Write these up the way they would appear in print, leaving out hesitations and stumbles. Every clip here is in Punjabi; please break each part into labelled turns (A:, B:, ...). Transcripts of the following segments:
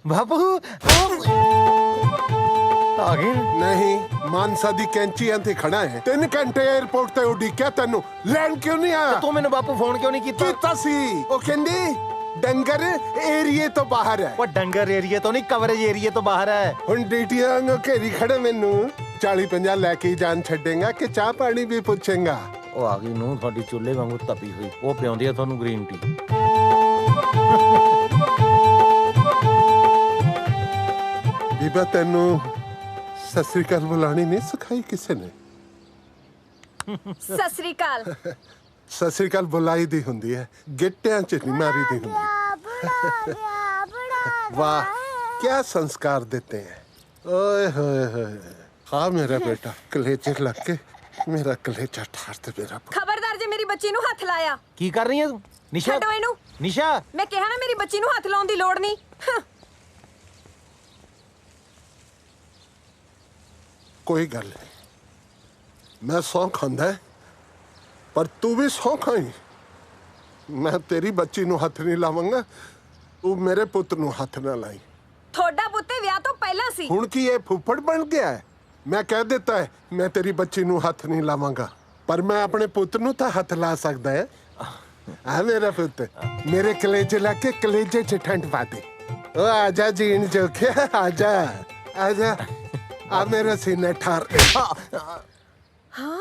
A: बापू आ गए
B: नहीं मानसा दी कैंचियां ते खड़ा है 3 घंटे एयरपोर्ट ते उड़ीकिया तेनू लैंड क्यों नहीं आया
A: तू मैंने बापू फोन क्यों नहीं कीता
B: कीता सी ओ कहंदी डंगर एरिए तो बाहर है
A: वो डंगर एरिया तो नहीं कवरेज एरिया तो बाहर है
B: हुन डीटीआं वांगू घेरी खड़े मैनू 40-50 लेके जान छड़ेगा कि चाह पानी भी पूछेगा
A: ਉਹ ਆ ਗਈ ਨੂੰ ਤੁਹਾਡੀ ਚੁੱਲ੍ਹੇ ਵਾਂਗੂ ਤਪੀ ਹੋਈ ਉਹ ਪਿਆਉਂਦੀ ਆ ਤੁਹਾਨੂੰ ਗ੍ਰੀਨ ਟੀ
B: ਬੀਬਾ ਤੈਨੂੰ ਸਤਿ ਸ੍ਰੀ ਅਕਾਲ ਬੁਲਾਣੀ ਨਹੀਂ ਸਿਖਾਈ ਕਿਸੇ ਨੇ
C: ਸਤਿ ਸ੍ਰੀ ਅਕਾਲ
B: ਸਤਿ ਸ੍ਰੀ ਅਕਾਲ ਬੁਲਾਈ ਦੀ ਹੁੰਦੀ ਹੈ ਗਿੱਟਿਆਂ 'ਚ ਨਹੀਂ ਮਾਰੀ ਦੀ ਹੁੰਦੀ ਵਾਹ ਕੀ ਸੰਸਕਾਰ ਦਿੱਤੇ ਹੈ ਓਏ ਹੋਏ ਹੋਏ ਹਾਂ ਮੇਰਾ ਬੇਟਾ ਕਲੇਜੇ ਲੱਗ ਕੇ ਮੇਰਾ ਕਲੇਜਾ ਠਾਰ ਤੇ ਮੇਰਾ
C: ਖਬਰਦਾਰ ਜੇ ਮੇਰੀ ਬੱਚੀ ਨੂੰ ਹੱਥ ਲਾਇਆ
A: ਕੀ ਕਰ ਰਹੀ ਹੈ ਤੂੰ ਨਿਸ਼ਾ
C: ਛੱਡੋ ਇਹਨੂੰ
A: ਨਿਸ਼ਾ
C: ਮੈਂ ਕਿਹਾ ਨਾ ਮੇਰੀ ਬੱਚੀ ਨੂੰ ਹੱਥ ਲਾਉਣ ਦੀ ਲੋੜ ਨਹੀਂ
B: ਕੋਈ ਗੱਲ ਨਹੀਂ ਮੈਂ ਸੌਂ ਖਾਂਦਾ ਹੈ, ਪਰ ਤੂੰ ਵੀ ਸੌਂ ਖਾਈ ਮੈਂ ਤੇਰੀ ਬੱਚੀ ਨੂੰ ਹੱਥ ਨਹੀਂ ਲਾਵਾਂਗਾ ਤੂੰ ਮੇਰੇ ਪੁੱਤ ਨੂੰ ਹੱਥ ਨਾ ਲਾਈ
C: ਤੁਹਾਡਾ ਪੁੱਤੇ ਵਿਆਹ ਤੋਂ ਪਹਿਲਾਂ ਸੀ
B: ਹੁਣ ਕੀ ਇਹ ਫੁੱਫੜ ਬਣ ਗਿਆ ਹੈ ਮੈਂ ਕਹਿ ਦਿੱਤਾ ਹੈ ਮੈਂ ਤੇਰੀ ਬੱਚੀ ਨੂੰ ਹੱਥ ਨਹੀਂ ਲਾਵਾਂਗਾ ਪਰ ਮੈਂ ਆਪਣੇ ਪੁੱਤ ਨੂੰ ਤਾਂ ਹੱਥ ਲਾ ਸਕਦਾ ਹੈ ਆ ਮੇਰਾ ਪੁੱਤ ਮੇਰੇ ਕਲੇਜੇ ਲਾ ਕੇ ਕਲੇਜੇ 'ਚ ਠੰਡ ਪਾ ਦੇ ਓ ਆਜਾ ਜੀਣ ਜੋਖਿਆ ਆਜਾ ਆਜਾ ਆ ਮੇਰਾ ਸੀਨਾ ਠਾਰ ਹਾਂ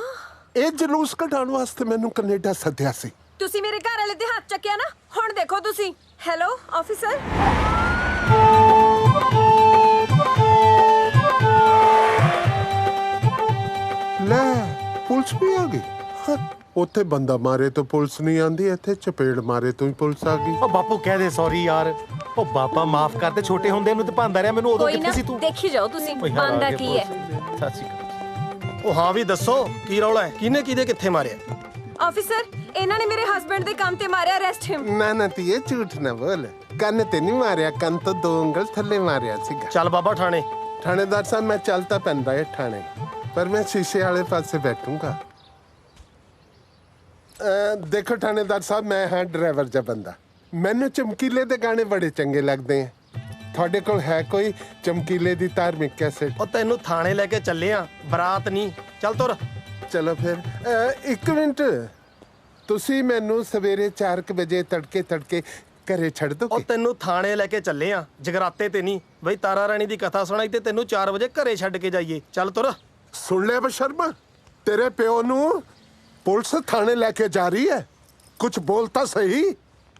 B: ਇਹ ਜਲੂਸ ਕਢਾਉਣ ਵਾਸਤੇ ਮੈਨੂੰ ਕੈਨੇਡਾ ਸੱਦਿਆ ਸੀ
C: ਤੁਸੀਂ ਮੇਰੇ ਘਰ ਵਾਲੇ ਦੇ ਹੱਥ ਚੱਕਿਆ ਨਾ ਹੁਣ ਦੇਖੋ ਤੁਸੀਂ ਹੈਲੋ ਆਫੀਸਰ
B: ਲੈ ਪੁਲਿਸ ਵੀ ਆ ਗਈ ਉੱਥੇ ਬੰਦਾ ਮਾਰੇ ਤੋਂ ਪੁਲਿਸ ਨਹੀਂ ਆਂਦੀ ਇੱਥੇ ਚਪੇੜ ਮਾਰੇ ਤੋਂ ਹੀ ਪੁਲਿਸ ਆ ਗਈ
A: ਉਹ ਬਾਪੂ ਕਹਿ ਦੇ ਸੌਰੀ ਯਾਰ ਉਹ ਬਾਪਾ ਮਾਫ ਕਰ ਦੇ ਛੋਟੇ ਹੁੰਦੇ ਨੂੰ ਤੇ ਭਾਂਦਾ ਰਿਹਾ ਮੈਨੂੰ ਉਦੋਂ
C: ਕੋਈ ਨਾ
A: ਕਿੱਥੇ ਸੀ ਤੂੰ
C: ਦੇਖੀ ਜਾਓ ਤੁਸੀਂ
A: ਓਏ ਯਾਰ,
C: ਬੰਦਾ
A: ਆ ਗਏ
C: ਕੀ ਹੈ
A: ਪੁਲਿਸ। ਸਤਿ ਸ਼੍ਰੀ ਅਕਾਲ
D: ਉਹ ਹਾਂ ਵੀ ਦੱਸੋ ਕੀ ਰੌਲਾ ਹੈ ਕਿਹਨੇ ਕਿਹਦੇ ਕਿੱਥੇ ਮਾਰਿਆ
C: ਆਫੀਸਰ ਇਹਨਾਂ ਨੇ ਮੇਰੇ ਹਸਬੰਡ ਦੇ ਕੰਮ ਤੇ ਮਾਰਿਆ ਅਰੈਸਟ ਹਿਮ
B: ਨਾ ਨਾ ਧੀਏ ਝੂਠ ਨਾ ਬੋਲ ਕੰਨ ਤੇ ਨਹੀਂ ਮਾਰਿਆ ਕੰਨ ਤੋਂ 2 ਉਂਗਲ ਥੱਲੇ ਮਾਰਿਆ ਸੀਗਾ
D: ਚੱਲ ਬਾਬਾ ਥਾਣੇ
B: ਥਾਣੇਦਾਰ ਸਾਹਿਬ ਮੈਂ ਚੱਲ ਤਾਂ ਪੈਂਦਾ ਹੈ ਥਾਣੇ ਪਰ ਮੈਂ ਸ਼ੀਸ਼ੇ ਵਾਲੇ ਪਾਸੇ ਬੈਠੂੰਗਾ ਦੇਖੋ ਥਾਣੇਦਾਰ ਸਾਹਿਬ ਮੈਂ ਹਾਂ ਡਰਾਈਵਰ ਜਿਹਾ ਬੰਦਾ ਮੈਨੂੰ ਚਮਕੀਲੇ ਦੇ ਗਾਣੇ ਬੜੇ ਚੰਗੇ ਲੱਗਦੇ ਆ ਤੁਹਾਡੇ ਕੋਲ ਹੈ ਕੋਈ ਚਮਕੀਲੇ ਦੀ ਧਾਰਮਿਕ ਕੈਸੇਟ
D: ਉਹ ਤੈਨੂੰ ਥਾਣੇ ਲੈ ਕੇ ਚੱਲੇ ਆ ਬਰਾਤ ਨਹੀਂ ਚੱਲ ਤੁਰ
B: ਚਲੋ ਫਿਰ 1 ਮਿੰਟ ਤੁਸੀਂ ਮੈਨੂੰ ਸਵੇਰੇ 4 ਵਜੇ ਤੜਕੇ ਘਰੇ ਛੱਡ
D: ਉਹ
B: ਦੋਗੇ
D: ਤੈਨੂੰ ਥਾਣੇ ਲੈ ਕੇ ਚੱਲੇ ਆ ਜਗਰਾਤੇ ਤੇ ਨਹੀਂ ਬਈ ਤਾਰਾ ਰਾਣੀ ਦੀ ਕਥਾ ਸੁਣਾਈ ਤੇ ਤੈਨੂੰ 4 ਵਜੇ ਘਰੇ ਛੱਡ ਕੇ ਜਾਈਏ ਚੱਲ ਤੁਰ
B: ਸੁਣ ਲੈ ਬਸ਼ਰਮਾ ਤੇਰੇ ਪਿਓ ਨੂੰ ਪੁਲਿਸ ਥਾਣੇ ਲੈ ਕੇ ਜਾ ਰਹੀ ਹੈ ਕੁਝ ਬੋਲ ਤਾਂ ਸਹੀ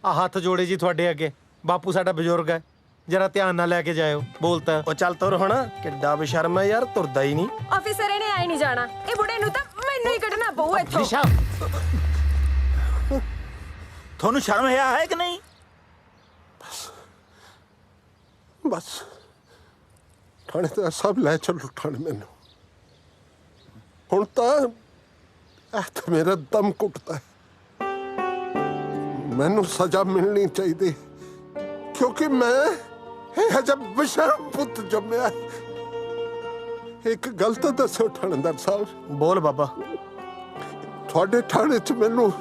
A: ਆ ਹੱਥ ਜੋੜੇ ਜੀ ਤੁਹਾਡੇ ਅੱਗੇ ਬਾਪੂ ਸਾਡਾ ਬਜ਼ੁਰਗ ਹੈ ਜਰਾ ਧਿਆਨ ਨਾਲ ਲੈ ਕੇ ਜਾਇਓ ਬੋਲਤਾ
D: ਉਹ ਚੱਲ ਤੁਰ ਹੁਣ ਕਿੱਡਾ ਬੇਸ਼ਰਮ ਹੈ ਯਾਰ ਤੁਰਦਾ ਹੀ ਨਹੀਂ
C: ਆਫੀਸਰ ਇਹਨੇ ਆਈ ਨਹੀਂ ਜਾਣਾ ਇਹ ਬੁੜੇ ਨੂੰ ਤਾਂ ਮੈਨੂੰ ਹੀ ਕੱਢਣਾ ਪਊ ਇੱਥੋਂ
A: ਨਿਸ਼ਾ
E: ਤੁਹਾਨੂੰ ਸ਼ਰਮ ਹੈ ਕਿ ਨਹੀਂ
B: ਬਸ ਥਾਣੇ ਤਾਂ ਸਭ ਲੈ ਚੱਲੋ ਥਾਣੇ ਮੈਨੂੰ ਹੁਣ ਤਾਂ ਤਾਂ ਮੇਰਾ ਦਮ ਘੁੱਟਦਾ ਹੈ ਮੈਨੂੰ ਸਜ਼ਾ ਮਿਲਣੀ ਚਾਹੀਦੀ ਕਿਉਂਕਿ ਮੈਂ ਇਹ ਜਬ ਬਸ਼ਰਮ ਪੁੱਤ ਜੰਮਿਆ ਇੱਕ ਗੱਲ ਤਾਂ ਦੱਸੋ ਥਾਣੇਦਾਰ ਸਾਹਿਬ
D: ਬੋਲ ਬਾਬਾ
B: ਤੁਹਾਡੇ ਥਾਣੇ 'ਚ ਮੈਨੂੰ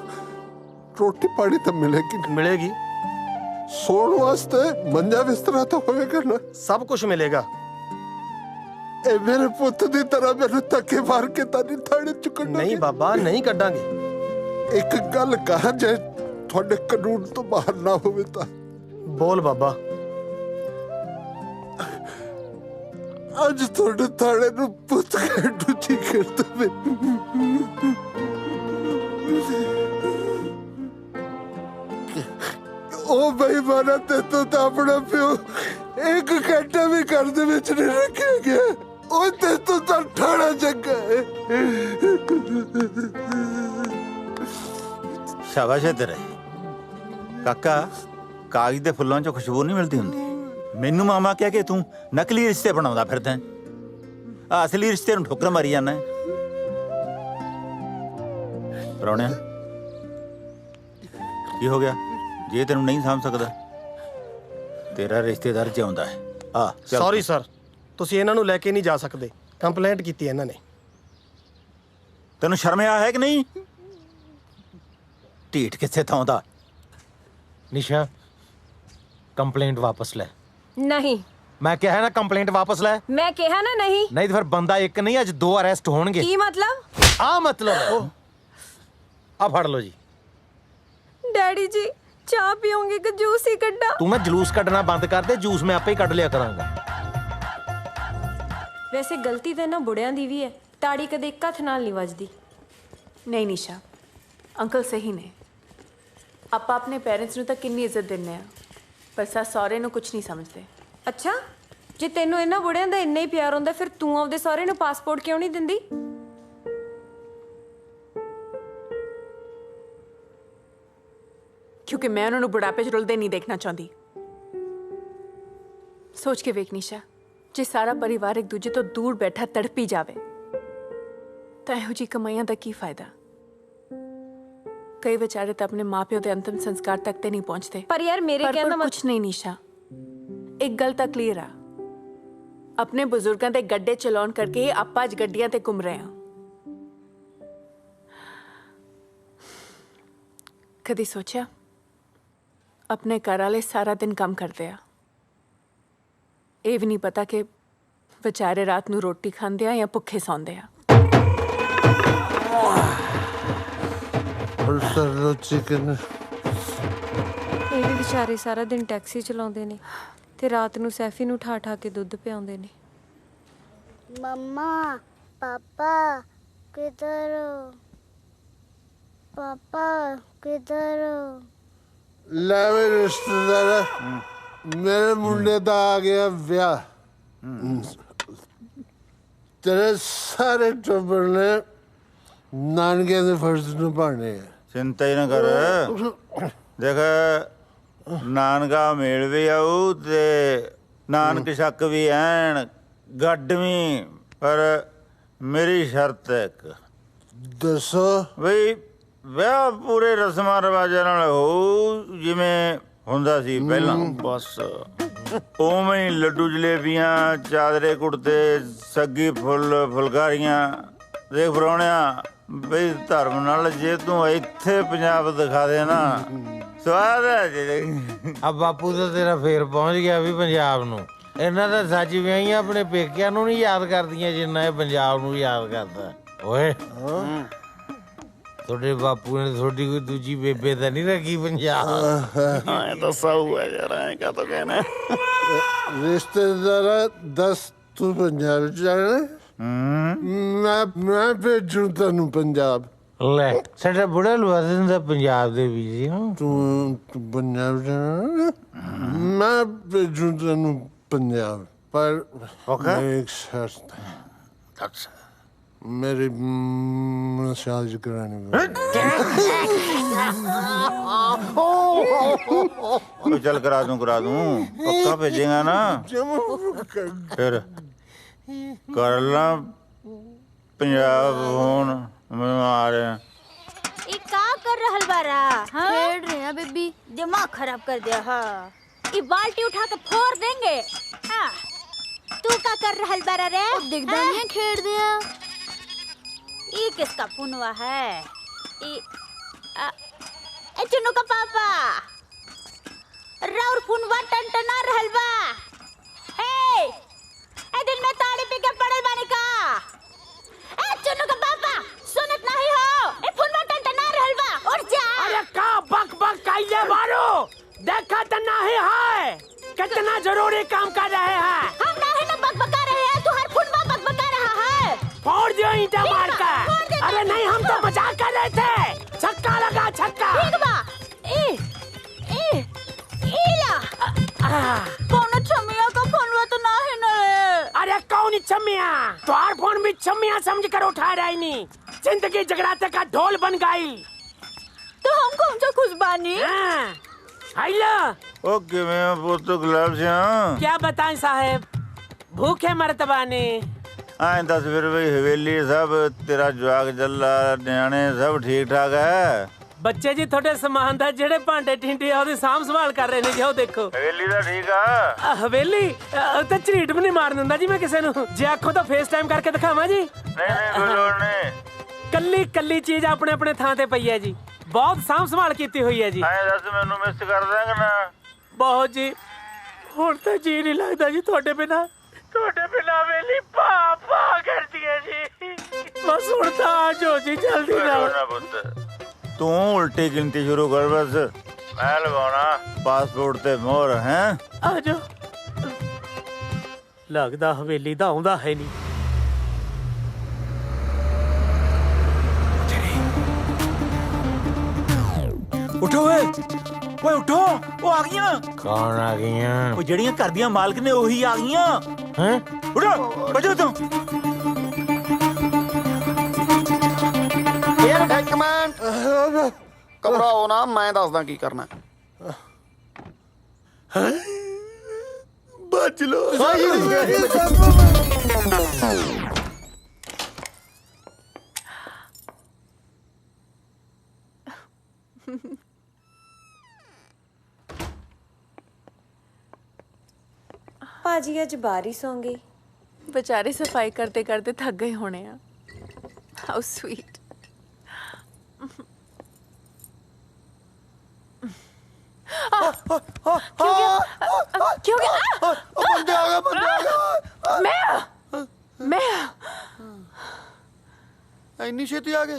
B: ਰੋਟੀ ਪਾਣੀ ਤਾਂ ਮਿਲੇਗੀ ਨਾ?
D: ਮਿਲੇਗੀ
B: ਸੌਣ ਵਾਸਤੇ ਮੰਜਾ ਬਿਸਤਰਾ ਤਾਂ ਹੋਵੇਗਾ ਨਾ
D: ਸਭ ਕੁਝ ਮਿਲੇਗਾ
B: ਇਹ ਮੇਰੇ ਪੁੱਤ ਦੀ ਤਰ੍ਹਾਂ ਮੈਨੂੰ ਧੱਕੇ ਮਾਰ ਕੇ ਤਾਂ ਨਹੀਂ ਥਾਣੇ 'ਚ ਕੱਢੋਗੇ
D: ਨਹੀਂ ਬਾਬਾ ਨਹੀਂ ਕੱਢਾਂਗੇ
B: ਇੱਕ ਗੱਲ ਕਹਾਂ ਜੇ ਤੁਹਾਡੇ ਕਾਨੂੰਨ ਤੋਂ ਬਾਹਰ ਨਾ ਹੋਵੇ ਤਾਂ
D: ਬੋਲ ਬਾਬਾ
B: ਅੱਜ ਤੁਹਾਡੇ ਥਾਣੇ ਨੂੰ ਪੁੱਤ ਕੱਢੂ ਜੀ ਕਰਦੇ ਉਹ ਬੇਈਮਾਨਾ ਤੇ ਤਾਂ ਆਪਣਾ ਪਿਓ ਇੱਕ ਘੰਟਾ ਵੀ ਘਰ ਦੇ ਵਿੱਚ ਨਹੀਂ ਰੱਖਿਆ ਗਿਆ ਉਹ ਤੇ ਤਾਂ ਠਾਣਾ ਚੰਗਾ ਹੈ
E: ਸ਼ਾਬਾਸ਼ ਹੈ ਤੇਰੇ ਕਾਕਾ ਕਾਗਜ਼ ਦੇ ਫੁੱਲਾਂ 'ਚੋਂ ਖੁਸ਼ਬੂ ਨਹੀਂ ਮਿਲਦੀ ਹੁੰਦੀ ਮੈਨੂੰ ਮਾਮਾ ਕਹਿ ਕੇ ਤੂੰ ਨਕਲੀ ਰਿਸ਼ਤੇ ਬਣਾਉਂਦਾ ਫਿਰਦਾ ਆ ਅਸਲੀ ਰਿਸ਼ਤੇ ਨੂੰ ਠੋਕਰ ਮਾਰੀ ਜਾਂਦਾ ਪ੍ਰਾਹੁਣਿਆ ਕੀ ਹੋ ਗਿਆ ਜੇ ਤੈਨੂੰ ਨਹੀਂ ਸਮਝ ਸਕਦਾ ਤੇਰਾ ਰਿਸ਼ਤੇਦਾਰ ਜਿਉਂਦਾ ਹੈ ਆ
D: ਸੌਰੀ ਸਰ ਤੁਸੀਂ ਇਹਨਾਂ ਨੂੰ ਲੈ ਕੇ ਨਹੀਂ ਜਾ ਸਕਦੇ ਕੰਪਲੇਂਟ ਕੀਤੀ ਇਹਨਾਂ ਨੇ
E: ਤੈਨੂੰ ਸ਼ਰਮ ਹੈ ਕਿ ਨਹੀਂ ਢੀਠ ਕਿੱਥੇ ਥਾਂ ਦਾ
A: ਨਿਸ਼ਾ ਕੰਪਲੇਂਟ ਵਾਪਸ ਲੈ।
C: ਨਹੀਂ,
A: ਮੈਂ ਕਿਹਾ ਹੈ ਨਾ ਕੰਪਲੇਂਟ ਵਾਪਸ ਲੈ।
C: ਮੈਂ ਕਿਹਾ ਨਾ ਨਹੀਂ।
A: ਨਹੀਂ ਤਾਂ ਫਿਰ ਬੰਦਾ ਇੱਕ ਨਹੀਂ ਅੱਜ 2 ਅਰੈਸਟ ਹੋਣਗੇ।
C: ਕੀ ਮਤਲਬ?
A: ਆ ਮਤਲਬ ਆ ਫੜ ਲਓ ਜੀ।
C: ਡੈਡੀ ਜੀ ਚਾਹ ਪੀਓਗੇ ਕਿ ਜੂਸ ਹੀ ਕੱਢਾਂ?
A: ਤੂੰ ਨਾ ਜਲੂਸ ਕੱਢਣਾ ਬੰਦ ਕਰ ਦੇ, ਜੂਸ ਮੈਂ ਆਪੇ ਹੀ ਕੱਢ ਲਿਆ ਕਰਾਂਗਾ।
C: ਵੈਸੇ ਗਲਤੀ ਤਾਂ ਇਹਨਾਂ ਬੁੜਿਆਂ ਦੀ ਵੀ ਹੈ, ਤਾੜੀ ਕਦੇ ਇੱਕ ਹੱਥ ਨਾਲ ਨਹੀਂ ਵੱਜਦੀ।
F: ਨਹੀਂ ਨਿਸ਼ਾ, ਅੰਕਲ ਸਹੀ ਨੇ। ਆਪਾਂ ਆਪਣੇ ਪੇਰੈਂਟਸ ਨੂੰ ਤਾਂ ਕਿੰਨੀ ਇੱਜ਼ਤ ਦਿੰਦੇ ਆ, ਪਰ ਸੱਸ ਸਹੁਰੇ ਨੂੰ ਕੁਝ ਨਹੀਂ ਸਮਝਦੇ।
C: ਅੱਛਾ, ਜੇ ਤੈਨੂੰ ਇਹਨਾਂ ਬੁੜਿਆਂ ਦਾ ਇੰਨਾ ਹੀ ਪਿਆਰ ਹੁੰਦਾ ਫਿਰ ਤੂੰ ਆਪਦੇ ਸਹੁਰੇ ਨੂੰ ਪਾਸਪੋਰਟ ਕਿਉਂ ਨਹੀਂ ਦਿੰਦੀ?
F: ਕਿਉਂਕਿ ਮੈਂ ਉਹਨਾਂ ਨੂੰ ਬੁਢਾਪੇ 'ਚ ਰੁਲਦੇ ਨਹੀਂ ਦੇਖਣਾ ਚਾਹੁੰਦੀ। ਸੋਚ ਕੇ ਵੇਖ ਨਿਸ਼ਾ, ਜੇ ਸਾਰਾ ਪਰਿਵਾਰ ਇੱਕ ਦੂਜੇ ਤੋਂ ਦੂਰ ਬੈਠਾ ਤੜਪੀ ਜਾਵੇ ਤਾਂ ਇਹੋ ਜਿਹੀ ਕਮਾਈਆਂ ਦਾ ਕੀ ਫਾਇਦਾ? ਕਈ ਵਿਚਾਰੇ ਤਾਂ ਆਪਣੇ ਮਾਪਿਓ ਦੇ ਅੰਤਿਮ ਸੰਸਕਾਰ ਤੱਕ ਤੇ ਨਹੀਂ ਪਹੁੰਚਦੇ।
C: ਪਰ ਯਾਰ ਮੇਰੇ
F: ਪਰ
C: ਕਹਿਣ ਦਾ
F: ਕੁਝ ਨਹੀਂ ਨਿਸ਼ਾ, ਇੱਕ ਗੱਲ ਤਾਂ ਕਲੀਅਰ ਆ, ਆਪਣੇ ਬਜ਼ੁਰਗਾਂ ਦੇ ਗੱਡੇ ਚਲਾਉਣ ਕਰਕੇ ਹੀ ਆਪਾਂ ਅੱਜ ਗੱਡੀਆਂ ਤੇ ਘੁੰਮ ਰਹੇ ਹਾਂ। ਕਦੀ ਸੋਚਿਆ ਆਪਣੇ ਘਰ ਵਾਲੇ ਸਾਰਾ ਦਿਨ ਕੰਮ ਕਰਦੇ ਆ, ਇਹ ਵੀ ਨਹੀਂ ਪਤਾ ਕਿ ਵਿਚਾਰੇ ਰਾਤ ਨੂੰ ਰੋਟੀ ਖਾਂਦੇ ਆ ਜਾਂ ਭੁੱਖੇ ਸੌਂਦੇ ਆ।
B: ਸਰਲੋ ਚਿਕਨ
C: ਇਹ ਵੀ ਵਿਚਾਰੇ ਸਾਰਾ ਦਿਨ ਟੈਕਸੀ ਚਲਾਉਂਦੇ ਨੇ ਤੇ ਰਾਤ ਨੂੰ ਸੈਫੀ ਨੂੰ ਠਾ ਠਾ ਕੇ ਦੁੱਧ ਪਿਆਉਂਦੇ ਨੇ।
G: मम्मा पापा किधर हो? पापा किधर हो?
B: ਲੈ ਵੇ ਰਿਸ਼ਤੇਦਾਰਾ, ਮੇਰੇ ਮੁੰਡੇ ਦਾ ਆ ਗਿਆ ਵਿਆਹ। ਤੇਰੇ ਸਾਰੇ ਟੱਬਰ ਨੇ ਨਾਨਕਿਆਂ ਦੇ ਫਰਜ਼ ਨਿਭਾਉਣੇ ਆ।
E: ਚਿੰਤਾ ਹੀ ਨਾ ਕਰ। ਦੇਖ, ਨਾਨਕਾ ਮੇਲ ਵੀ ਆਊ ਤੇ ਨਾਨਕ ਸ਼ੱਕ ਵੀ ਐਨ ਗੱਡਵੀਂ, ਪਰ ਮੇਰੀ ਸ਼ਰਤ ਹੈ ਇੱਕ।
B: ਦੱਸੋ।
E: ਬਈ ਵਿਆਹ ਪੂਰੇ ਰਸਮਾਂ ਰਿਵਾਜਾਂ ਨਾਲ ਹੋਊ ਜਿਵੇਂ ਹੁੰਦਾ ਸੀ ਪਹਿਲਾਂ।
D: ਬਸ
E: ਉਵੇਂ ਹੀ ਲੱਡੂ ਜਲੇਬੀਆਂ, ਚਾਦਰੇ ਕੁੜਤੇ, ਸੱਗੀ ਫੁੱਲ ਫੁਲਕਾਰੀਆਂ। ਦੇਖ ਪ੍ਰਾਹੁਣਿਆ, ਬਈ ਧਰਮ ਨਾਲ ਜੇ ਤੂੰ ਇੱਥੇ ਪੰਜਾਬ ਦਿਖਾ ਦੇ ਨਾ, ਸਵਾਦ ਹੈ ਜੀ।
A: ਆ ਬਾਪੂ ਤਾਂ ਤੇਰਾ ਫੇਰ ਪਹੁੰਚ ਗਿਆ ਵੀ ਪੰਜਾਬ ਨੂੰ। ਇਹਨਾਂ ਦਾ ਸੱਚ ਵਿਆਹੀਆਂ ਆਪਣੇ ਪੇਕਿਆਂ ਨੂੰ ਨਹੀਂ ਯਾਦ ਕਰਦੀਆਂ ਜਿੰਨਾ ਇਹ ਪੰਜਾਬ ਨੂੰ ਯਾਦ ਕਰਦਾ। ਓਏ ਤੁਹਾਡੇ ਬਾਪੂ ਨੇ ਤੁਹਾਡੀ ਕੋਈ ਦੂਜੀ ਬੇਬੇ ਤਾਂ ਨਹੀਂ ਰੱਖੀ ਪੰਜਾਬ?
D: ਐ ਤਾਂ ਸਾਊ ਹੈ ਯਾਰ, ਐ ਕਾ ਤਾਂ ਕਹਿਣਾ।
B: ਰਿਸ਼ਤੇਦਾਰਾ ਦੱਸ, ਤੂੰ ਪੰਜਾਬ ਜਾਣਾ? ਮੈਂ ਭੇਜੂ ਤੈਨੂੰ ਪੰਜਾਬ।
A: ਲੈ ਸਾਡਾ ਬੁੜਾ ਲਵਾ ਦਿੰਦਾ ਪੰਜਾਬ ਦੇ ਵੀ।
B: ਤੂੰ ਪੰਜਾਬ ਜਾਣਾ? ਮੈਂ ਭੇਜੂ ਤੈਨੂੰ ਪੰਜਾਬ, ਪਰ ਮੇਰੀ ਇੱਕ ਸ਼ਰਤ ਹੈ।
E: ਅੱਛਾ,
B: ਮੇਰੀ ਮਸਾਜ ਕਰਾਣੀ
E: ਚੱਲ ਕਰਾ ਦੂੰ ਪੱਕਾ ਭੇਜੇਗਾ ਨਾ? ਫਿਰ ਕਰ ਲਾ ਪੰਜਾਬ ਹੁਣ, मैं आ रहे हैं।
G: ये का कर रहल बारा? खेल रहे हैं बेबी, दिमाग खराब कर दिया। हाँ, ये बाल्टी उठा के फोड़ देंगे। हाँ, तू का कर रहल बारा रे? दिखदा नहीं है, खेल दिया। ये किसका पुनवा है? ये चुन्नू का पापा राउर पुनवा टनटना रहल बा। ए दिन में ताड़ी पी के पड़ल बानी का? ए चुन्नू का पापा सुनत नहीं हो? ए फुनवा टनटना रहल बा, उठ जा।
D: अरे का बक बक काइले मारो, देखा त नहीं है कितना जरूरी काम कर रहे हैं।
G: हम नहीं ना बकबका रहे हैं, तू हर फुनवा बकबका रहा है।
D: फोड़ दियो ईंटा मार कर। अरे नहीं, हम तो मजाक कर रहे थे। छक्का लगा, छक्का।
G: ठीक बा। इला कौन छमिया का फुनवा तो नहीं ना रे।
D: अरे कौन छमिया? तुम्हार फोन भी छमिया समझ कर उठा रही नहीं। जिंदगी जगराते का ढोल बन गई।
G: तो हम कौन सा खुश बानी?
D: हेलो,
E: ओके मैं पुत गुलाब सिंह।
D: क्या बताएं साहब, भूखे मरतबाने।
E: आए दस फिर भाई हवेली सब तेरा जवाक जल्ला न्याणे सब ठीक ठाक है?
D: ਬੱਚੇ ਜੀ ਤੁਹਾਡੇ ਸਮਾਨ ਦਾ ਜਿਹੜੇ ਭਾਂਡੇ ਟਿੰਡੇ ਆ ਉਹਦੀ ਸਾਂਭ ਸੰਭਾਲ ਕਰ ਰਹੇ ਨੇ ਜੀ। ਉਹ ਦੇਖੋ
E: हवेली तो ठीक है।
D: ਹਵੇਲੀ ਤੇ ਝਰੀਟ ਵੀ ਨਹੀਂ ਮਾਰਨ ਦਿੰਦਾ ਜੀ ਮੈਂ ਕਿਸੇ ਨੂੰ। ਜੇ ਆਖੋ ਤਾਂ ਫੇਸ ਟਾਈਮ ਕਰਕੇ ਦਿਖਾਵਾਂ ਜੀ।
E: नहीं नहीं कोई लोड़ नहीं।
D: ਕੱਲੀ ਕੱਲੀ ਚੀਜ਼ ਆਪਣੇ ਆਪਣੇ ਥਾਂ ਤੇ ਪਈ ਹੈ ਜੀ, ਬਹੁਤ ਸਾਂਭ ਸੰਭਾਲ ਕੀਤੀ ਹੋਈ ਹੈ ਜੀ।
E: आए दस मैनू मिस कर देंगे ना?
D: ਬਹੁਤ ਜੀ,
H: ਹੁਣ ਤਾਂ ਜੀ ਨਹੀਂ ਲੱਗਦਾ ਜੀ ਤੁਹਾਡੇ ਬਿਨਾ ਵੇਲੀ ਪਾ ਕਰਦੀ ਹੈ ਜੀ। ਬਸ ਹੁਣ ਤਾਂ ਆ ਜਾਓ ਜੀ ਜਲਦੀ ਨਾਲ।
E: ਤੂੰ ਉਲਟੀ ਗਿਣਤੀ ਸ਼ੁਰੂ ਕਰ ਬਸ। ਮੈਂ ਲਗਾਉਣਾ ਪਾਸਪੋਰਟ ਤੇ ਮੋਹਰ ਹੈ।
H: ਆ ਜਾਓ। ਲੱਗਦਾ ਹਵੇਲੀ ਦਾ ਆਉਂਦਾ ਹੈ ਨਹੀਂ।
E: ਉਠੋ ਓਏ ਓਏ ਉਠੋ, ਉਹ ਆ ਗਈਆਂ।
A: ਕੌਣ ਆ ਗਈਆਂ?
E: ਉਹ ਜਿਹੜੀਆਂ ਘਰ ਦੀਆਂ ਮਾਲਕ ਨੇ ਉਹੀ ਆ ਗਈਆਂ।
A: ਹੈ
E: ਉਠੋ ਬਜੋ ਤੂੰ।
I: ਇੱਕ ਮਿੰਟ ਘਬਰਾਓ ਨਾ, ਮੈਂ ਦੱਸਦਾ ਕੀ ਕਰਨਾ।
E: ਬਚ ਲੋ।
C: ਭਾਜੀ ਅੱਜ ਬਾਹਰ ਹੀ ਸੌਂ ਗਏ।
F: बेचारे सफाई करते करते थक गए होने हैं। How sweet. क्यों गया?
I: बंदे आ गए।
F: मैं
I: ਇੰਨੀ ਛੇਤੀ ਆ ਗਏ?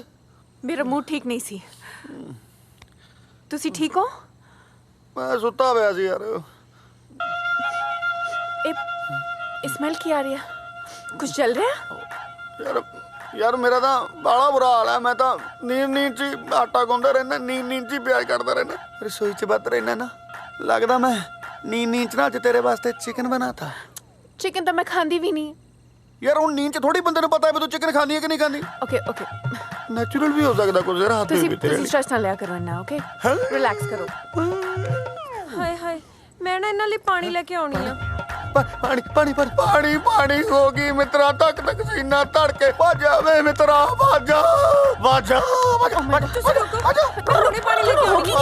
F: मेरा मूड ठीक नहीं सी। तुसी ठीक हो?
I: ਮੈਂ ਸੁੱਤਾ ਪਿਆ ਸੀ ਯਾਰ।
F: स्मेल की आ रही है? कुछ चल रहा है?
I: ਯਾਰ ਮੇਰਾ ਤਾਂ ਬਾਲਾ ਬੁਰਾ ਹਾਲ ਹੈ। ਮੈਂ ਤਾਂ ਨੀਂਦ ਚ ਹੀ ਆਟਾ ਗੁੰਨਦਾ ਰਹਿਣਾ, ਨੀਂਦ ਚ ਹੀ ਪਿਆਜ਼ ਕੱਟਦਾ ਰਹਿਣਾ, ਰਸੋਈ ਚ ਵੱਧ ਰਹਿਣਾ ਨਾ। ਲੱਗਦਾ ਮੈਂ ਨੀਂਦ ਚ ਨਾ ਅੱਜ ਤੇਰੇ ਵਾਸਤੇ ਚਿਕਨ ਬਣਾਤਾ।
F: चिकन तो मैं खाती भी नहीं।
I: ਯਾਰ ਹੁਣ ਨੀਂਦ ਚ ਥੋੜੀ ਬੰਦੇ ਨੂੰ ਪਤਾ ਹੈ ਵੀ ਤੂੰ ਚਿਕਨ ਖਾਣੀ ਹੈ ਕਿ ਨਹੀਂ ਖਾਣੀ।
F: Okay okay.
I: ਨੈਚੁਰਲ ਵੀ ਹੋ ਸਕਦਾ ਕੁਝ ਯਾਰ, ਹੱਥ ਵੀ ਤੇਰੇ।
F: तुसी स्ट्रेस ना लिया करो इन्ना। ओके रिलैक्स करो।
C: ਹਾਏ ਹਾਏ, ਮੈਂ ਨਾ ਇਹਨਾਂ ਲਈ ਪਾਣੀ ਲੈ ਕੇ ਆਉਣੀ ਆ।
I: ਪਾਣੀ ਪਾਣੀ ਪਾਣੀ ਪਾਣੀ ਪਾਣੀ ਹੋ ਗਈ ਮਿੱਤਰਾ, ਤੱਕ ਤੱਕ ਸੀਨਾ ਧੜਕੇ। ਭੱਜ ਵੇ ਮਿੱਤਰਾ, ਭੱਜ ਭੱਜ
C: ਤੁਸੀਂ ਰੁਕੋ, ਮੈਂ ਹੁਣੇ ਪਾਣੀ ਲੈ ਕੇ ਆਉਣੀ ਆ।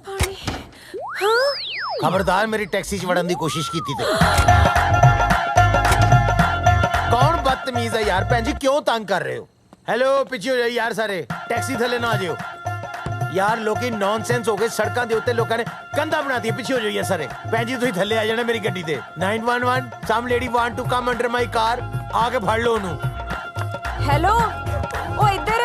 C: ਪਾਣੀ। ਹਾਂ
A: ਖਬਰਦਾਰ ਮੇਰੀ ਟੈਕਸੀ 'ਚ ਵੜਨ ਦੀ ਕੋਸ਼ਿਸ਼ ਕੀਤੀ ਤੇ। ਕੌਣ ਬਦਤਮੀਜ਼ ਹੈ ਯਾਰ? ਭੈਣ ਜੀ ਕਿਉਂ ਤੰਗ ਕਰ ਰਹੇ ਹੋ? ਹੈਲੋ ਪਿੱਛੇ ਹੋ ਜਾਓ ਯਾਰ ਸਾਰੇ, ਟੈਕਸੀ ਥੱਲੇ ਨਾ ਆ ਜਿਓ ਯਾਰ। ਲੋਕੀ ਨੌਨਸੈਂਸ ਹੋ ਗਏ ਸੜਕਾਂ ਦੇ ਉੱਤੇ, ਲੋਕਾਂ ਨੇ ਕੰਧਾਂ ਬਣਾ ਦਿੱਤੀਆਂ। ਪਿੱਛੇ ਹੋ ਜਾਓ ਯਾਰ ਸਾਰੇ। ਭੈਣ ਜੀ ਤੁਸੀਂ ਥੱਲੇ ਆ ਜਾਣਾ ਮੇਰੀ ਗੱਡੀ ਤੇ। 911 some lady want to come under my car. ਆ ਕੇ ਫੜ ਲਓ ਉਹਨੂੰ।
C: ਹੈਲੋ, ਉਹ ਇੱਧਰ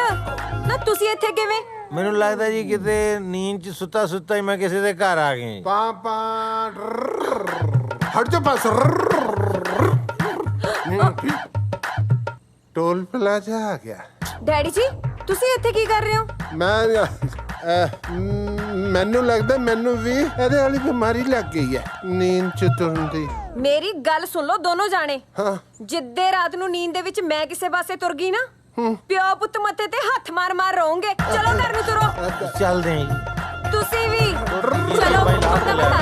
C: ਨਾ। ਤੁਸੀਂ ਇੱਥੇ ਕਿਵੇਂ?
A: ਮੈਨੂੰ ਲੱਗਦਾ ਜੀ ਕਿਤੇ ਨੀਂਦ 'ਚ ਸੁੱਤਾ ਸੁੱਤਾ ਹੀ ਮੈਂ ਕਿਸੇ ਦੇ ਘਰ ਆ ਗਿਆ।
B: ਪਾਪਾ ਹਟ ਜਾ ਪਾਸ। ਟੋਲ ਪਲਾਜ਼ਾ ਆ ਗਿਆ।
C: ਡੈਡੀ ਜੀ ਤੁਸੀਂ ਇੱਥੇ ਕੀ ਕਰ ਰਹੇ ਹੋ?
B: ਮੈਨੂੰ ਲੱਗਦਾ ਮੈਨੂੰ ਵੀ ਇਹਦੇ ਵਾਲੀ ਬਿਮਾਰੀ ਲੱਗ ਗਈ ਹੈ, ਨੀਂਦ ਚ ਤੁਰਨ ਦੀ।
C: ਮੇਰੀ ਗੱਲ ਸੁਣ ਲਓ ਦੋਨੋਂ ਜਾਣੇ।
B: ਹਾਂ।
C: ਜਿੱਦੇ ਰਾਤ ਨੂੰ ਨੀਂਦ ਦੇ ਵਿੱਚ ਮੈਂ ਕਿਸੇ ਪਾਸੇ ਤੁਰ ਗਈ ਨਾ, ਪਿਓ ਪੁੱਤ ਮੱਥੇ ਤੇ ਹੱਥ ਮਾਰ ਮਾਰ ਰਹੋਗੇ। ਚਲੋ ਘਰ ਨੂੰ ਤੁਰੋ।
A: ਚੱਲਦੇ ਹਾਂ ਜੀ।
C: ਤੁਸੀਂ ਵੀ ਚਲੋ। ਆਪਣਾ ਬਤਾ।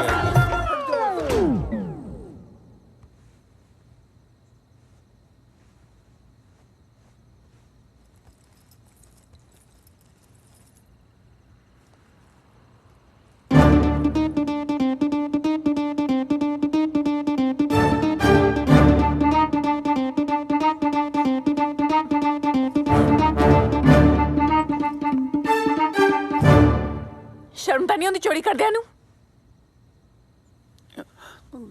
F: शर्म तो नहीं आती चोरी करदियां नूं?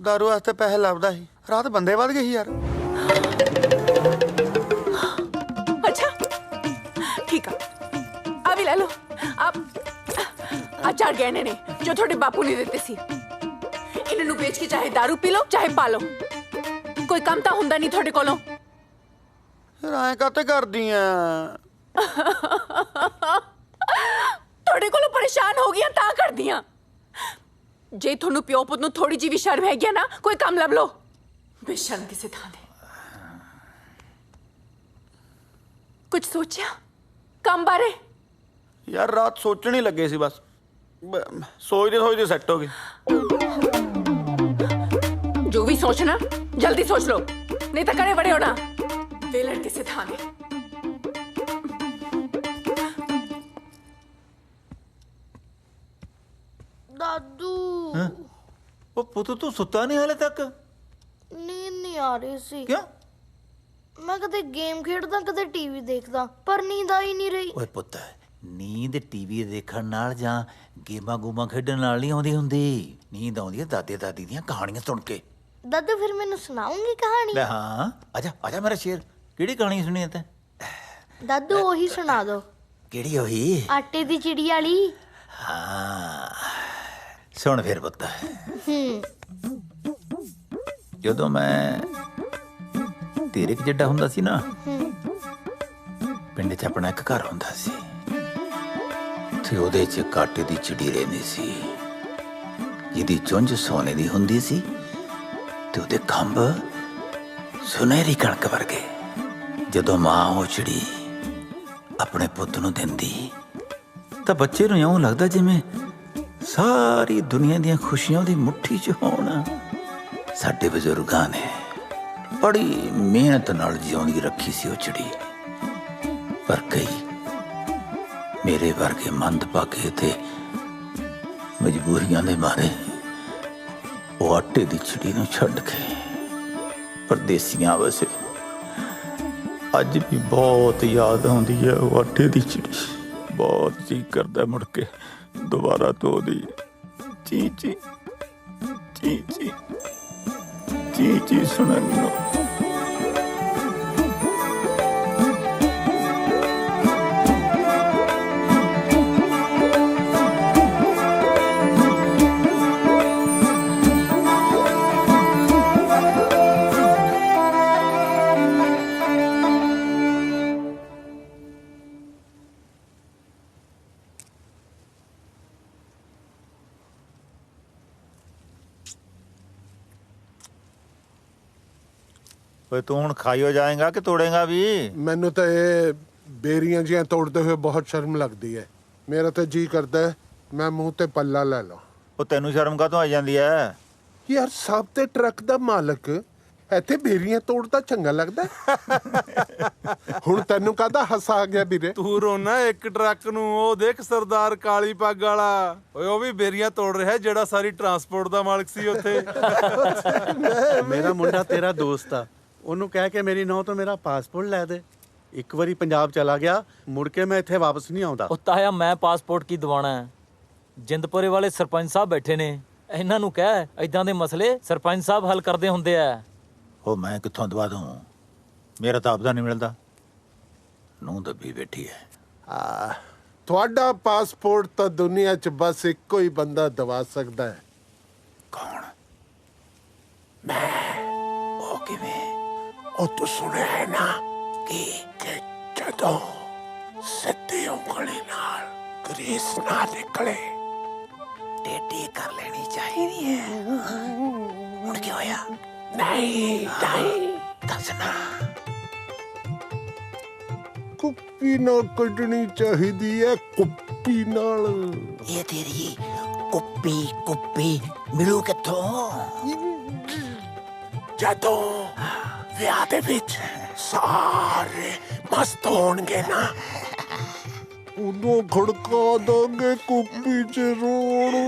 I: ਦਾਰੂ ਵਾਸਤੇ ਪੈਸੇ ਲੱਭਦਾ ਸੀ, ਰਾਤ ਬੰਦੇ ਵੱਧ ਗਏ ਸੀ ਯਾਰ।
F: अच्छा ठीक है, अभी ले लो। आप चार गहने ने जो थोड़े बापू ने देते सी। इन्होंने बेच के चाहे दारू पी लो चाहे पा लो, कोई काम तो हुंदा नहीं थोड़े कोलों।
I: ਫਿਰ ਐਂ ਕਾਤੇ ਕਰਦੀ ਆ?
F: थोड़े कोलों परेशान हो गया ता कर दिया। जे थोनू प्यो पुत नू थोड़ी जी भी शर्म है ना, कोई काम लब लो। बेशर्म किसे था दे। कुछ सोचा काम बारे?
I: ਯਾਰ ਰਾਤ ਸੋਚਣ ਹੀ ਲੱਗੇ ਸੀ ਬਸ, ਸੋਚਦੇ ਸੈੱਟ ਹੋ ਗਏ।
F: जो भी सोचना जल्दी सोच लो, नहीं तो करे बड़े होना। वेलर किसे था दे।
G: दादू
E: ਉਹ ਪੁੱਤ ਤੂੰ ਸੁੱਤਾ ਨਹੀਂ ਹਾਲੇ ਤੱਕ?
G: नींद नहीं आ रही सी।
E: ਕਿਉਂ?
G: मैं कदे गेम खेडदा कदे टीवी देखदा, पर नींद आ ही नहीं रही।
E: ਓਏ ਪੁੱਤ ਨੀਂਦ ਟੀਵੀ ਦੇਖਣ ਨਾਲ ਜਾਂ ਗੇਮਾਂ ਗੂਮਾਂ ਖੇਡਣ ਨਾਲ ਨਹੀਂ ਆਉਂਦੀ ਹੁੰਦੀ। ਨੀਂਦ ਆਉਂਦੀ ਹੈ ਦਾਦੇ ਦਾਦੀ ਦੀਆਂ ਕਹਾਣੀਆਂ ਸੁਣ ਕੇ।
G: ਦਾਦੂ ਫਿਰ ਮੈਨੂੰ ਸੁਣਾਉਂਗੀ ਕਹਾਣੀ?
E: ਲੈ ਹਾਂ, ਆਜਾ ਮੇਰਾ ਸ਼ੇਰ। ਕਿਹੜੀ ਕਹਾਣੀ ਸੁਣੀ ਤੈਂ?
G: ਦਾਦੂ ਉਹੀ ਸੁਣਾ ਦੋ,
E: ਕਿਹੜੀ ਹੋਈ?
G: ਆਟੇ ਦੀ ਚਿੜੀ ਵਾਲੀ।
E: ਹਾਂ ਸੁਣ ਫਿਰ ਪੁੱਤ। ਜਦੋਂ ਮੈਂ ਤੇਰੇ ਕੁ ਜਿੱਡਾ ਹੁੰਦਾ ਸੀ ਨਾ, ਪਿੰਡ 'ਚ ਆਪਣਾ ਇੱਕ ਘਰ ਹੁੰਦਾ ਸੀ ਤੇ ਉਹਦੇ 'ਚ ਆਟੇ ਦੀ ਚਿੜੀ ਰਹਿੰਦੀ ਸੀ, ਜਿਹਦੀ ਚੁੰਝ ਸੋਨੇ ਦੀ ਹੁੰਦੀ ਸੀ ਤੇ ਉਹਦੇ ਖੰਭ ਸੁਨਹਿਰੀ ਕਣਕ ਵਰਗੇ। ਜਦੋਂ ਮਾਂ ਉਹ ਚਿੜੀ ਆਪਣੇ ਪੁੱਤ ਨੂੰ ਦਿੰਦੀ ਤਾਂ ਬੱਚੇ ਨੂੰ ਇਉਂ ਲੱਗਦਾ ਜਿਵੇਂ ਸਾਰੀ ਦੁਨੀਆ ਦੀਆਂ ਖੁਸ਼ੀਆਂ ਉਹਦੀ ਮੁੱਠੀ 'ਚ ਹੋਣ। ਸਾਡੇ ਬਜ਼ੁਰਗਾਂ ਨੇ ਬੜੀ ਮਿਹਨਤ ਨਾਲ ਜਿਉਂਦੀ ਰੱਖੀ ਸੀ ਉਹ ਚਿੜੀ, ਪਰ ਕਈ ਮੇਰੇ ਵਰਗੇ ਮੰਦਭਾਗੇ ਤੇ ਮਜਬੂਰੀਆਂ ਦੇ ਮਾਰੇ ਉਹ ਆਟੇ ਦੀ ਚਿੜੀ ਨੂੰ ਛੱਡ ਕੇ ਪਰਦੇਸੀਆਂ ਵਸੇ। ਅੱਜ ਵੀ ਬਹੁਤ ਯਾਦ ਆਉਂਦੀ ਹੈ ਉਹ ਆਟੇ ਦੀ ਚਿੜੀ। ਬਹੁਤ ਜੀ ਕਰਦਾ ਮੁੜ ਕੇ ਦੁਬਾਰਾ ਤੋਂ ਉਹਦੀ ਚੀ ਚੀ ਚੀ ਚੀ ਚੀ ਚੀ ਸੁਣਨ ਨੂੰ। तू हुण खाइयो जाएगा कि तोड़ेगा भी?
B: मैनू तो ये बेरियां जियां तोड़ते हुए बहुत शर्म लगती है। मेरा तो जी करता है मैं मुंह ते पल्ला ले ला।
E: ਉਹ ਤੈਨੂੰ ਸ਼ਰਮ ਕਾਹਤੋਂ ਆ ਜਾਂਦੀ ਹੈ?
B: यार सब ते ट्रक दा मालक ਇੱਥੇ ਬੇਰੀਆਂ ਤੋੜਦਾ ਚੰਗਾ ਲੱਗਦਾ। ਹੁਣ ਤੈਨੂੰ ਕਾਹਦਾ ਹਾਸਾ ਆ ਗਿਆ ਵੀਰੇ?
J: ਤੂੰ ਰੋਣਾ ਇੱਕ ਟਰੱਕ ਨੂੰ, ਉਹ ਦੇਖ ਸਰਦਾਰ ਕਾਲੀ ਪੱਗ ਵਾਲਾ, ਓਏ ਉਹ ਵੀ ਬੇਰੀਆਂ ਤੋੜ ਰਿਹਾ ਜਿਹੜਾ ਸਾਰੀ ਟਰਾਂਸਪੋਰਟ ਦਾ ਮਾਲਕ ਸੀ ਉੱਥੇ।
K: ਮੇਰਾ ਮੁੰਡਾ ਤੇਰਾ ਦੋਸਤ ਆ, ਉਹਨੂੰ ਕਹਿ ਕੇ ਮੇਰੀ ਨੌਂ ਤੋਂ ਮੇਰਾ ਪਾਸਪੋਰਟ ਲੈ ਦੇ। ਇੱਕ ਵਾਰੀ ਪੰਜਾਬ ਚਲਾ ਗਿਆ, ਮੁੜ ਕੇ ਮੈਂ ਇੱਥੇ ਵਾਪਸ ਨਹੀਂ ਆਉਂਦਾ।
H: ਉਹ ਤਾਇਆ ਮੈਂ ਪਾਸਪੋਰਟ ਕੀ ਦਿਵਾਣਾ ਹੈ? ਜਿੰਦਪੁਰੇ ਵਾਲੇ ਸਰਪੰਚ ਸਾਹਿਬ ਬੈਠੇ ਨੇ, ਇਹਨਾਂ ਨੂੰ ਕਹਿ ਇਦਾਂ ਦੇ ਮਸਲੇ ਸਰਪੰਚ ਸਾਹਿਬ ਹੱਲ ਕਰਦੇ ਹੁੰਦੇ ਆ।
E: ਉਹ ਮੈਂ ਕਿੱਥੋਂ ਦਵਾ ਦੂੰ? ਮੇਰਾ ਤਾਂ ਆਪਦਾ ਨਹੀਂ ਮਿਲਦਾ। ਨੂੰ ਦੱਬੀ ਬੈਠੀ ਹੈ।
B: ਤੁਹਾਡਾ ਪਾਸਪੋਰਟ ਤਾਂ ਦੁਨੀਆ 'ਚ ਬਸ ਇੱਕੋ ਹੀ ਬੰਦਾ ਦਵਾ ਸਕਦਾ ਹੈ।
E: ਕੌਣ?
B: ਉਹ ਕਿਵੇਂ? ਉਹ ਤੂੰ ਸੁਣਿਆ ਹੈ ਨਾ ਕਿ ਜਦੋਂ ਸਿੱਧੀ ਉਂਗਲੀ ਨਾਲ ਗਰੀਸ ਨਾ ਨਿਕਲੇ
E: ਟੇਢੀ ਕਰ ਲੈਣੀ ਚਾਹੀਦੀ ਹੈ। ਹੁਣ ਕੀ ਹੋਇਆ?
B: ਨਹੀਂ
E: ਦੱਸਣਾ।
B: ਕੁੱਪੀ ਨਾਲ ਕੱਢਣੀ ਚਾਹੀਦੀ ਹੈ, ਕੁੱਪੀ ਨਾਲ।
E: ਇਹ ਤੇਰੀ ਕੁੱਪੀ ਮਿਲੂ ਕਿੱਥੋਂ?
B: ਜਦੋਂ ਵਿਆਹ ਦੇ ਵਿੱਚ ਸਾਰੇ ਮਸਤ ਹੋਣਗੇ ਨਾ, ਉਦੋਂ ਖੜਕਾ ਦੋਗੇ ਕੁੱਪੀ 'ਚ ਰੋਣ।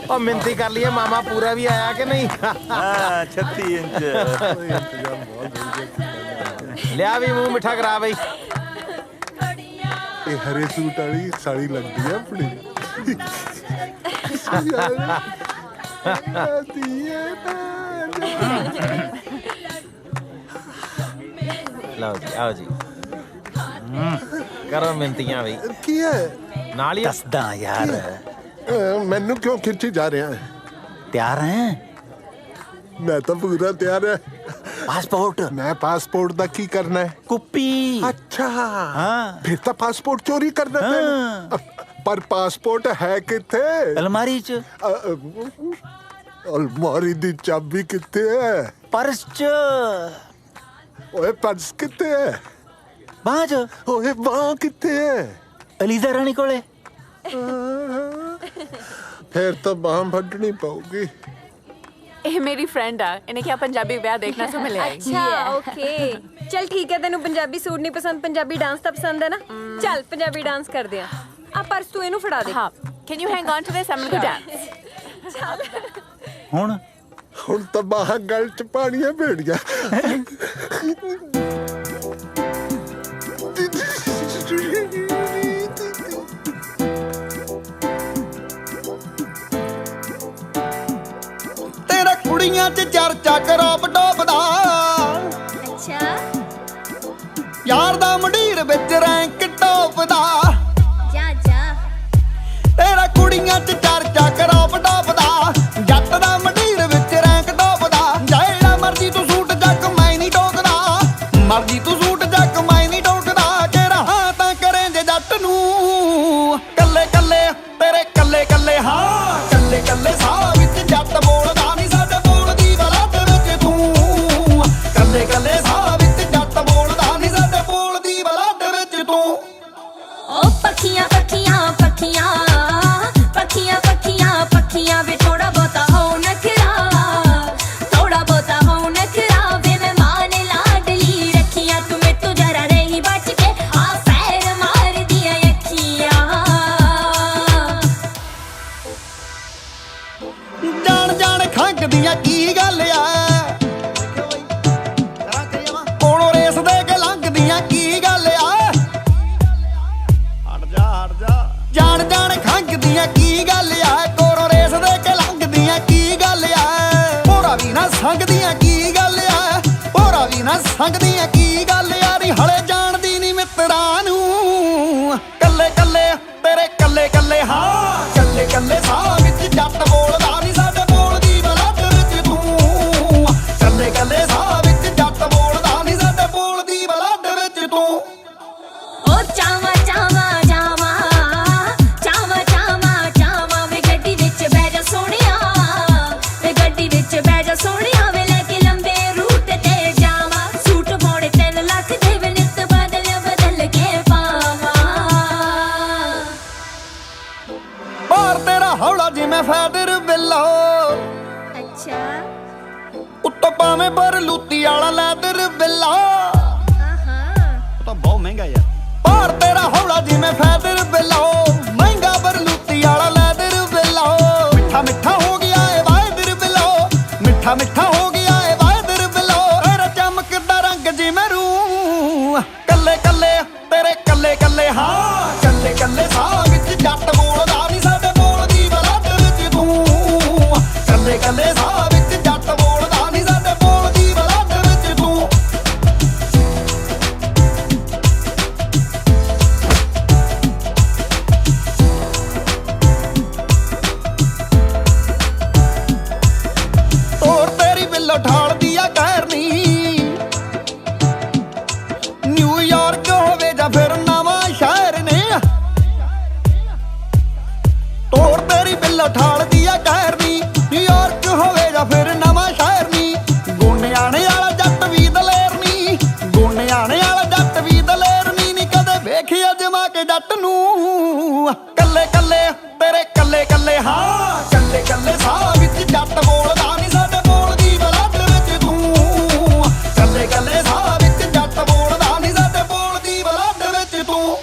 A: और मिनती कर लिए मामा पूरा भी आया कि नहीं?
E: हाँ 36 इंच।
A: लिया भी मुंह मिठा करा भाई।
B: ਇਹ ਹਰੇ ਸੂਟ ਵਾਲੀ ਸਾੜੀ ਲੱਗਦੀ ਆ ਆਪਣੀ।
A: लो जी आओ जी करो मिनतियां भाई।
B: ਕੀ ਹੈ?
A: नाल ही
E: ਦੱਸਦਾ ਯਾਰ।
B: ਮੈਨੂੰ ਕਿਉਂ ਖਿੱਚੀ ਜਾ ਰਿਹਾ ਹੈ?
E: ਤਿਆਰ ਹੈ?
B: ਮੈਂ ਤਾਂ ਪੂਰਾ ਤਿਆਰ ਹੈ।
E: ਪਾਸਪੋਰਟ?
B: ਮੈਂ ਪਾਸਪੋਰਟ ਦਾ ਕੀ ਕਰਨਾ ਹੈ?
E: ਕੁੱਪੀ।
B: ਅੱਛਾ
E: ਹਾਂ।
B: ਫਿਰ ਤਾਂ ਪਾਸਪੋਰਟ ਚੋਰੀ ਕਰਨਾ ਪੈਣਾ। ਪਰ ਪਾਸਪੋਰਟ ਹੈ ਕਿੱਥੇ?
E: ਅਲਮਾਰੀ 'ਚ।
B: ਅਲਮਾਰੀ ਦੀ ਚਾਬੀ ਕਿੱਥੇ ਹੈ?
E: ਪਰਸ 'ਚ।
B: ਓਏ ਪਰਸ ਕਿੱਥੇ ਹੈ?
E: ਬਾਂਹ 'ਚ।
B: ਓਏ ਬਾਂਹ ਕਿੱਥੇ ਹੈ?
E: ਅਲੀਜ਼ਾ ਰਾਣੀ ਕੋਲੇ।
B: ਫਿਰ ਤਾਂ ਬਾਂਹ ਵੱਢਣੀ ਪਊਗੀ।
F: ਇਹ ਮੇਰੀ ਫਰੈਂਡ ਆ, ਇਹਨੇ ਕਿਹਾ ਪੰਜਾਬੀ ਵਿਆਹ ਦੇਖਣਾ ਸੋ ਮਿਲੇ ਆਏਗੀ।
C: अच्छा ओके चल ठीक है। तेनू पंजाबी सूट नहीं पसंद, पंजाबी डांस तो पसंद है ना? चल पंजाबी डांस करते हैं। आ पर्स तू इनू फड़ा दे।
F: हाँ, can you hang on to this? I'm gonna go dance.
B: ਹੁਣ ਤਾਂ ਬਾਹਾਂ ਗਲ ਚ ਪਾਣੀਆਂ ਭੇੜੀਆਂ।
I: ਤੇਰਾ ਕੁੜੀਆਂ 'ਚ ਚਰਚਾ ਕਰੋਪ ਟੋਪਦਾ,
G: ਅੱਛਾ
I: ਯਾਰ ਦਾ ਮੰਡੀਰ ਵਿੱਚ ਰੈਂਕ ਟੋਪਦਾ।
G: ਜਾ ਜਾ
I: ਤੇਰਾ ਕੁੜੀਆਂ 'ਚ ਚਰਚਾ ਕਰੋਪ ਟੋਪਦਾ, ਜੱਟ ਦਾ ਮੰਡੀਰ ਵਿੱਚ ਰੈਂਕ ਟੋਪਦਾ। ਜਿਹੜਾ ਮਰਜੀ ਤੂੰ ਸੂਟ ਜੱਕ ਮੈਂ ਨਹੀਂ ਟੋਕਦਾ, ਮਰਜੀ ਤੂੰ ਸੂਟ ਜੱਕ ਮੈਂ ਨਹੀਂ ਟੋਕਦਾ। ਕਿਹੜਾ ਹਾਂ ਤਾਂ ਕਰੇ ਜੇ ਜੱਟ ਨੂੰ ਕੱਲੇ ਕੱਲੇ ਤੇਰੇ ਕੱਲੇ ਕੱਲੇ, ਹਾਂ ਕੱਲੇ ਕੱਲੇ ਸਾਹ ਵਿੱਚ ਜੱਟ ਬੋਲਦਾ ਨਹੀਂ, ਸਾਡੇ ਬੋਲਦੀ ਬਲਾਟ ਵਿੱਚ ਤੂੰ। ਕੱਲੇ ਕੱਲੇ ਸਾਹ ਵਿੱਚ ਜੱਟ ਬੋਲਦਾ ਨਹੀਂ, ਸਾਡੇ ਬੋਲਦੀ ਬਲਾਟ ਵਿੱਚ ਤੂੰ।
L: ओ पखियां पखियां पखियां पखियां पखियां पखियां वे थोड़ा बहुता हो नखरा, थोड़ा बहुता हो नखरा वे मैं मान लाडली रखियां तुम्हें तो जरा रही बच के आ पैर मार दिया अखियां।
I: ਜਾਣ ਜਾਣ ਖੰਗਦੀਆਂ ਕੀ ਗੱਲ ਆ, ਕੋਲੋਂ ਰੇਸ ਦੇ ਕੇ ਲੰਘਦੀਆਂ ਕੀ ਗੱਲ ਆ। ਜਾਣ ਜਾਣ ਖੰਗਦੀਆਂ ਕੀ ਗੱਲ ਆ, ਕੋਲੋਂ ਰੇਸ ਦੇ ਕੇ ਲੰਘਦੀਆਂ ਕੀ ਗੱਲ ਆ। ਭੋਰਾ ਵੀ ਨਾ ਸੰਗਦੀਆਂ ਕੀ ਗੱਲ ਆ, ਭੋਰਾ ਵੀ ਨਾ ਸੰਗਦੀਆਂ ਕੀ ਗੱਲ ਆ। ਨੀ ਹਲੇ ਜਾਣਦੀ ਨੀ ਮਿੱਤਰਾਂ ਨੂੰ, ਕੱਲੇ ਕੱਲੇ ਤੇਰੇ ਕੱਲੇ ਕੱਲੇ, ਹਾਂ ਕੱਲੇ ਕੱਲੇ ਸਾਹ ਵਿੱਚ ਜੱਟ ਬੋਲਦਾ ਨੀ, ਸਾਡੇ ਬੋਲਦੀ ਬਲੱਡ ਵਿੱਚ ਤੂੰ। ਕੱਲੇ ਕੱਲੇ ਸਾਹ ਵਿੱਚ ਜੱਟ ਬੋਲਦਾ ਨੀ, ਸਾਡੇ ਬੋਲਦੀ ਬਲੱਡ ਵਿੱਚ ਤੂੰ।
L: ओ चावा चावा जावा चावा चावा चावा वे गड्डी विच बैठ जा सोहणिया, वे गड्डी विच बैठ जा सोहणिया वे लेके लंबे रूट ते जावा। सूट पाउणे 3 लाख दे वे नित बदल के पावा।
I: ਬਾਹਰ ਤੇਰਾ ਹੌਲਾ ਜਿਵੇਂ ਫੈਦਰ ਬਿੱਲੋ,
G: ਅੱਛਾ
I: ਉੱਤੋਂ ਪਾਵੇਂ ਪਰ ਲੂਤੀ ਵਾਲਾ ਲੈਦਰ ਬਿੱਲਾ। ਉਹ ਤਾਂ ਬਹੁਤ ਮਹਿੰਗਾ ਯਾਰ। ਬਾਹਰ ਤੇਰਾ ਹੌਲਾ ਜਿਵੇਂ ਫੈਦਰ ਬਿੱਲੋ, ਮਹਿੰਗਾ ਪਰ ਲੂਤੀ ਵਾਲਾ ਲੈਦਰ ਬਿੱਲਾ। ਮਿੱਠਾ ਮਿੱਠਾ ਹੋ ਗਿਆ ਏ ਵਾਇਦਰ ਬਿੱਲੋ, ਮਿੱਠਾ ਮਿੱਠਾ ਹੋ ਗਿਆ ਏ ਵਾਇਦਰ ਬਿੱਲੋ। ਤੇਰਾ ਚਮਕਦਾ ਰੰਗ ਜਿਵੇਂ ਰੂ, ਕੱਲੇ ਕੱਲੇ ਤੇਰੇ ਕੱਲੇ ਕੱਲੇ, ਹਾਂ ਕੱਲੇ ਕੱਲੇ ਸਾਹ ਵਿੱਚ ਜੱਟ ਬੋਲਦਾ ਨੀ, ਸਾਡੇ ਬੋਲਦੀ ਬਲੱਡ ਵਿੱਚ ਤੂੰ। ਕੱਲੇ ਕੱਲੇ ਸਾਹ ਵਿੱਚ ਜੱਟ ਬੋਲਦਾ ਨੀ, ਸਾਡੇ ਬੋਲਦੀ ਬਲੱਡ ਵਿੱਚ ਤੂੰ। ਤੋਰ ਤੇਰੀ ਬਿੱਲੋ ਠਾਲਦੀ ਆ ਕਹਿਰਨੀ, ਨਿਊਯਾਰਕ ਹੋਵੇ ਜਾਂ ਫਿਰ ਨਵਾਂ ਸ਼ਹਿਰ ਨੇ। ਤੋਰ ਤੇਰੀ ਬਿੱਲੋ ਠਾਲਦੀ ਆ ਕਹਿਰਨੀ, ਨਿਊਯਾਰਕ ਹੋਵੇ ਜਾਂ ਫਿਰ ਨਵਾਂ ਸ਼ਹਿਰ ਨੀ। ਗੋਨਿਆਣੇ ਵਾਲਾ ਜੱਟ ਵੀ ਦਲੇਰ ਨੀ, ਗੋਨਿਆਣੇ ਵਾਲਾ ਜੱਟ ਵੀ ਦਲੇਰ ਨੀ ਕਦੇ ਵੇਖਿਆ ਜਮਾ ਕੇ ਜੱਟ ਨੂੰ। ਕੱਲੇ ਕੱਲੇ ਤੇਰੇ ਕੱਲੇ ਕੱਲੇ, ਹਾਂ ਕੱਲੇ ਕੱਲੇ ਸਾਹ ਵਿੱਚ ਜੱਟ ਬੋਲਦਾ ਨੀ, ਸਾਡੇ ਬੋਲਦੀ ਬਲੱਡ ਵਿੱਚ ਤੂੰ। ਕੱਲੇ ਕੱਲੇ ਸਾਹ ਵਿੱਚ ਜੱਟ ਬੋਲਦਾ ਨੀ, ਸਾਡੇ ਬੋਲਦੀ ਬਲੱਡ ਵਿੱਚ ਤੂੰ।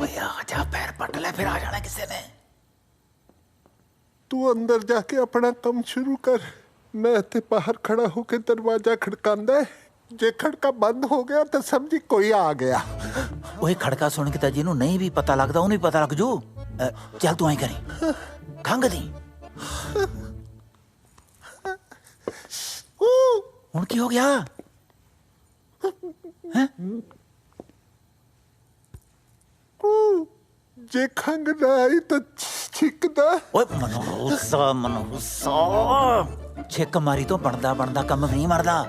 A: ਓਏ ਆ ਜਾ, ਪੈਰ ਪੱਟ ਲੈ, ਫਿਰ ਆ ਜਾਣਾ ਕਿਸੇ ਨੇ।
B: ਤੂੰ ਅੰਦਰ ਜਾ ਕੇ ਆਪਣਾ ਕੰਮ ਸ਼ੁਰੂ ਕਰ, ਮੈਂ ਇੱਥੇ ਬਾਹਰ ਖੜਾ ਹੋ ਕੇ ਦਰਵਾਜ਼ਾ ਖੜਕਾਉਂਦਾ ਹੈ। ਜੇ ਖੜਕਾ ਬੰਦ ਹੋ ਗਿਆ ਤਾਂ ਸਮਝੀ ਕੋਈ ਆ ਗਿਆ।
A: ਓਏ ਖੜਕਾ ਸੁਣ ਕੇ ਤਾਂ ਜਿਹਨੂੰ ਨਹੀਂ ਵੀ ਪਤਾ ਲੱਗਦਾ ਉਹਨੂੰ ਵੀ ਪਤਾ ਲੱਗ ਜੂ। ਚੱਲ ਤੂੰ ਐਂ ਕਰੀ, ਖੰਘ ਦੀ। ਹੁਣ ਕੀ ਹੋ ਗਿਆ?
B: ਜੇ ਖੰਘ ਨਾ ਆਈ ਤਾਂ ਛਿੱਕਦਾ।
A: ਓਏ ਮਨੋਸਾ ਛਿੱਕ ਮਾਰੀ ਤੋਂ ਬਣਦਾ ਬਣਦਾ ਕੰਮ ਨਹੀਂ ਮਰਦਾ।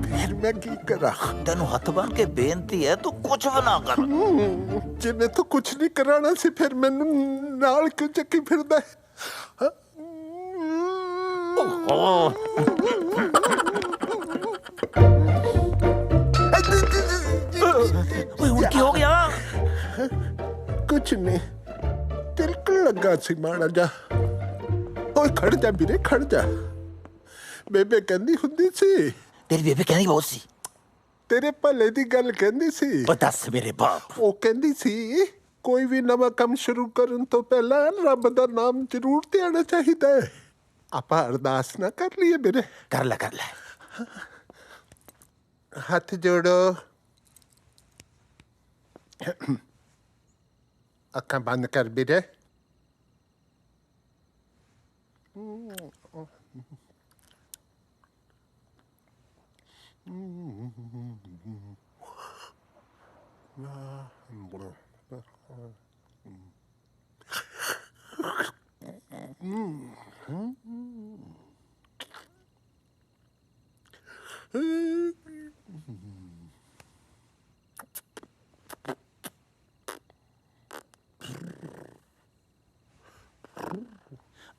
B: ਫਿਰ ਮੈਂ ਕੀ ਕਰਾਂ?
A: ਤੈਨੂੰ ਹੱਥ ਬੰਨ ਕੇ ਬੇਨਤੀ ਹੈ, ਤੂੰ ਕੁਝ ਵੀ ਨਾ ਕਰ।
B: ਜੇ ਮੈਂ ਤਾਂ ਕੁਝ ਨਹੀਂ ਕਰਾਣਾ ਸੀ ਫਿਰ ਮੈਨੂੰ ਨਾਲ ਕਿਉਂ ਚੱਕੀ ਫਿਰਦਾ ਹੈ?
A: ਓਏ ਹੁਣ ਕੀ ਹੋ ਗਿਆ?
B: ਕੁਝ ਨਹੀਂ, ਤਿਲਕਣ ਲੱਗਾ ਸੀ ਮਾੜਾ ਜਾ। ਓਏ ਖੜ ਜਾ ਵੀਰੇ, ਖੜ ਜਾ। ਬੇਬੇ ਕਹਿੰਦੀ ਹੁੰਦੀ ਸੀ
A: ਤੇਰੀ ਬੇਬੇ ਕਹਿੰਦੀ ਬਹੁਤ ਸੀ
B: ਤੇਰੇ ਭਲੇ ਦੀ ਗੱਲ ਕਹਿੰਦੀ ਸੀ
A: ਉਹ ਦੱਸ ਮੇਰੇ ਬਾਪ
B: ਉਹ ਕਹਿੰਦੀ ਸੀ ਕੋਈ ਵੀ ਨਵਾਂ ਕੰਮ ਸ਼ੁਰੂ ਕਰਨ ਤੋਂ ਪਹਿਲਾਂ ਰੱਬ ਦਾ ਨਾਮ ਜ਼ਰੂਰ ਤੇ ਆਣਾ ਚਾਹੀਦਾ ਹੈ ਆਪਾਂ ਅਰਦਾਸ ਨਾ ਕਰ ਲਈਏ ਮੇਰੇ
A: ਕਰ ਲੈ
B: ਹੱਥ ਜੋੜੋ ਅੱਖਾਂ ਬੰਦ ਕਰ ਵੀਰੇ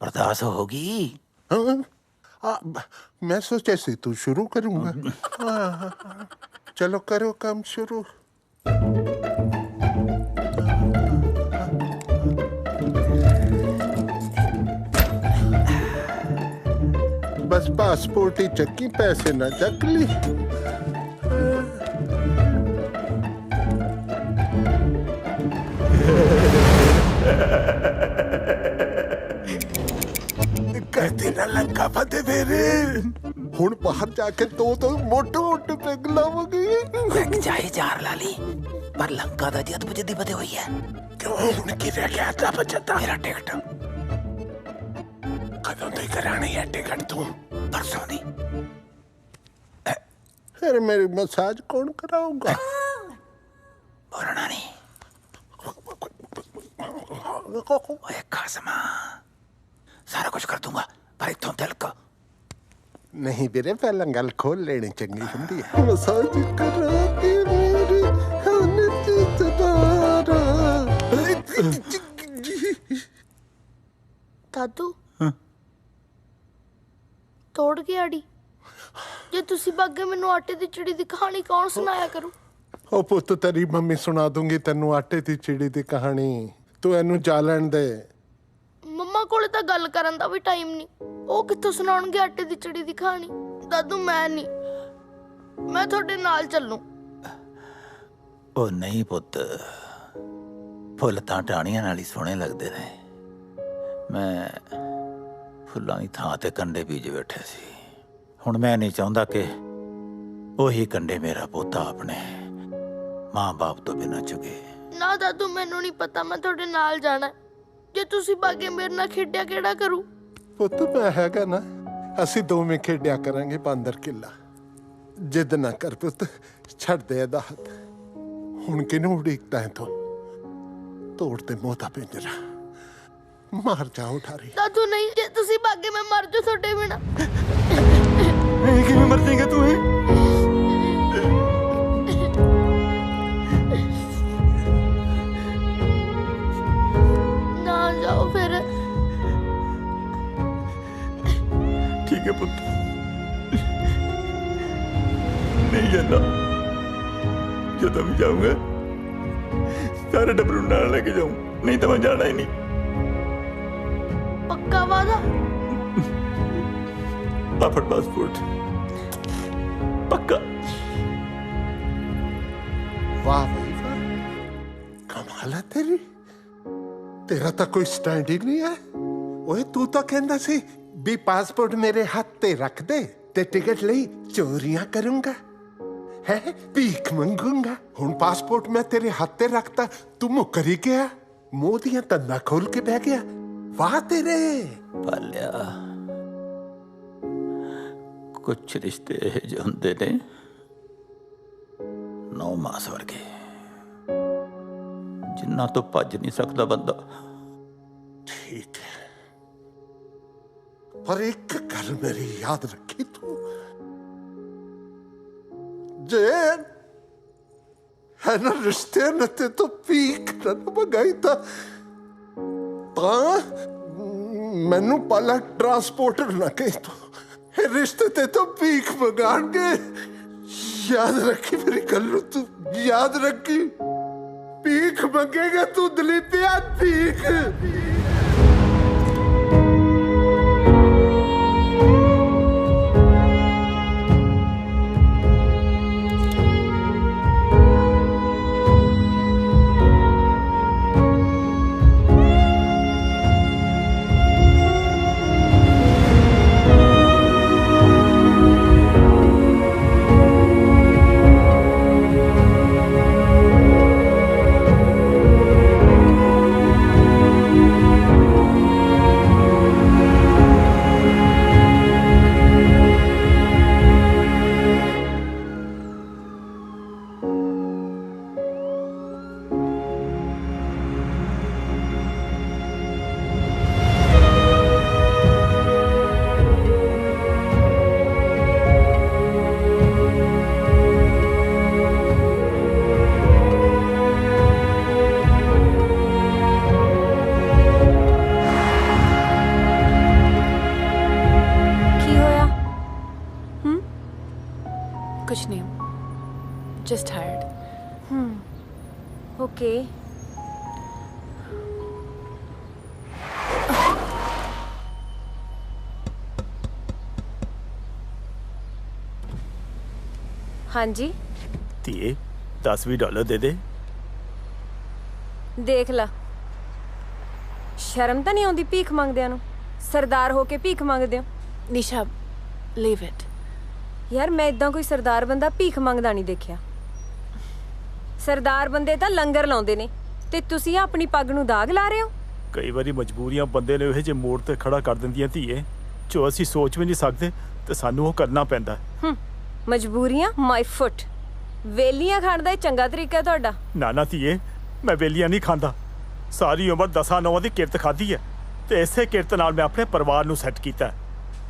A: अरदास होगी
B: मैं सोचा से तू शुरू करूंगा चलो करो काम शुरू बस पासपोर्ट ही चक्की पैसे ना चक ली कहते ना लंका फते मेरे ਹੁਣ ਬਾਹਰ ਜਾ ਕੇ ਦੋ ਮੋਟੇ ਮੋਟੇ ਪੈਗ ਲਾਵਾਂਗੇ
A: ਲੱਗ ਜਾਏ ਚਾਰ ਲਾਲੀ ਪਰ ਲੰਕਾ ਦਾ ਜਦ ਬੁਝਦੀ ਬਦੇ ਹੋਈ ਹੈ
B: ਕਿਉਂ ਹੁਣ ਕੀ ਰਹਿ ਗਿਆ ਤਾਂ ਬਚਦਾ
A: ਮੇਰਾ ਟਿਕਟ
B: ਕਦੋਂ ਤੋਂ ਕਰਾਣੀ ਹੈ ਟਿਕਟ ਤੂੰ
A: ਪਰਸੋਂ ਦੀ
B: ਫਿਰ ਮੇਰੀ ਮਸਾਜ ਕੌਣ ਕਰਾਊਗਾ
A: ਬੋਲਣਾ ਨਹੀਂ ਓਏ ਕਾਸਮਾ ਸਾਰਾ ਕੁਝ ਕਰ ਦੂੰਗਾ ਪਰ ਇਥੋਂ ਦਿਲ ਕੋ
B: ਨਹੀਂ ਵੀਰੇ ਪਹਿਲਾਂ ਗੱਲ ਖੋਲ ਲੈਣੀ ਚੰਗੀ ਹੁੰਦੀ ਹੈ ਮਸਾਜ ਕਰਾ ਕੇ ਮੇਰੀ ਹਨ ਚਿਤਦਾਰਾ
M: ਦਾਦੂ ਤੋੜ ਕੇ ਆੜੀ ਜੇ ਤੁਸੀਂ ਬਾਗੇ ਮੈਨੂੰ ਆਟੇ ਦੀ ਚਿੜੀ ਦੀ ਕਹਾਣੀ ਕੌਣ ਸੁਣਾਇਆ ਕਰੂ
B: ਉਹ ਪੁੱਤ ਤੇਰੀ ਮੰਮੀ ਸੁਣਾ ਦੂੰਗੀ ਤੈਨੂੰ ਆਟੇ ਦੀ ਚਿੜੀ ਦੀ ਕਹਾਣੀ ਤੂੰ ਇਹਨੂੰ ਜਾ ਲੈਣ ਦੇ
M: ਮੰਮਾ ਕੋਲੇ ਤਾਂ ਗੱਲ ਕਰਨ ਦਾ ਵੀ ਟਾਈਮ ਨਹੀਂ ਉਹ ਕਿੱਥੋਂ ਸੁਣਾਉਣਗੇ ਆਟੇ ਦੀ ਚਿੜੀ ਦੀ ਕਹਾਣੀ ਦਾਦੂ ਮੈਂ ਨਹੀਂ ਮੈਂ ਤੁਹਾਡੇ ਨਾਲ ਚੱਲੂ
A: ਉਹ ਨਹੀਂ ਪੁੱਤ ਫੁੱਲ ਤਾਂ ਟਾਹਣੀਆਂ ਨਾਲ ਹੀ ਸੋਹਣੇ ਲੱਗਦੇ ਨੇ ਮੈਂ ਫੁੱਲਾਂ ਦੀ ਥਾਂ ਤੇ ਕੰਡੇ ਬੀਜ ਬੈਠੇ ਸੀ ਹੁਣ ਮੈਂ ਨਹੀਂ ਚਾਹੁੰਦਾ ਕਿ ਉਹੀ ਕੰਡੇ ਮੇਰਾ ਪੋਤਾ ਆਪਣੇ ਮਾਂ-ਬਾਪ ਤੋਂ ਬਿਨਾਂ ਚੁਗੇ
M: ਨਾ ਦਾਦੂ ਮੈਨੂੰ ਨਹੀਂ ਪਤਾ ਮੈਂ ਤੁਹਾਡੇ ਨਾਲ ਜਾਣਾ ਜੇ ਤੁਸੀਂ ਬਾਗੇ ਮੇਰੇ ਨਾਲ ਖੇਡਿਆ ਕਿਹੜਾ ਕਰੂ
B: ਪੁੱਤ ਮੈਂ ਹੈਗਾ ਨਾ ਅਸੀਂ ਦੋਵੇਂ ਖੇਡਿਆ ਕਰਾਂਗੇ ਬਾਂਦਰ ਕਿੱਲਾ ਜਿੱਦ ਨਾ ਕਰ ਪੁੱਤ ਛੱਡ ਦੇ ਇਹਦਾ ਹੱਥ ਹੁਣ ਕਿਹਨੂੰ ਉਡੀਕਦਾ ਹੈ ਤੂੰ ਤੋੜ ਤੇ ਮੋਹ ਦਾ ਪਿੰਜਰਾ ਮਾਰ ਜਾ ਉਠਾਰੀ
M: ਦਾਦੂ ਨਹੀਂ ਜੇ ਤੁਸੀਂ ਬਾਗੇ ਮੈਂ ਮਰ ਜਾ ਤੁਹਾਡੇ ਬਿਨਾਂ
E: ਕਿਵੇਂ ਮਰ ਜਾਏਗਾ ਤੂੰ
M: ਨਾ ਜਾਓ ਫਿਰ
E: ठीक है पुत्र नहीं जाना जो तब जाऊंगा सारे डबरू नाल लेके जाऊं नहीं तो मैं जाना ही नहीं
M: पक्का वादा
E: पापड़ पासपोर्ट पक्का
B: वाह भाई वाह कमाल है तेरी तेरा तो कोई स्टैंड ही नहीं है ओए तू तो कहना सी भी पासपोर्ट मेरे हाथ ते रख दे ते टिकट ਲਈ ਚੋਰੀਆਂ ਕਰੂੰਗਾ ਹੈ ਭੀਖ ਮੰਗੂੰਗਾ ਹੁਣ ਪਾਸਪੋਰਟ ਮੈਂ ਤੇਰੇ ਹੱਥ ਤੇ ਰੱਖਤਾ ਤੂੰ ਮੁੱਕਰ ਹੀ ਗਿਆ ਮੂੰਹ ਦੀਆਂ ਤੰਦਾਂ ਖੋਲ ਕੇ ਬਹਿ ਗਿਆ ਵਾਹ ਤੇਰੇ
A: ਪਾਲਿਆ ਕੁਛ ਰਿਸ਼ਤੇ ਇਹ ਜਿਹੇ ਹੁੰਦੇ ਨੇ ਨੌ ਮਾਸ ਵਰਗੇ ਜਿੰਨਾਂ ਤੋਂ ਭੱਜ ਨਹੀਂ ਸਕਦਾ ਬੰਦਾ
B: ਠੀਕ ਹੈ पर एक गल मेरी याद रखी तू जे है ना रिश्ते न ते तो पीक न मंगाई था मैनू पाला ट्रांसपोर्टर ना कही तू रिश्ते ते तो पीक मंगाणगे याद रखी मेरी गल तू याद रखी पीक मंगेगा तू दलीपिया पीक
F: tired.
C: ਓਕੇ। ਹਾਂਜੀ
H: ਧੀਏ $10-20 ਦੇ ਦੇ।
C: ਦੇਖ ਲਾ, ਸ਼ਰਮ ਤਾਂ ਨਹੀਂ ਆਉਂਦੀ ਭੀਖ ਮੰਗਦਿਆਂ ਨੂੰ? ਸਰਦਾਰ ਹੋ ਕੇ ਭੀਖ ਮੰਗਦੇ ਹੋ?
F: Nisha, leave it.
C: ਯਾਰ ਮੈਂ ਇਦਾਂ ਕੋਈ ਸਰਦਾਰ ਬੰਦਾ ਭੀਖ ਮੰਗਦਾ ਨਹੀਂ ਦੇਖਿਆ। ਸਰਦਾਰ ਬੰਦੇ ਤਾਂ ਲੰਗਰ ਲਾਉਂਦੇ ਨੇ ਤੇ ਤੁਸੀਂ ਆਪਣੀ ਪੱਗ ਨੂੰ ਦਾਗ ਲਾ ਰਹੇ ਹੋ।
H: ਕਈ ਵਾਰੀ ਮਜਬੂਰੀਆਂ ਬੰਦੇ ਨੇ ਇਹ ਜੇ ਮੋੜ ਤੇ ਖੜਾ ਕਰ ਦਿੰਦੀਆਂ ਧੀਏ, ਜੋ ਅਸੀਂ ਸੋਚ ਵੀ ਨਹੀਂ ਸਕਦੇ ਤੇ ਸਾਨੂੰ ਉਹ ਕਰਨਾ ਪੈਂਦਾ।
C: ਮਜਬੂਰੀਆਂ ਮਾਈ ਫੁੱਟ। ਵੇਲੀਆਂ ਖਾਣ ਦਾ ਇਹ ਚੰਗਾ ਤਰੀਕਾ ਤੁਹਾਡਾ?
H: ਨਾ ਧੀਏ, ਮੈਂ ਵੇਲੀਆਂ ਨਹੀਂ ਖਾਂਦਾ। ਸਾਰੀ ਉਮਰ 10-9 ਦੀ ਕਿਰਤ ਖਾਧੀ ਹੈ ਤੇ ਇਸੇ ਕਿਰਤ ਨਾਲ ਮੈਂ ਆਪਣੇ ਪਰਿਵਾਰ ਨੂੰ ਸੈੱਟ ਕੀਤਾ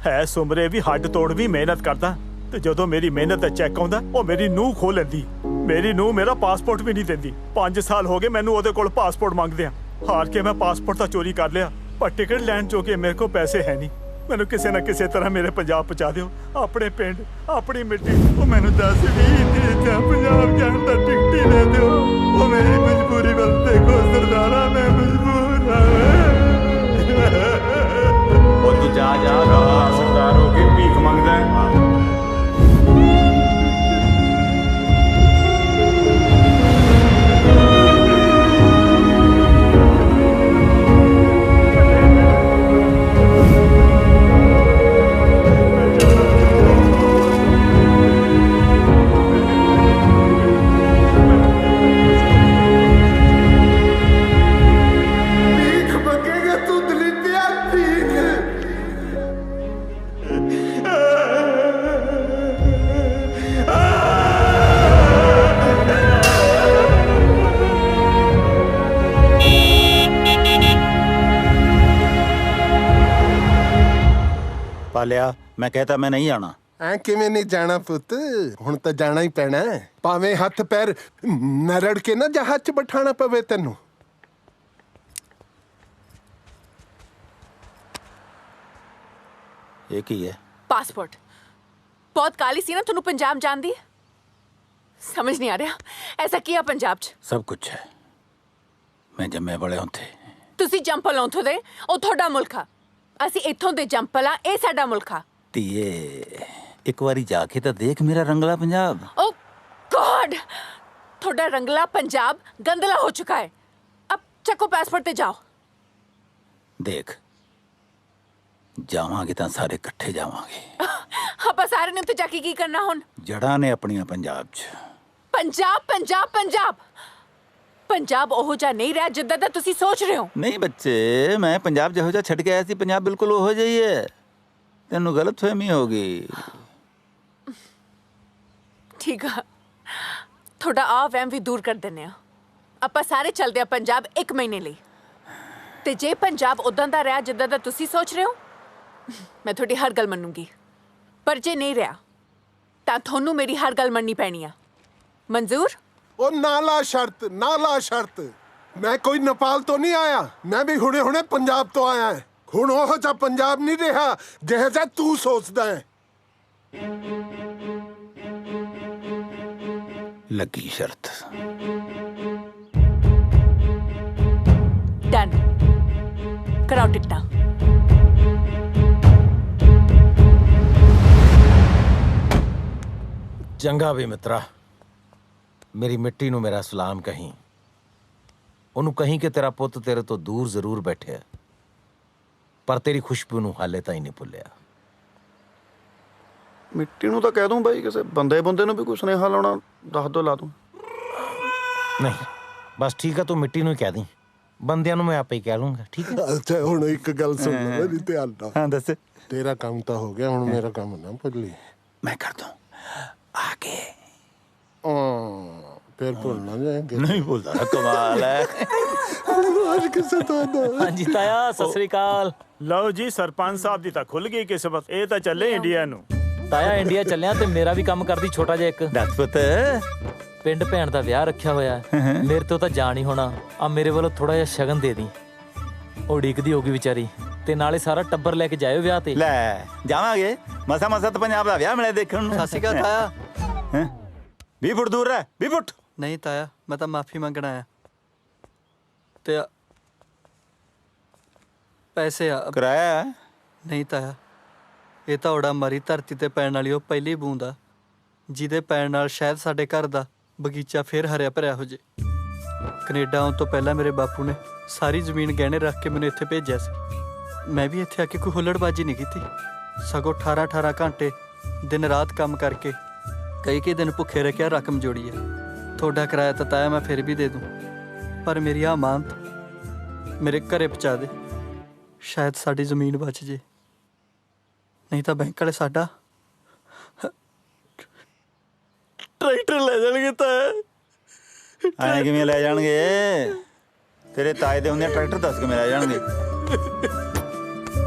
H: ਹੈ। ਸੁਮਰੇ ਵੀ ਹੱਡ ਤੋੜ ਵੀ ਮਿਹਨਤ ਕਰਦਾ ਤੇ ਜਦੋਂ ਮੇਰੀ ਮਿਹਨਤ ਦਾ ਚੈੱਕ ਆਉਂਦਾ ਉਹ ਮੇਰੀ ਨੂੰਹ ਖੋਹ ਲੈਂਦੀ। ਮੇਰੀ ਨੂੰਹ ਮੇਰਾ ਪਾਸਪੋਰਟ ਵੀ ਨਹੀਂ ਦਿੰਦੀ। 5 ਸਾਲ ਹੋ ਗਏ ਮੈਨੂੰ ਉਹਦੇ ਕੋਲ ਪਾਸਪੋਰਟ ਮੰਗਦੇ ਆ। ਹਾਰ ਕੇ ਮੈਂ ਪਾਸਪੋਰਟ ਤਾਂ ਚੋਰੀ ਕਰ ਲਿਆ, ਪਰ ਟਿਕਟ ਲੈਣ ਚੋਕੇ ਮੇਰੇ ਕੋਲ ਪੈਸੇ ਹੈ ਨਹੀਂ। ਮੈਨੂੰ ਕਿਸੇ ਨਾ ਕਿਸੇ ਤਰ੍ਹਾਂ ਮੇਰੇ ਪੰਜਾਬ ਪਹੁੰਚਾ ਦਿਓ, ਆਪਣੇ ਪਿੰਡ, ਆਪਣੀ ਮਿੱਟੀ। ਉਹ ਮੈਨੂੰ 10-20 ਦਿਨ ਜਾਂ ਪੰਜਾਬ ਜਾਣ ਦਾ ਟਿਕਟ ਹੀ ਲੈ ਦਿਓ। ਉਹ ਮੇਰੀ ਮਜਬੂਰੀ ਵੱਲ ਦੇਖੋ ਸਰਦਾਰਾ, ਮੈਂ ਮਜਬੂਰ ਹਾਂ।
E: ਉਹ ਤੂੰ ਜਾ ਸਰਦਾਰ ਹੋ ਕੇ ਭੀਖ ਮੰਗਦਾ ਹੈ।
B: ਭੀਖ ਮੰਗੇਗਾ ਤੂੰ ਦਲੀਪਿਆ, ਭੀਖ।
E: ਪਾਲਿਆ, ਮੈਂ ਕਹਤਾ ਮੈਂ ਨਹੀਂ ਆਣਾ।
B: ਐ ਕਿਵੇਂ ਨਹੀਂ ਜਾਣਾ ਪੁੱਤ? ਹੁਣ ਤਾਂ ਜਾਣਾ ਹੀ ਪੈਣਾ ਹੈ। ਭਾਵੇਂ ਹੱਥ ਪੈਰ ਨਰੜ ਕੇ ਨਾ ਜਹਾਜ਼ 'ਚ ਬਿਠਾਣਾ ਪਵੇ ਤੈਨੂੰ।
E: ਇਹ ਕੀ ਹੈ?
F: पासपोर्ट। बहुत काली सी ना ਤੁਹਾਨੂੰ ਪੰਜਾਬ ਜਾਣਦੀ? ਸਮਝ ਨਹੀਂ ਆ ਰਿਹਾ ਐਸਾ ਕੀ ਆ ਪੰਜਾਬ 'ਚ?
E: ਸਭ ਕੁਝ ਹੈ। ਮੈਂ ਜੰਮੇ ਬੜੇ ਹੁੰਦੇ।
F: ਤੁਸੀਂ ਜੰਪਲ ਉੱਥੋਂ ਦੇ, ਉਹ ਤੁਹਾਡਾ ਮੁਲਕ ਆ। ਅਸੀਂ ਇੱਥੋਂ ਦੇ ਜੰਪਲ ਆ, ਇਹ ਸਾਡਾ ਮੁਲਕ ਆ।
E: ਧੀਏ ਇੱਕ ਵਾਰੀ ਜਾ ਕੇ ਤਾਂ ਦੇਖ ਮੇਰਾ ਰੰਗਲਾ ਪੰਜਾਬ।
F: ਓ ਗॉड, ਤੁਹਾਡਾ ਰੰਗਲਾ ਪੰਜਾਬ ਗੰਦਲਾ ਹੋ ਚੁੱਕਾ ਹੈ। ਅਬ ਚੱਕੋ ਪਾਸਪੋर्ट ਤੇ ਜਾਓ।
E: ਦੇਖ ਜਾਵਾਂਗੇ ਤਾਂ ਸਾਰੇ ਇਕੱਠੇ ਜਾਵਾਂਗੇ।
F: ਆਪਾਂ ਸਾਰੇ ਨੇ ਉੱਥੇ ਜਾ ਕੇ ਕੀ ਕਰਨਾ ਹੁਣ?
E: ਜੜਾਂ ਨੇ ਆਪਣੀਆਂ ਪੰਜਾਬ 'ਚ।
F: ਪੰਜਾਬ ਪੰਜਾਬ ਪੰਜਾਬ ਪੰਜਾਬ ਉਹੋ ਜਿਹਾ ਨਹੀਂ ਰਿਹਾ ਜਿੱਦਾਂ ਦਾ ਤੁਸੀਂ ਸੋਚ ਰਹੇ ਹੋ।
E: ਨਹੀਂ ਬੱਚੇ, ਮੈਂ ਪੰਜਾਬ ਜਿਹੋ ਜਿਹਾ ਛੱਡ ਕੇ ਆਇਆ ਸੀ, ਪੰਜਾਬ ਬਿਲਕੁਲ ਉਹੋ ਜਿਹਾ ਹੀ ਹੈ। ਤੈਨੂੰ ਗਲਤਫਹਿਮੀ ਹੋ ਗਈ।
F: ਠੀਕ ਆ, ਤੁਹਾਡਾ ਆ ਵਹਿਮ ਵੀ ਦੂਰ ਕਰ ਦਿੰਦੇ ਆ। ਆਪਾਂ ਸਾਰੇ ਚੱਲਦੇ ਆ ਪੰਜਾਬ 1 ਮਹੀਨੇ ਲਈ। ਤੇ ਜੇ ਪੰਜਾਬ ਉਦਾਂ ਦਾ ਰਿਹਾ ਜਿੱਦਾਂ ਦਾ ਤੁਸੀਂ ਸੋਚ ਰਹੇ ਹੋ, ਮੈਂ ਤੁਹਾਡੀ ਹਰ ਗੱਲ ਮੰਨੂਗੀ। ਪਰ ਜੇ ਨਹੀਂ ਰਿਹਾ ਤਾਂ ਤੁਹਾਨੂੰ ਮੇਰੀ ਹਰ ਗੱਲ ਮੰਨਣੀ ਪੈਣੀ ਆ। ਮਨਜ਼ੂਰ?
B: ਉਹ ਨਾ ਲਾ ਸ਼ਰਤ, ਨਾ ਲਾ ਸ਼ਰਤ। ਮੈਂ ਕੋਈ ਨੇਪਾਲ ਤੋਂ ਨਹੀਂ ਆਇਆ, ਮੈਂ ਵੀ ਹੁਣੇ ਪੰਜਾਬ ਤੋਂ ਆਇਆ ਹਾਂ। ਹੁਣ ਉਹ ਜਿਹਾ ਪੰਜਾਬ ਨਹੀਂ ਰਿਹਾ ਜਿਹੋ ਜਿਹਾ ਤੂੰ ਸੋਚਦਾ ਹੈ।
E: ਲੱਗੀ ਸ਼ਰਤ।
F: ਡਨ, ਕਰਾਓ ਟਿਕਟਾਂ।
A: ਚੰਗਾ ਵੀ ਮਿੱਤਰਾ, ਮੇਰੀ ਮਿੱਟੀ ਨੂੰ ਮੇਰਾ ਸਲਾਮ ਕਹੀਂ। ਉਹਨੂੰ ਕਹੀਂ ਕਿ ਤੇਰਾ ਪੁੱਤ ਤੇਰੇ ਤੋਂ ਦੂਰ ਜ਼ਰੂਰ ਬੈਠਿਆ, ਪਰ ਤੇਰੀ ਖੁਸ਼ਬੂ ਨੂੰ ਹਾਲੇ ਤਾਂ ਹੀ ਨਹੀਂ ਭੁੱਲਿਆ।
K: ਮਿੱਟੀ ਨੂੰ ਤਾਂ ਕਹਿ ਦੂੰ ਬਾਈ, ਕਿਸੇ ਬੰਦੇ ਨੂੰ ਵੀ ਕੋਈ ਸੁਨੇਹਾ ਲਾਉਣਾ ਦੱਸ ਦੋ, ਲਾ ਦੂੰ।
A: ਨਹੀਂ ਬਸ ਠੀਕ ਆ, ਤੂੰ ਮਿੱਟੀ ਨੂੰ ਹੀ ਕਹਿ ਦੀ, ਬੰਦਿਆਂ ਨੂੰ ਮੈਂ ਆਪੇ ਹੀ ਕਹਿ ਲੂੰਗਾ। ਠੀਕ ਹੈ?
B: ਅੱਛਾ ਹੁਣ ਇੱਕ ਗੱਲ ਸੁਣ ਲੈ ਮੇਰੀ ਧਿਆਨ ਨਾਲ।
E: ਹਾਂ ਦੱਸ।
B: ਤੇਰਾ ਕੰਮ ਤਾਂ ਹੋ ਗਿਆ, ਹੁਣ ਮੇਰਾ ਕੰਮ ਨਾ ਭੁੱਲੀ।
E: ਮੈਂ ਕਰ ਦੂੰ ਆਕੇ।
B: ਫਿਰ ਭੁੱਲ ਨਾ ਜਾਏਂਗੇ।
E: ਨਹੀਂ ਭੁੱਲਦਾ, ਕਮਾਲ ਹੈ।
B: ਅੱਜ ਕਿਸੇ ਤੋਂ
H: ਹਾਂਜੀ ਤਾਇਆ, ਸਤਿ ਸ੍ਰੀ ਅਕਾਲ। ਲਓ ਜੀ, ਸਰਪੰਚ ਸਾਹਿਬ ਦੀ ਤਾਂ ਖੁੱਲ ਗਈ ਕਿਸਮਤ। ਇਹ ਤਾਂ ਚੱਲੇ ਇੰਡੀਆ ਨੂੰ।
N: ਤਾਇਆ ਇੰਡੀਆ ਚੱਲਿਆ ਤੇ ਮੇਰਾ ਵੀ ਕੰਮ ਕਰਦੀ ਛੋਟਾ ਜਿਹਾ ਇੱਕ।
E: ਦੱਸ ਪੁੱਤ।
N: ਪਿੰਡ ਭੈਣ ਦਾ ਵਿਆਹ ਰੱਖਿਆ ਹੋਇਆ, ਮੇਰੇ ਤੋਂ ਤਾਂ ਜਾਣ ਹੀ ਹੋਣਾ। ਆ ਮੇਰੇ ਵੱਲੋਂ ਥੋੜਾ ਜਿਹਾ ਸ਼ਗਨ ਦੇ ਦੀ। ਉਹ ਉਡੀਕਦੀ ਹੋਗੀ ਵਿਚਾਰੀ, ਤੇ ਨਾਲੇ ਸਾਰਾ ਟੱਬਰ ਲੈ ਕੇ ਜਾਇਓ ਵਿਆਹ ਤੇ।
E: ਲੈ ਜਾਵਾਂਗੇ, ਮਸਾ ਤਾਂ ਪੰਜਾਬ ਦਾ ਵਿਆਹ ਮਿਲਿਆ ਦੇਖਣ ਨੂੰ।
N: ਸਤਿ ਸ਼੍ਰੀ ਅਕਾਲ ਤਾਇਆ।
E: 20 ਫੁੱਟ ਦੂਰ ਰਹਿ 20 ਫੁੱਟ।
O: ਨਹੀਂ ਤਾਇਆ ਮੈਂ ਤਾਂ ਮਾਫੀ ਮੰਗਣ ਆਇਆ ਤੇ ਪੈਸੇ ਆ
E: ਕਿਰਾਇਆ
O: ਨਹੀਂ ਤਾਇਆ ਇਹ ਤਾਂ ਉਡਾ ਮਰੀ ਧਰਤੀ ਤੇ ਪੈਣ ਵਾਲੀ ਉਹ ਪਹਿਲੀ ਬੂੰਦ ਆ ਜਿਹਦੇ ਪੈਣ ਨਾਲ ਸ਼ਾਇਦ ਸਾਡੇ ਘਰ ਦਾ ਬਗੀਚਾ ਫੇਰ ਹਰਿਆ ਭਰਿਆ ਹੋ ਜੇ। ਕੈਨੇਡਾ ਆਉਣ ਤੋਂ ਪਹਿਲਾਂ ਮੇਰੇ ਬਾਪੂ ਨੇ ਸਾਰੀ ਜ਼ਮੀਨ ਗਹਿਣੇ ਰੱਖ ਕੇ ਮੈਨੂੰ ਇੱਥੇ ਭੇਜਿਆ ਸੀ। ਮੈਂ ਵੀ ਇੱਥੇ ਆ ਕੇ ਕੋਈ ਹੁੱਲੜਬਾਜ਼ੀ ਨਹੀਂ ਕੀਤੀ, ਸਗੋਂ 18-18 ਘੰਟੇ ਦਿਨ ਰਾਤ ਕੰਮ ਕਰਕੇ ਕਈ ਦਿਨ ਭੁੱਖੇ ਰਹਿ ਕੇ ਰਕਮ ਜੋੜੀ ਹੈ। ਤੁਹਾਡਾ ਕਿਰਾਇਆ ਤਾਂ ਤਾਇਆ ਮੈਂ ਫਿਰ ਵੀ ਦੇ ਦੂੰ, ਪਰ ਮੇਰੀ ਆ ਅਮਾਨਤ ਮੇਰੇ ਘਰੇ ਪਹੁੰਚਾ ਦੇ, ਸ਼ਾਇਦ ਸਾਡੀ ਜ਼ਮੀਨ ਬਚ ਜੇ। ਨਹੀਂ ਤਾਂ ਬੈਂਕ ਵਾਲੇ ਸਾਡਾ ਟਰੈਕਟਰ ਲੈ ਜਾਣਗੇ ਤਾਂ।
E: ਐਂ ਕਿਵੇਂ ਲੈ ਜਾਣਗੇ? ਤੇਰੇ ਤਾਏ ਦੇ ਹੁੰਦੇ ਟਰੈਕਟਰ ਦੱਸ ਕਿਵੇਂ ਲੈ ਜਾਣਗੇ?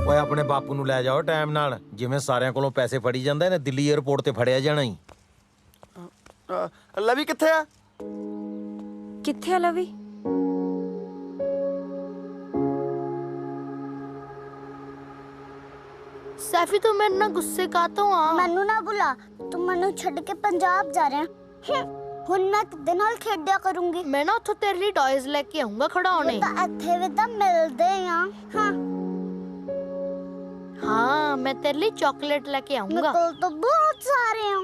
A: ਓਏ ਆਪਣੇ ਬਾਪੂ ਨੂੰ ਲੈ ਜਾਓ ਟਾਈਮ ਨਾਲ, ਜਿਵੇਂ ਸਾਰਿਆਂ ਕੋਲੋਂ ਪੈਸੇ ਫੜੀ ਜਾਂਦਾ ਇਹਨੇ ਦਿੱਲੀ 에ਅਰਪੋਰਟ ਤੇ ਫੜਿਆ ਜਾਣਾ ਹੀ।
O: ਲਵੀ ਕਿੱਥੇ ਆ?
C: ਕਿੱਥੇ ਆ ਲਵੀ?
M: ਸੈਫੀ ਤੂੰ ਮੇਰੇ ਨਾਲ ਗੁੱਸੇ ਕਾਤੋਂ ਆ?
G: ਮੈਨੂੰ ਨਾ ਬੁਲਾ, ਤੂੰ ਮੈਨੂੰ ਛੱਡ ਕੇ ਪੰਜਾਬ ਜਾ ਰਿਹਾ। ਹੁਣ ਮੈਂ ਕਿਹਦੇ ਨਾਲ ਖੇਡਿਆ ਕਰੂੰਗੀ?
M: ਮੈਂ ਨਾ ਉੱਥੋਂ ਤੇਰੇ ਲਈ ਟੌਇਜ਼ ਲੈ ਕੇ ਆਉਂਗਾ ਖਿਡੌਣੇ।
G: ਤਾਂ ਇੱਥੇ ਵੀ ਤਾਂ ਮਿਲਦੇ ਆ।
M: ਹਾਂ ਮੈਂ ਤੇਰੇ ਲਈ ਚਾਕਲੇਟ ਲੈ ਕੇ ਆਉਂਗਾ।
G: ਮੇਰੇ ਕੋਲ ਤਾਂ ਬਹੁਤ ਸਾਰੇ ਆ।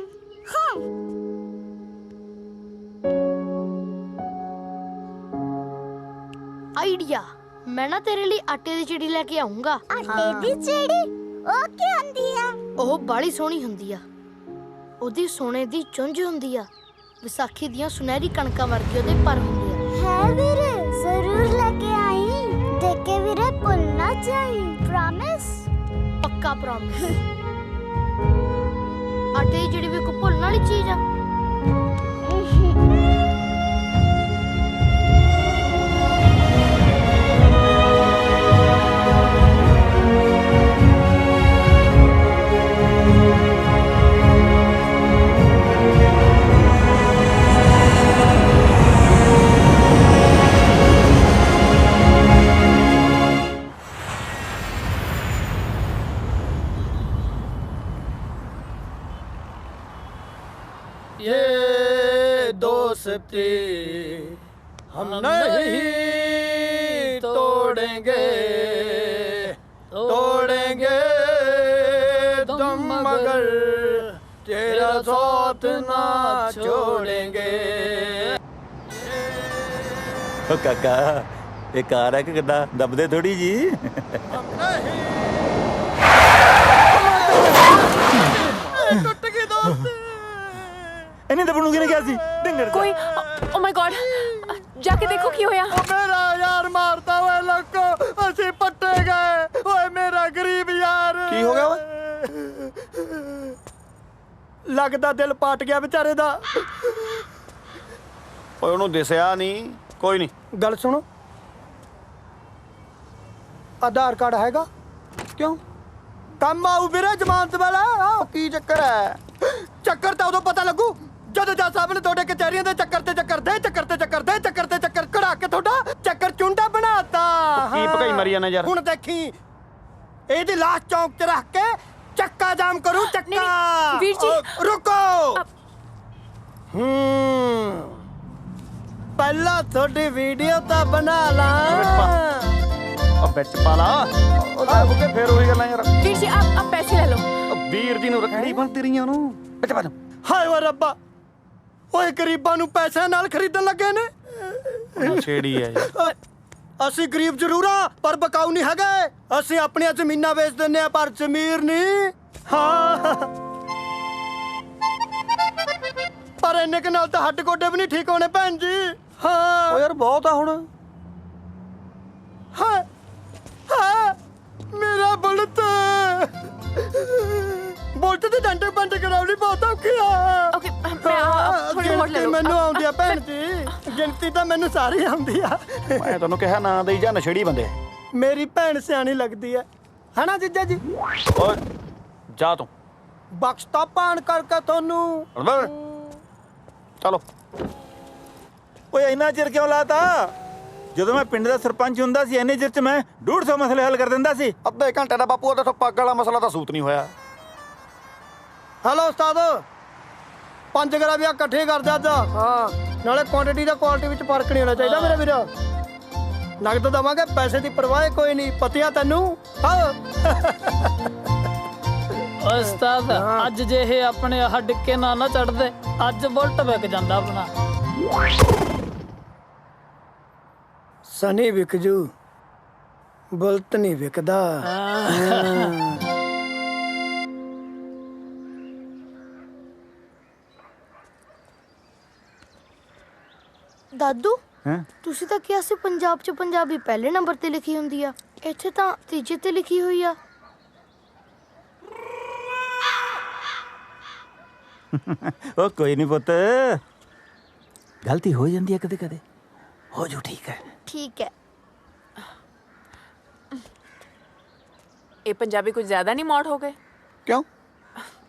M: ਆਈਡੀਆ, ਮੈਂ ਨਾ ਤੇਰੇ ਲਈ ਆਟੇ ਦੀ ਚਿੜੀ ਲੈ ਕੇ ਆਉਂਗਾ।
G: ਆਟੇ ਦੀ ਚਿੜੀ? ਉਹ ਕੀ ਹੁੰਦੀ ਆ?
M: ਉਹ ਬਾਲੀ ਸੋਹਣੀ ਹੁੰਦੀ ਆ, ਉਹਦੀ ਸੋਨੇ ਦੀ ਚੁੰਝ ਹੁੰਦੀ ਆ, ਵਿਸਾਖੀ ਦੀਆਂ ਸੁਨਹਿਰੀ ਕਣਕਾਂ ਵਰਗੇ ਉਹਦੇ ਪਰ ਹੁੰਦੇ ਆ।
G: ਹੈ ਵੀਰੇ, ਜ਼ਰੂਰ ਲੈ ਕੇ ਆਈ। ਦੇਖ ਕੇ ਵੀਰੇ ਭੁੱਲ ਨਾ ਜਾਈ। ਪ੍ਰੋਮਿਸ?
M: ਪੱਕਾ ਪ੍ਰੋਮਿਸ। ਆਟੇ ਦੀ ਚਿੜੀ ਵੀ ਕੋਈ ਭੁੱਲਣ ਵਾਲੀ ਚੀਜ਼ ਆ?
D: ये दोस्ती हम नहीं तोड़ेंगे, तोड़ेंगे तुम मगर तेरा साथ ना छोड़ेंगे।
E: ਓ ਕਾਕਾ ਇਹ ਕਾਰ ਹੈ ਕਿ ਕਿੱਦਾਂ ਦੱਬਦੇ ਥੋੜੀ ਜੀ?
D: टूट गई दोस्त।
E: ਇਹਨੇ ਦੱਬਣ ਨੂੰ ਕਿਹਨੇ ਕਿਹਾ ਸੀ? ਢਿੰਗਰ
F: ਕੋਈ ਓ ਮਾਈ ਗॉड, ਜਾ ਕੇ ਦੇਖੋ ਕੀ ਹੋਇਆ।
D: ओ मेरा यार मारता हुआ लोको, ਅਸੀਂ ਪੱਟੇ ਗਏ। ਓਏ ਮੇਰਾ ਗਰੀਬ ਯਾਰ।
O: ਕੀ ਹੋ ਗਿਆ ਓਏ?
D: ਲੱਗਦਾ ਦਿਲ ਪਾਟ ਗਿਆ ਵਿਚਾਰੇ ਦਾ।
O: ਓਏ ਉਹਨੂੰ ਦਿਸਿਆ ਨਹੀਂ, ਕੋਈ ਨਹੀਂ।
D: ਗੱਲ ਸੁਣੋ, ਆਧਾਰ ਕਾਰਡ ਹੈਗਾ?
O: ਕਿਉਂ?
D: ਕੰਮ ਆਊ ਵੀਰੇ ਜ਼ਮਾਨਤ ਵਾਲਾ।
O: ਕੀ ਚੱਕਰ ਹੈ?
D: ਚੱਕਰ ਤਾਂ ਉਦੋਂ ਪਤਾ ਲੱਗੂ ਜਦੋਂ ਜੱਜ ਸਾਹਿਬ ਨੇ ਤੁਹਾਡੇ ਕਚਹਿਰੀਆਂ ਦੇ ਚੱਕਰ ਤੇ ਚੱਕਰ ਕਢਾ ਕੇ ਤੁਹਾਡਾ ਚੱਕਰ ਚੁੰਡਾ ਬਣਾਤਾ।
O: ਕੀ ਭਕਾਈ ਮਾਰੀ ਜਾਂਦਾ ਯਾਰ?
D: ਹੁਣ ਦੇਖੀ ਇਹਦੀ ਲਾਸ਼ ਚੌਂਕ 'ਚ ਰੱਖ ਕੇ ਚੱਕਾ ਜਾਮ ਕਰੂ। ਚੱਕਾ
F: ਵੀਰ ਜੀ
D: ਰੁਕੋ। ਪਹਿਲਾਂ ਤੁਹਾਡੀ ਵੀਡੀਓ ਤਾਂ ਬਣਾ ਲਾ।
O: ਆ ਵਿੱਚ ਪਾ ਲਾ। ਉਹ ਲੱਭ ਕੇ ਫੇਰ ਉਹੀ ਗੱਲਾਂ ਯਾਰ।
F: ਵੀਰ ਜੀ ਆਪ ਪੈਸੇ ਲੈ ਲਓ।
O: ਵੀਰ ਜੀ ਨੂੰ ਰੱਖੜੀ ਬਣ ਤੇਰੀਆਂ ਨੂੰ ਵਿੱਚ ਪਾ।
D: ਹਾਏ ਓ ਰੱਬਾ, ਓਏ ਗਰੀਬਾਂ ਨੂੰ ਪੈਸਿਆਂ ਨਾਲ ਖਰੀਦਣ ਲੱਗੇ ਨੇ।
O: ਛੇੜੀ ਹੈ ਯਾਰ।
D: ਅਸੀਂ ਗਰੀਬ ਜ਼ਰੂਰ ਆ ਪਰ ਬਕਾਊ ਨਹੀਂ ਹੈਗੇ। ਅਸੀਂ ਆਪਣੀਆਂ ਜ਼ਮੀਨਾਂ ਵੇਚ ਦਿੰਦੇ ਆ ਪਰ ਜ਼ਮੀਰ ਨਹੀਂ। ਹਾਂ ਪਰ ਇੰਨੇ ਕੁ ਨਾਲ ਤਾਂ ਹੱਡ ਗੋਡੇ ਵੀ ਨਹੀਂ ਠੀਕ ਹੋਣੇ ਭੈਣ ਜੀ। ਹਾਂ
O: ਓ ਯਾਰ ਬਹੁਤ ਆ ਹੁਣ।
D: ਹਾਂ ਹਾਂ ਮੇਰਾ ਬੁਲਟ ਤੇ ਡੰਡੇ ਬੰਦ ਕਰਾਉਣੀ ਬਹੁਤ ਔਖੀ ਆ।
F: ਓਕੇ ਮੈਂ ਥੋੜੀ ਹੋਰ ਲੈ ਲਓ।
D: ਮੈਨੂੰ ਆਉਂਦੀ ਆ ਭੈਣ ਜੀ, ਗਿਣਤੀ ਤਾਂ ਮੈਨੂੰ ਸਾਰੀ ਆਉਂਦੀ ਆ।
O: ਮੈਂ ਤੁਹਾਨੂੰ ਕਿਹਾ ਨਾ ਦੇਈ ਜਾ, ਨਸ਼ੇੜੀ ਬੰਦੇ।
D: ਮੇਰੀ ਭੈਣ ਸਿਆਣੀ ਲੱਗਦੀ ਹੈ ਹਨਾ ਜੀਜਾ ਜੀ?
O: ਓਏ ਜਾ ਤੂੰ।
D: ਬਖਸ਼ਤਾ ਪਾਣ ਕਰਕੇ ਤੁਹਾਨੂੰ।
O: ਚਲੋ।
E: ਓਏ ਇੰਨਾ ਚਿਰ ਕਿਉਂ ਲਾਤਾ? ਜਦੋਂ ਮੈਂ ਪਿੰਡ ਦਾ ਸਰਪੰਚ ਹੁੰਦਾ ਸੀ ਇੰਨੇ ਚਿਰ 'ਚ ਮੈਂ 150 ਮਸਲੇ ਹੱਲ ਕਰ ਦਿੰਦਾ ਸੀ।
O: ਅੱਧੇ ਘੰਟੇ ਦਾ ਬਾਪੂ ਉਹਦਾ ਪੱਗ ਵਾਲਾ ਮਸਲਾ ਤਾਂ ਸੂਤ ਨਹੀਂ ਹੋਇਆ।
D: ਹੈਲੋ ਉਸਤਾਦ, 5 ਗਰਾ ਵੀ ਇਕੱਠੇ ਕਰ ਦੇ ਅੱਜ ਹਾਂ ਨਾਲੇ ਕੁਆਂਟੀਟੀ ਦਾ ਕੁਆਲਿਟੀ ਵਿੱਚ ਫਰਕ ਨਹੀਂ ਹੋਣਾ ਚਾਹੀਦਾ ਮੇਰੇ ਵੀਰ ਨਗਦ ਦਵਾਂਗੇ ਪੈਸੇ ਦੀ ਪਰਵਾਹ ਕੋਈ ਨਹੀਂ ਪਤਿਆ ਤੈਨੂੰ ਹਾਂ
P: ਉਸਤਾਦ ਅੱਜ ਜੇ ਇਹ ਆਪਣੇ ਆਹ ਡਿੱਕੇ ਨਾ ਚੜਦੇ ਅੱਜ ਬੁਲਟ ਵਿਕ ਜਾਂਦਾ ਆਪਣਾ
D: ਸਨੀ ਵਿਕ ਜੂ ਬੁਲਟ ਨਹੀਂ ਵਿਕਦਾ
M: ਦਾਦੂ
E: ਹੈਂ?
M: ਤੁਸੀਂ ਤਾਂ ਕਿਹਾ ਸੀ ਪੰਜਾਬ 'ਚ ਪੰਜਾਬੀ ਪਹਿਲੇ ਨੰਬਰ ਤੇ ਲਿਖੀ ਹੁੰਦੀ ਆ ਇੱਥੇ ਤਾਂ ਤੀਜੇ ਤੇ ਲਿਖੀ ਹੋਈ ਆ
E: ਉਹ ਕੋਈ ਨਹੀਂ ਪੁੱਤ ਗਲਤੀ ਹੋ ਜਾਂਦੀ ਹੈ ਕਦੇ ਕਦੇ ਹੋ ਜੂ ਠੀਕ ਹੈ
M: ਠੀਕ ਹੈ
F: ਇਹ ਪੰਜਾਬੀ ਕੁਝ ਜ਼ਿਆਦਾ ਨਹੀਂ ਮੌੜ ਹੋ ਗਏ
O: ਕਿਉਂ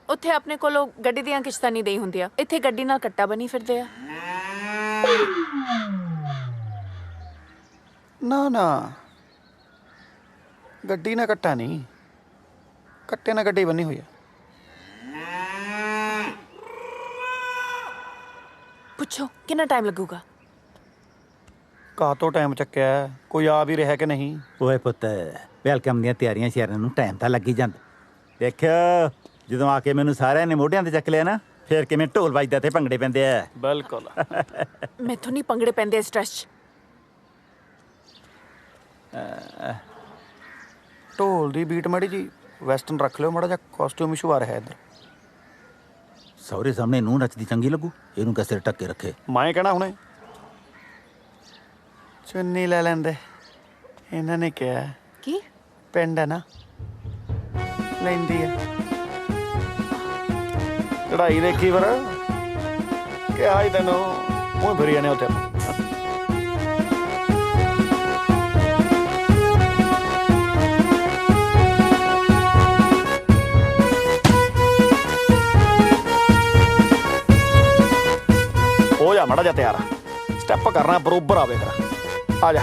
F: ਉੱਥੇ ਆਪਣੇ ਕੋਲੋਂ ਗੱਡੀ ਦੀਆਂ ਕਿਸ਼ਤਾਂ ਨਹੀਂ ਦੇਈ ਹੁੰਦੀਆਂ ਇੱਥੇ ਗੱਡੀ ਨਾਲ ਕੱਟਾ ਬਣੀ ਫਿਰਦੇ ਆ
O: ਨਾ ਗੱਡੀ ਨਾ ਕੱਟਾ ਨਹੀਂ ਕੱਟੇ ਨਾਲ ਗੱਡੀ ਬੰਨੀ ਹੋਈ ਆ
F: ਪੁੱਛੋ ਕਿੰਨਾ ਟਾਈਮ ਲੱਗੂਗਾ
O: ਕਾਹ ਤੋਂ ਟਾਈਮ ਚੱਕਿਆ ਕੋਈ ਆ ਵੀ ਰਿਹਾ ਕਿ ਨਹੀਂ
E: ਓਏ ਪੁੱਤ ਵੈਲਕਮ ਦੀਆਂ ਤਿਆਰੀਆਂ ਸ਼ਹਿਰਾਂ ਨੂੰ ਟਾਈਮ ਤਾਂ ਲੱਗ ਹੀ ਜਾਂਦਾ ਦੇਖਿਓ ਜਦੋਂ ਆ ਕੇ ਮੈਨੂੰ ਸਾਰਿਆਂ ਨੇ ਮੋਢਿਆਂ ਤੇ ਚੱਕ ਲਿਆ ਨਾ ਫੇਰ ਕਿਵੇਂ ਢੋਲ ਵੱਜਦਾ ਤੇ ਭੰਗੜੇ ਪੈਂਦੇ ਆ
O: ਬਿਲਕੁਲ
F: ਮੈਥੋਂ ਨਹੀਂ ਪੰਗੜੇ ਪੈਂਦੇ ਸਟ੍ਰੈਸ 'ਚ
O: ਢੋਲ ਦੀ ਬੀਟ ਮਾੜੀ ਜੀ ਵੈਸਟਰਨ ਰੱਖ ਲਿਓ ਮਾੜਾ ਜਿਹਾ ਕਾਸਟਿਊਮ ਇਸ਼ੂ ਆ ਰਿਹਾ ਇੱਧਰ
E: ਸਹੁਰੇ ਸਾਹਮਣੇ ਨੂੰ ਨੱਚਦੀ ਚੰਗੀ ਲੱਗੂ ਇਹਨੂੰ ਕਿਸੇ ਟੱਕੇ ਰੱਖੇ
O: ਮੈਂ ਕਹਿਣਾ ਹੁਣੇ ਚੁੰਨੀ ਲੈ ਲੈਂਦੇ ਇਹਨਾਂ ਨੇ ਕਿਹਾ
F: ਕੀ
O: ਪਿੰਡ ਹੈ ਨਾ ਲੈਂਦੀ ਆ ਚੜਾਈ ਦੇਖੀ ਫਿਰ ਕਿਹਾ ਹੀ ਤੈਨੂੰ ਉਹ ਫਿਰੀ ਜਾਣੇ ਉੱਥੇ ਹੋ ਜਾ ਮਾੜਾ ਜਿਹਾ ਤਿਆਰ ਸਟੈਪ ਕਰਨਾ ਬਰੋਬਰ ਆਵੇ ਕਰ ਆ ਜਾ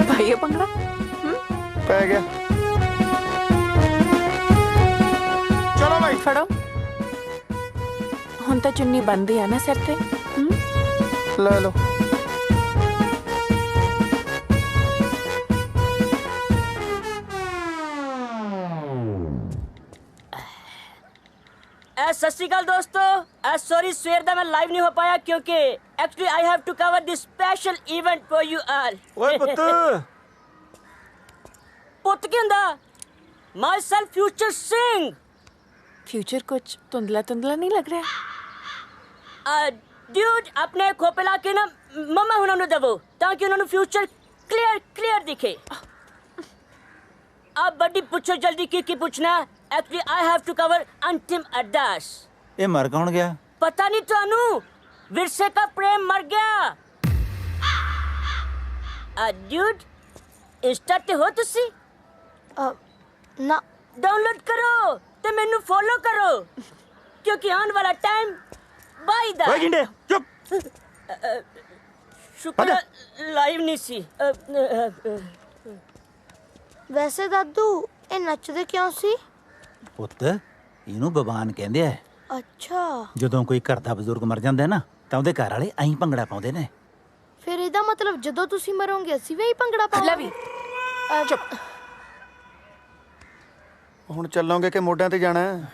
F: ਭਾਈ ਪੰਗੜਾ
O: ਪੈ ਗਿਆ
F: ਚਲੋ ਭਾਈ ਫੜੋ ਹੁਣ ਤਾਂ ਚੁੰਨੀ ਬੰਦੀ ਆ ਨਾ ਸਿਰ ਤੇ
O: ਲੈ ਲਓ
Q: सत श्री अकाल दोस्तों सॉरी सवेर दा मैं लाइव नहीं हो पाया क्योंकि actually I have to cover this special event for you all
E: ओए पुत्त
Q: पुत्त की हुंदा myself future Singh
F: future कुछ धुंधला धुंधला नहीं लग रहा
Q: ड्यूड अपने खोपे ला के ना मम्मा हुणां नूं दवो ताकि उन्हां नूं फ्यूचर क्लियर दिखे अब बड़ी पूछो जल्दी की पूछना actually I have to cover अंतिम अरदास
E: ਇਹ ਮਰ ਕੌਣ ਗਿਆ
Q: पता नहीं थानू विरसे का प्रेम मर गया ड्यूड इंस्टा ते हो तुसी
M: ना
Q: डाउनलोड करो ते मेनू फॉलो करो क्योंकि आने वाला टाइम बाई दा
E: ਓਏ ਗਿੰਡੇ ਚੁੱਪ
Q: शुक्र लाइव नहीं सी
M: ਵੈਸੇ ਦਾਦੂ ਇਹ ਨੱਚਦੇ ਕਿਉਂ ਸੀ
E: ਪੁੱਤ ਇਹਨੂੰ ਬਬਾਨ ਕਹਿੰਦੇ ਆ
M: ਅੱਛਾ
E: ਜਦੋਂ ਕੋਈ ਘਰ ਦਾ ਬਜ਼ੁਰਗ ਮਰ ਜਾਂਦਾ ਹੈ ਨਾ ਤਾਂ ਉਹਦੇ ਘਰ ਵਾਲੇ ਐਂ ਭੰਗੜਾ ਪਾਉਂਦੇ ਨੇ
M: ਫਿਰ ਇਹਦਾ ਮਤਲਬ ਜਦੋਂ ਤੁਸੀਂ ਮਰੋਗੇ ਅਸੀਂ ਵੀ ਭੰਗੜਾ ਪਾਵਾਂਗੇ
F: ਚੁੱਪ
O: ਹੁਣ ਚੱਲੋਗੇ ਕਿ ਮੋਢਿਆਂ ਤੇ ਜਾਣਾ ਹੈ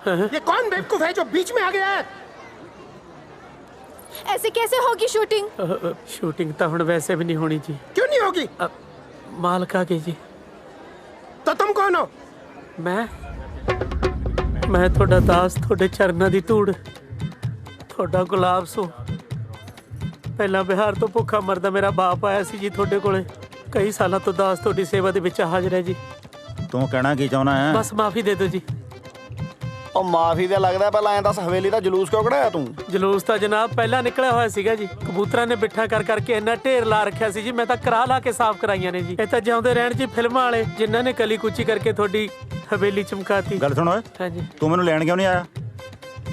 B: ये कौन बेवकूफ है जो बीच में आ गया है?
C: ऐसे कैसे होगी शूटिंग?
P: ਸ਼ੂਟਿੰਗ ਤਾਂ ਹੁਣ ਵੈਸੇ ਵੀ ਨਹੀਂ ਹੋਣੀ ਜੀ।
B: क्यों नहीं होगी?
P: ਮਾਲਕ ਆ ਗਏ ਜੀ।
B: तो तुम कौन हो?
P: ਮੈਂ ਤੁਹਾਡਾ ਦਾਸ, ਤੁਹਾਡੇ ਚਰਨਾਂ ਦੀ ਧੂੜ, ਤੁਹਾਡਾ ਗੁਲਾਬ ਸੋ। ਪਹਿਲਾਂ ਬਿਹਾਰ ਤੋਂ ਭੁੱਖਾ ਮਰਦਾ ਮੇਰਾ ਬਾਪ ਆਇਆ ਸੀ ਜੀ ਤੁਹਾਡੇ ਕੋਲੇ। ਕਈ ਸਾਲਾਂ ਤੋਂ ਦਾਸ ਤੁਹਾਡੀ ਸੇਵਾ ਦੇ ਵਿੱਚ ਹਾਜ਼ਰ ਹੈ ਜੀ।
E: ਤੂੰ ਕਹਿਣਾ ਕੀ ਚਾਹੁੰਦਾ ਹੈ?
P: ਬਸ ਮਾਫੀ ਦੇ ਦਿਓ ਜੀ।
I: ਉਹ ਮਾਫੀ ਦਾ ਲੱਗਦਾ, ਪਹਿਲਾਂ ਐਂ ਦੱਸ ਹਵੇਲੀ ਦਾ ਜਲੂਸ ਕਿਉਂ ਕਢਾਇਆ ਤੂੰ?
P: ਜਲੂਸ ਤਾਂ ਜਨਾਬ ਪਹਿਲਾਂ ਨਿਕਲਿਆ ਹੋਇਆ ਸੀਗਾ ਜੀ। ਕਬੂਤਰਾਂ ਨੇ ਬਿੱਠਾ ਕਰ ਕਰਕੇ ਇੰਨਾ ਢੇਰ ਲਾ ਰੱਖਿਆ ਸੀ ਜੀ, ਮੈਂ ਤਾਂ ਕਰਾ ਲਾ ਕੇ ਸਾਫ਼ ਕਰਾਈਆਂ ਨੇ ਜੀ। ਇਹ ਤਾਂ ਜਿਉਂਦੇ ਰਹਿਣ ਜੀ ਫਿਲਮਾਂ ਵਾਲੇ, ਜਿਨ੍ਹਾਂ ਨੇ ਕਲੀ ਕੁਚੀ ਕਰਕੇ ਤੁਹਾਡੀ ਹਵੇਲੀ ਚਮਕਾਤੀ।
E: ਗੱਲ ਸੁਣ ਓਏ,
P: ਹਾਂਜੀ।
E: ਤੂੰ ਮੈਨੂੰ ਲੈਣ ਕਿਉਂ ਨਹੀਂ ਆਇਆ?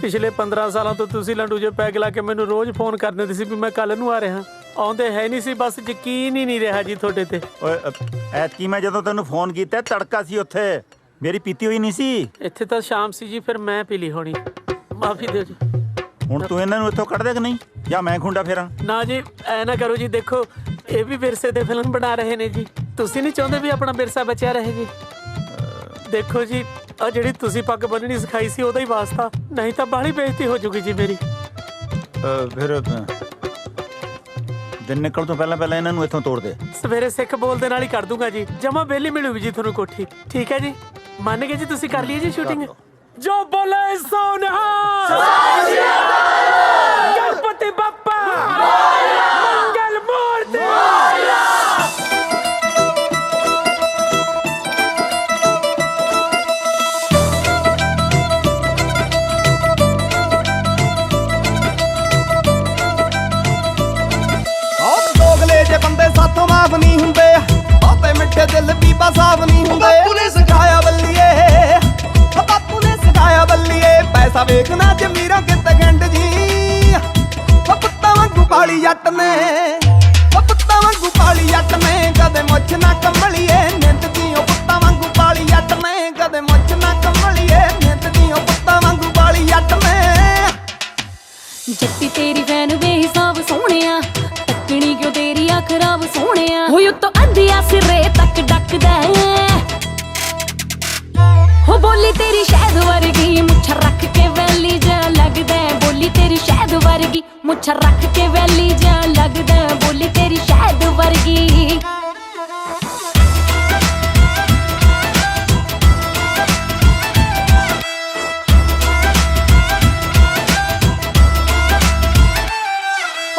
P: ਪਿਛਲੇ 15 ਸਾਲਾਂ ਤੋਂ ਤੁਸੀਂ ਲੰਡੂ ਜੇ ਪੈਗ ਲਾ ਕੇ ਮੈਨੂੰ ਰੋਜ਼ ਫੋਨ ਕਰ ਦਿੰਦੇ ਸੀ ਵੀ ਮੈਂ ਕੱਲ ਨੂੰ ਆ ਰਿਹਾ। ਆਉਂਦੇ ਹੈ ਨਹੀਂ ਸੀ, ਬਸ ਯਕੀਨ ਹੀ ਨਹੀਂ ਰਿਹਾ ਜੀ ਤੁਹਾਡੇ ਤੇ।
E: ਓਏ ਐਤਕੀ ਮੈਂ ਜਦੋਂ ਤੈਨੂੰ ਫੋਨ ਕੀਤਾ ਤੜਕਾ ਸੀ ਉੱਥੇ, ਮੇਰੀ ਪੀਤੀ ਹੋਈ ਨਹੀਂ ਸੀ।
P: ਇੱਥੇ ਤਾਂ ਸ਼ਾਮ ਸੀ ਜੀ, ਫਿਰ ਮੈਂ ਪੀ ਲਈ ਹੋਣੀ। ਮਾਫੀ ਦਿਓ ਜੀ।
E: ਹੁਣ ਤੂੰ ਇਹਨਾਂ ਨੂੰ ਇੱਥੋਂ ਕੱਢ ਦੇ ਕਿ ਨਹੀਂ, ਜਾਂ ਮੈਂ ਖੁੰਡਾ ਫੇਰਾਂ?
P: ਨਾ ਜੀ ਐ ਨਾ ਕਰੋ ਜੀ, ਦੇਖੋ ਇਹ ਵੀ ਵਿਰਸੇ ਦੇ ਫਿਲਮ ਬਣਾ ਰਹੇ ਨੇ ਜੀ। ਤੁਸੀਂ ਨਹੀਂ ਚਾਹੁੰਦੇ ਵੀ ਆਪਣਾ ਵਿਰਸਾ ਬਚਿਆ ਰਹੇ ਜੀ? ਦੇਖੋ ਜੀ ਆ ਜਿਹੜੀ ਤੁਸੀਂ ਪੱਗ ਬੰਨਣੀ ਸਿਖਾਈ ਸੀ ਉਹਦਾ ਹੀ ਵਾਸਤਾ, ਨਹੀਂ ਤਾਂ ਬਾਹਲੀ ਬੇਇੱਜ਼ਤੀ ਹੋ ਜੂਗੀ ਜੀ ਮੇਰੀ।
E: ਫਿਰ ਦਿਨ ਨਿਕਲ ਤੋਂ ਪਹਿਲਾਂ ਪਹਿਲਾਂ ਇਹਨਾਂ ਨੂੰ ਇੱਥੋਂ ਤੋੜ ਦੇ।
P: ਸਵੇਰੇ ਸਿੱਖ ਬੋਲ ਦੇ ਨਾਲ ਹੀ ਕਰ ਦੂੰਗਾ ਜੀ, ਜਮਾ ਬੇਲੀ ਮਿਲੂਗੀ ਜੀ ਤੁਹਾਨੂੰ ਕੋਠੀ। ਠੀਕ ਹੈ ਜੀ, ਮੰਨ ਗਏ ਜੀ? ਤੁਸੀਂ ਕਰ ਲਈ ਜੀ ਸ਼ੂਟਿੰਗ? ਜੋ ਬੋਲੇ ਸੋ ਨਿਹਾਲ, ਗਣਪਤੀ ਬੱਪਾ ਮੰਗਲ ਮੂਰਤੀ।
I: ਦੋਗਲੇ ਜੇ ਬੰਦੇ ਸਾਥੋਂ ਮਾਫ ਨਹੀਂ ਹੁੰਦੇ, ਬਹੁਤੇ ਮਿੱਠੇ ਦਿਲ ਬੀਬਾ ਸਾਫ ਨਹੀਂ ਹੁੰਦੇ। ਬਾਪੂ ਨੇ ਸਿਖਾਇਆ ਬੱਲੀਏ, ਬਾਪੂ ਨੇ ਸਿਖਾਇਆ ਬੱਲੀਏ, ਪੈਸਾ ਵੇਖਣਾ ਜ਼ਮੀਰਾਂ ਕਿਤੇ ਗੰਢ ਜੀ। ਪੁੱਤਾਂ ਵਾਂਗੂ ਪਾਲੀ ਜੱਟ ਨੇ, ਪੁੱਤਾਂ ਵਾਂਗੂ ਪਾਲੀ ਜੱਟ ਨੇ, ਕਦੇ ਮੁੱਛ ਨਾ ਕੰਮਲੀਏ ਨਿੰਦ ਦੀ। ਪੁੱਤਾਂ ਵਾਂਗੂ ਪਾਲੀ ਜੱਟ ਨੇ, ਕਦੇ ਮੁੱਛ ਨਾ ਕੰਮਲੀਏ ਨਿੰਦ ਦੀ। ਪੁੱਤਾਂ ਵਾਂਗੂ ਪਾਲੀ ਜੱਟ ਨੇ।
L: ਜੱਟੀ ਤੇਰੀ ਵੈਨ ਬੇਹਿਸਾਬ ਸੋਹਣਿਆ, ਤੱਕਣੀ ਕਿਉਂ ਤੇਰੀ ਆ ਖਰਾਬ ਸੋਹਣਿਆ। ਹੋਈ ਉੱਤੋਂ ਅੰਧਿਆ ਸਿਰੇ ਤੱਕ ਡੱਕਦਾ, ਹੋ ਬੋਲੀ ਤੇਰੀ ਸ਼ਹਿਦ ਵਰਗੀ ਮੁੱਛ ਰੱਖ ਕੇ ਵੈਲੀ ਜਾ ਲੱਗਦਾ। ਬੋਲੀ ਤੇਰੀ ਸ਼ਹਿਦ ਵਰਗੀ ਮੁੱਛ ਰੱਖ ਕੇ ਵੈਲੀ ਜਾ ਲੱਗਦਾ। ਬੋਲੀ ਤੇਰੀ ਸ਼ਹਿਦ ਵਰਗੀ।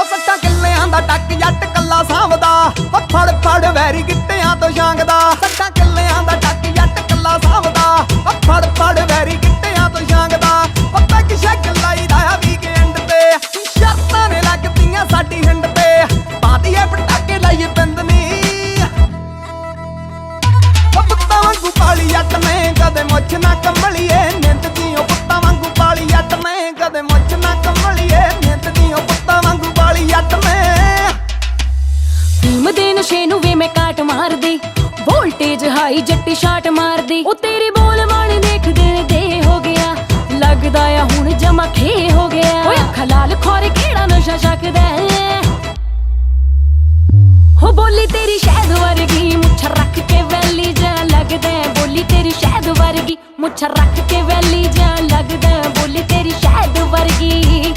I: ਸੱਟਾਂ ਕਿੱਲਿਆਂ ਦਾ ਟੱਕ ਜੱਟ ਕੱਲਾ ਸਾਂਭਦਾ, ਫੜ ਫੜ ਵੈਰੀ ਗਿੱਟਿਆਂ ਤੋਂ ਛਾਂਗਦਾ। ਸੱਟਾਂ ਕਿੱਲਿਆਂ ਦਾ ਟੱਕ ਜੱਟ ਕੱਲਾ ਸਾਂਭਦਾ, ਫੜ ਫੜ ਵੈਰੀ ਗਿੱਟਿਆਂ ਤੋਂ ਛਾਂਗਦਾ। ਪੱਤਾ ਕਿਸ਼ਾ ਲਾਈਦਾ ਆ ਵੀਕਐਂਡ ਤੇ, ਸ਼ਰਤਾਂ ਨੇ ਲੱਗਦੀਆਂ ਸਾਡੀ ਹਿੰਡ ਤੇ। ਪਾਦੀਏ ਪਟਾਕੇ ਲਾਈਏ ਬਿੰਦਨੀ, ਪੁੱਤਾਂ ਵਾਂਗੂ ਪਾਲੀ ਜੱਟ ਨੇ, ਕਦੇ ਮੁੱਛ ਨਾ ਕੰਮਲੀਏ ਨਿੰਦ ਦੀ। ਪੁੱਤਾਂ ਵਾਂਗੂ ਪਾਲੀ ਜੱਟ ਨੇ, ਕਦੇ ਮੁੱਛ ਨਾ ਕੰਮਲੀਏ ਨਿੰਦ ਦੀ। ਪੁੱਤਾਂ ਵਾਂਗੂ ਪਾਲੀ ਜੱਟ ਨੇ।
L: ਫੀਮ ਦੇ ਨਸ਼ੇ ਨੂੰ ਵੇ ਮੈਂ ਕਾਟ ਮਾਰਦੀ, ਵੋਲਟੇਜ ਹਾਈ ਜੱਟੀ ਸ਼ਾਟ ਮਾਰਦੀ। ਉਹ ਤੇਰੇ ਬੋਲ ਮਾਣ ਦੇਖਦੇ ਦੇ ਹੋ ਗਿਆ, ਲੱਗਦਾ ਆ ਹੁਣ ਜਮਾ ਖੇ ਹੋ ਗਿਆ। ਓਏ ਅੱਖਾਂ ਲਾਲ ਖੋਰੇ ਕਿਹੜਾ ਨਸ਼ਾ ਛਕਦਾ। ਹੋ ਬੋਲੀ ਤੇਰੀ ਸ਼ਹਿਦ ਵਰਗੀ ਮੁੱਛ ਰੱਖ ਕੇ ਵੈਲੀ ਜਾ ਲੱਗਦਾ। ਬੋਲੀ ਤੇਰੀ ਸ਼ਹਿਦ ਵਰਗੀ ਮੁੱਛ ਰੱਖ ਕੇ ਵੈਲੀ ਜਾ ਲੱਗਦਾ। ਬੋਲੀ ਤੇਰੀ ਸ਼ਹਿਦ ਵਰਗੀ।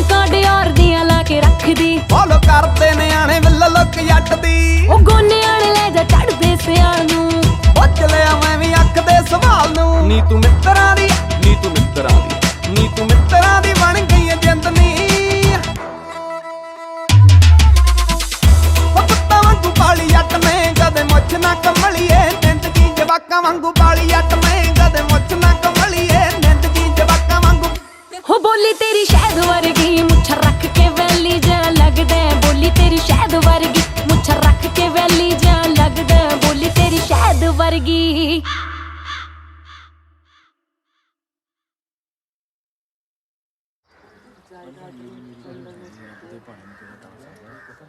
L: ਕਾਂਡਿਆਰ ਦੀਆਂ ਲਾ ਕੇ ਰੱਖਦੀ,
I: ਫੋਲੋ ਕਰਦੇ ਨਿਆਣੇ ਵੱਲ ਲੁੱਕ ਜੱਟ ਦੀ।
L: ਉਹ ਗੋਨੇ ਵਾਲੇ ਲੈ ਜਾ ਚੜਦੇ ਸਿਆਲ ਨੂੰ,
I: ਪੁੱਛ ਲਿਆ ਮੈਂ ਵੀ ਅੱਖ ਦੇ ਸਵਾਲ ਨੂੰ। ਨੀ ਤੂੰ ਮਿੱਤਰਾਂ ਦੀ, ਨੀ ਤੂੰ ਮਿੱਤਰਾਂ ਦੀ, ਨੀ ਤੂੰ ਮਿੱਤਰਾਂ ਦੀ ਬਣ ਗਈ ਏ ਜਿੰਦਨੀ। ਪੁੱਤਾਂ ਵਾਂਗੂ ਪਾਲੀ ਜੱਟ ਨੇ, ਕਦੇ ਮੁੱਛ ਨਾ ਕੰਮਲੀਏ ਨਿੰਦ ਦੀ। ਜਵਾਕਾਂ ਵਾਂਗੂ ਪਾਲੀ ਜੱਟ ਨੇ, ਕਦੇ ਮੁੱਛ ਨਾ ਕੰਮਲੀਏ ਨਿੰਦ ਦੀ। ਜਵਾਕਾਂ ਵਾਂਗੂ।
L: ਹੋ ਬੋਲੀ ਤੇਰੀ ਸ਼ਹਿਦ ਵਰਗੀ ਮੁੱਛ ਰੱਖ ਕੇ ਵੈਲੀ ਜਾ ਲੱਗਦਾ। ਬੋਲੀ ਤੇਰੀ ਸ਼ਹਿਦ ਵਰਗੀ ਮੁੱਛ ਰੱਖ ਕੇ ਵੈਲੀ ਜਾ ਲੱਗਦਾ। ਬੋਲੀ ਤੇਰੀ ਸ਼ਹਿਦ ਵਰਗੀ।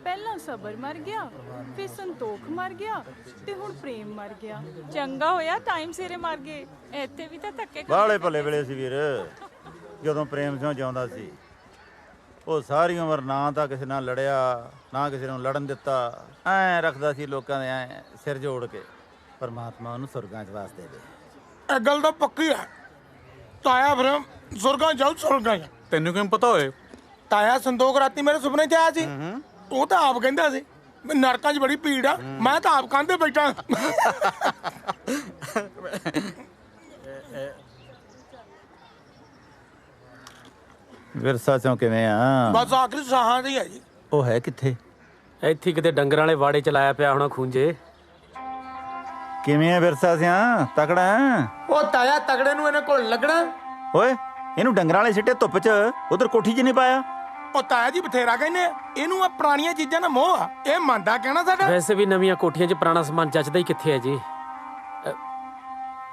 F: ਪਹਿਲਾਂ ਸਬਰ ਮਰ ਗਿਆ, ਫਿਰ ਸੰਤੋਖ ਮਰ ਗਿਆ, ਤੇ ਹੁਣ ਪ੍ਰੇਮ ਮਰ ਗਿਆ। ਚੰਗਾ ਹੋਇਆ ਟਾਈਮ ਸਿਰੇ ਮਰ ਗਏ, ਇੱਥੇ ਵੀ ਤਾਂ ਧੱਕੇ
E: ਬਾਹਲੇ ਭੱਲੇ ਵੇਲੇ ਸੀ ਵੀਰ, ਜਦੋਂ ਪ੍ਰੇਮ ਸਿੰਘ ਜਿਉਂਦਾ ਸੀ। ਉਹ ਸਾਰੀ ਉਮਰ ਨਾ ਤਾਂ ਕਿਸੇ ਨਾਲ ਲੜਿਆ ਨਾ ਕਿਸੇ ਨੂੰ ਲੜਨ ਦਿੱਤਾ, ਐ ਰੱਖਦਾ ਸੀ ਲੋਕਾਂ ਦੇ ਐ ਸਿਰ ਜੋੜ ਕੇ। ਪਰਮਾਤਮਾ ਉਹਨੂੰ ਸੁਰਗਾਂ 'ਚ ਵਾਸ ਦੇ ਦੇ।
A: ਇਹ ਗੱਲ ਤਾਂ ਪੱਕੀ ਹੈ। ਤਾਇਆ ਫਿਰ ਸੁਰਗਾਂ ਜਾਊ ਸੁਰਗਾਂ 'ਚ।
K: ਤੈਨੂੰ ਕਿਵੇਂ ਪਤਾ ਹੋਏ?
A: ਤਾਇਆ ਸੰਦੋਖ ਰਾਤੀ ਮੇਰੇ ਸੁਪਨੇ 'ਚ ਆਇਆ ਸੀ। ਉਹ ਤਾਂ ਆਪ ਕਹਿੰਦਾ ਸੀ ਵੀ ਨਰਕਾਂ 'ਚ ਬੜੀ ਭੀੜ ਆ। ਮੈਂ ਤਾਂ ਆਪ ਕੰਧ ਤੇ ਬੈਠਾ।
E: ਵਿਰਸਾ ਚੋਂ ਕਿਵੇਂ ਆ?
A: ਬਸ ਆਖਰੀ ਸਾਹਾਂ ਦੀ ਹੈ ਜੀ।
E: ਉਹ ਹੈ ਕਿੱਥੇ?
P: ਇੱਥੇ ਕਿਤੇ ਡੰਗਰਾਂ ਵਾਲੇ ਵਾੜੇ ਚ ਲਾਇਆ ਪਿਆ ਹੋਣਾ ਖੂੰਜੇ।
E: ਕਿਵੇਂ ਆ ਵਿਰਸਾ ਸਿਆ? ਤਕੜਾ ਹੈ?
A: ਉਹ ਤਾਇਆ ਤਗੜੇ ਨੂੰ ਇਹਨੇ ਕੋਲ ਲੱਗਣਾ।
E: ਓਏ ਇਹਨੂੰ ਡੰਗਰਾਂ ਵਾਲੇ ਸਿੱਟੇ ਧੁੱਪ 'ਚ ਉਧਰ ਕੋਠੀ 'ਚ ਨਹੀਂ ਪਾਇਆ?
A: ਉਹ ਤਾਇਆ ਜੀ ਬਥੇਰਾ ਕਹਿੰਦੇ ਆ, ਇਹਨੂੰ ਆ ਪੁਰਾਣੀਆਂ ਚੀਜ਼ਾਂ ਦਾ ਮੋਹ ਆ। ਇਹ ਮੰਨਦਾ ਕਹਿਣਾ ਸਾਡਾ।
P: ਵੈਸੇ ਵੀ ਨਵੀਆਂ ਕੋਠੀਆਂ 'ਚ ਪੁਰਾਣਾ ਸਮਾਨ ਜੱਚਦਾ ਹੀ ਕਿੱਥੇ ਹੈ ਜੀ।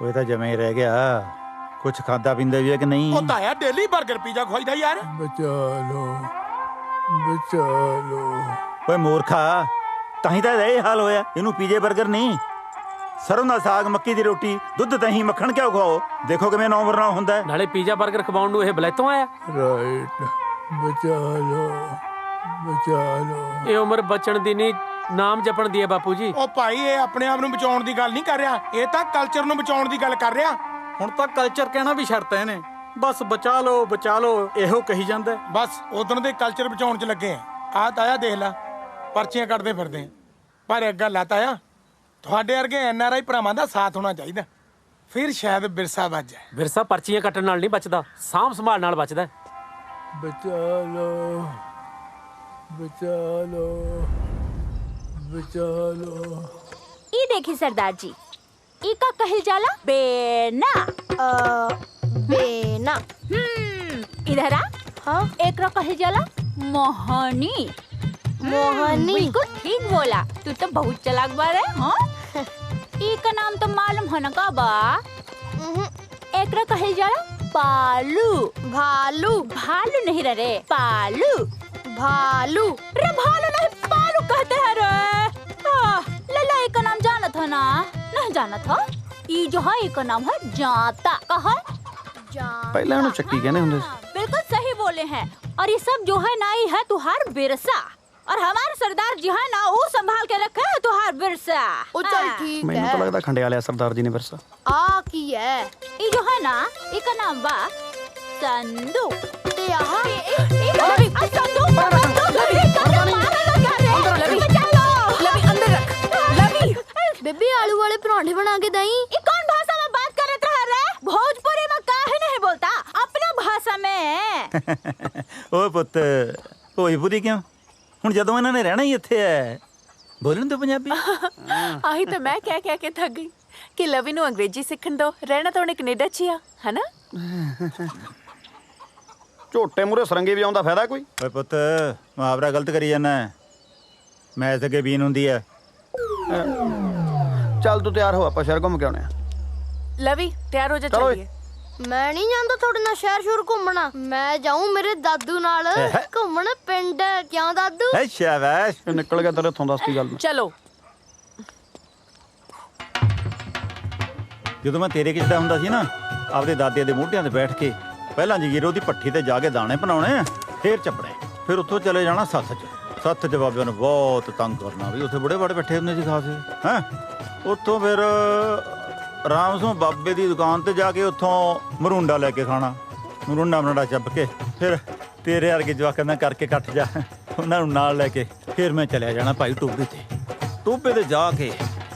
E: ਉਹ ਤਾਂ ਜਮੇ ਹੀ ਰਹਿ ਗਿਆ। ਕੁਛ ਖਾਦਾ ਪੀਂਦਾ ਵੀ ਹੈ ਕਿ ਨਹੀਂ?
A: ਉਹ ਤਾਇਆ ਡੇਲੀ 버ਗਰ ਪੀਜ਼ਾ ਖਵਾਈਦਾ ਯਾਰ।
B: ਬਚਾ ਲੋ।
E: ਓਏ ਮੂਰਖਾ, ਤਾਂ ਹੀ ਤਾਂ ਇਹ ਹਾਲ ਹੋਇਆ। ਇਹਨੂੰ ਪੀਜੇ 버ਗਰ ਨਹੀਂ, ਸਰੋਂ ਦਾ ਸਾਗ, ਮੱਕੀ ਦੀ ਰੋਟੀ, ਦੁੱਧ, ਦਹੀਂ, ਮੱਖਣ ਕਿਉਂ ਖਵਾਓ? ਦੇਖੋ ਕਿਵੇਂ ਨੌ ਵਰਨਾ ਹੁੰਦਾ।
P: ਨਾਲੇ ਪੀਜ਼ਾ 버ਗਰ ਖਵਾਉਣ ਨੂੰ ਇਹ ਬਲੈਤੋਂ ਆਇਆ।
B: ਰਾਈਟ। ਬਚਾ ਲੋ।
P: ਇਹ ਉਮਰ ਬਚਣ ਦੀ ਨਹੀਂ, ਨਾਮ ਜਪਣ ਦੀ ਹੈ ਬਾਪੂ ਜੀ।
A: ਉਹ ਭਾਈ ਇਹ ਆਪਣੇ ਆਪ ਨੂੰ ਬਚਾਉਣ ਦੀ ਗੱਲ ਨਹੀਂ ਕਰ ਰਿਹਾ, ਇਹ ਤਾਂ ਕਲਚਰ ਨੂੰ ਬਚਾਉਣ ਦੀ ਗੱਲ ਕਰ ਰਿਹਾ।
K: ਹੁਣ ਤਾਂ ਕਲਚਰ ਕਹਿਣਾ ਵੀ ਛੱਡਤਾ ਇਹਨੇ। ਬਸ ਬਚਾ ਲਓ ਇਹੋ ਕਹੀ ਜਾਂਦਾ।
A: ਬਸ ਉਦੋਂ ਦੇ ਕਲਚਰ ਬਚਾਉਣ 'ਚ ਲੱਗੇ ਆ। ਆਹ ਤਾਇਆ ਦੇਖ ਲੈ, ਪਰਚੀਆਂ ਕੱਢਦੇ ਫਿਰਦੇ ਆ। ਪਰ ਇੱਕ ਗੱਲ ਆ ਤਾਇਆ, ਤੁਹਾਡੇ ਵਰਗੇ NRI ਭਰਾਵਾਂ ਦਾ ਸਾਥ ਹੋਣਾ ਚਾਹੀਦਾ, ਫਿਰ ਸ਼ਾਇਦ ਵਿਰਸਾ ਬਚ ਜਾਏ।
P: ਵਿਰਸਾ ਪਰਚੀਆਂ ਕੱਟਣ ਨਾਲ ਨਹੀਂ ਬਚਦਾ, ਸਾਂਭ ਸੰਭਾਲ ਨਾਲ ਬਚਦਾ।
B: ਬਚਾ ਲੋ।
G: ई देखिए सरदार जी, इका कहल जाला बेना। बेना। इधर आ। हाँ। एकरा कहल जाला मोहनी। मोहनी। बिल्कुल ठीक बोला, तू तो बहुत चालाक बारे। हाँ। इका नाम तो मालूम है ना का बा? एकरा कहल जाला पालू। भालू। भालू नहीं रे, पालू। भालू। रे भालू नहीं, पालू कहते हैं रे। लला एक नाम जाना था ना? नहीं जाना था? ये जो है एक नाम है जाता। कहा?
O: पहले उन्हें चक्की कहने होंगे।
G: बिल्कुल सही बोले हैं। और ये सब जो है ना, ये है तुहार बिरसा। और हमारे सरदार जी है ना, वो संभाल के रखे है तुहार बिरसा। ओ चल ठीक
O: मैंने तो लगता खंडे वाले सरदार जी ने बिरसा
G: आ की है। ये जो है ना, इसका नाम बा संदू। ते यहाँ संदू बेबी आलू वाले पराठे बना के दई। ये कौन भाषा में बात कर रहा है? भोजपुरी में काहे नहीं बोलता अपना भाषा में?
E: ਓਏ ਪੁੱਤ, ਭੋਜਪੁਰੀ ਕਿਉਂ? ਹੁਣ ਜਦੋਂ ਇਹਨਾਂ ਨੇ ਰਹਿਣਾ ਹੀ ਇੱਥੇ ਹੈ, ਬੋਲਣ ਤੋਂ ਪੰਜਾਬੀ।
F: ਆਹੀ ਤਾਂ ਮੈਂ ਕਹਿ ਕੇ ਥੱਕ ਗਈ ਕਿ ਲਵੀ ਨੂੰ ਅੰਗਰੇਜ਼ੀ ਸਿੱਖਣ ਦੋ। ਰਹਿਣਾ ਤਾਂ ਉਹਨੇ ਕੈਨੇਡਾ 'ਚ ਹੀ ਆ, ਹਨਾ?
O: ਝੋਟੇ ਮੂਰੇ ਸਰੰਗੇ ਵਜਾਉਣ ਦਾ ਫਾਇਦਾ ਕੋਈ?
E: ਓਏ ਪੁੱਤ, ਮੁਹਾਵਰਾ ਗਲਤ ਕਰੀ ਜਾਂਦਾ। ਮੈਚ ਅੱਗੇ ਬੀਨ ਹੁੰਦੀ ਹੈ।
O: ਚੱਲ ਤੂੰ ਤਿਆਰ ਹੋ, ਆਪਾਂ ਸ਼ਹਿਰ ਘੁੰਮ ਕੇ ਆਉਣੇ ਆ।
F: ਲਵੀ ਤਿਆਰ ਹੋ ਜਾ, ਚੱਲੀਏ।
M: ਮੈਂ ਨਹੀਂ ਜਾਂਦਾ ਤੁਹਾਡੇ ਨਾਲ ਸ਼ਹਿਰ ਸ਼ੁਰ ਘੁੰਮਣਾ। ਮੈਂ ਜਾਊਂ ਮੇਰੇ ਦਾਦੂ ਨਾਲ ਘੁੰਮਣ ਪਿੰਡ। ਕਿਉਂ ਦਾਦੂ?
E: ਸ਼ਾਬਾਸ਼,
O: ਨਿਕਲ ਗਿਆ ਤੇਰੇ ਇੱਥੋਂ, ਦੱਸਦੀ ਗੱਲ।
F: ਚਲੋ।
E: ਜਦੋਂ ਮੈਂ ਤੇਰੇ ਕਿਸਦਾ ਹੁੰਦਾ ਸੀ ਨਾ, ਆਪਦੇ ਦਾਦੇ ਦੇ ਮੋਢਿਆਂ ਤੇ ਬੈਠ ਕੇ ਪਹਿਲਾਂ ਜਗੀਰੋ ਦੀ ਭੱਠੀ ਤੇ ਜਾ ਕੇ ਦਾਣੇ ਬਣਾਉਣੇ, ਫੇਰ ਚੱਪੜੇ, ਫਿਰ ਉੱਥੋਂ ਚਲੇ ਜਾਣਾ ਸੱਥ 'ਚ। ਸੱਥ 'ਚ ਬਾਬਿਆਂ ਨੂੰ ਬਹੁਤ ਤੰਗ ਕਰਨਾ ਵੀ ਉੱਥੇ ਬੜੇ ਬੜੇ ਬੈਠੇ ਹੁੰਦੇ ਸੀ ਖਾਸੇ। ਹੈਂ, ਉੱਥੋਂ ਫਿਰ ਰਾਮ ਸਿੰਘ ਬਾਬੇ ਦੀ ਦੁਕਾਨ ਤੇ ਜਾ ਕੇ ਉੱਥੋਂ ਮਰੂੰਡਾ ਲੈ ਕੇ ਖਾਣਾ। ਮਰੂੰਡਾ ਮਰੂੰਡਾ ਚੱਬ ਕੇ ਫਿਰ ਤੇਰੇ ਵਰਗੇ ਜਵਾਕਾਂ ਦਾ ਕਰਕੇ ਕੱਟ ਜਾ, ਉਹਨਾਂ ਨੂੰ ਨਾਲ ਲੈ ਕੇ ਫਿਰ ਮੈਂ ਚਲਿਆ ਜਾਣਾ ਭਾਈ ਟੋਬੇ ਤੇ। ਟੋਬੇ ਤੇ ਜਾ ਕੇ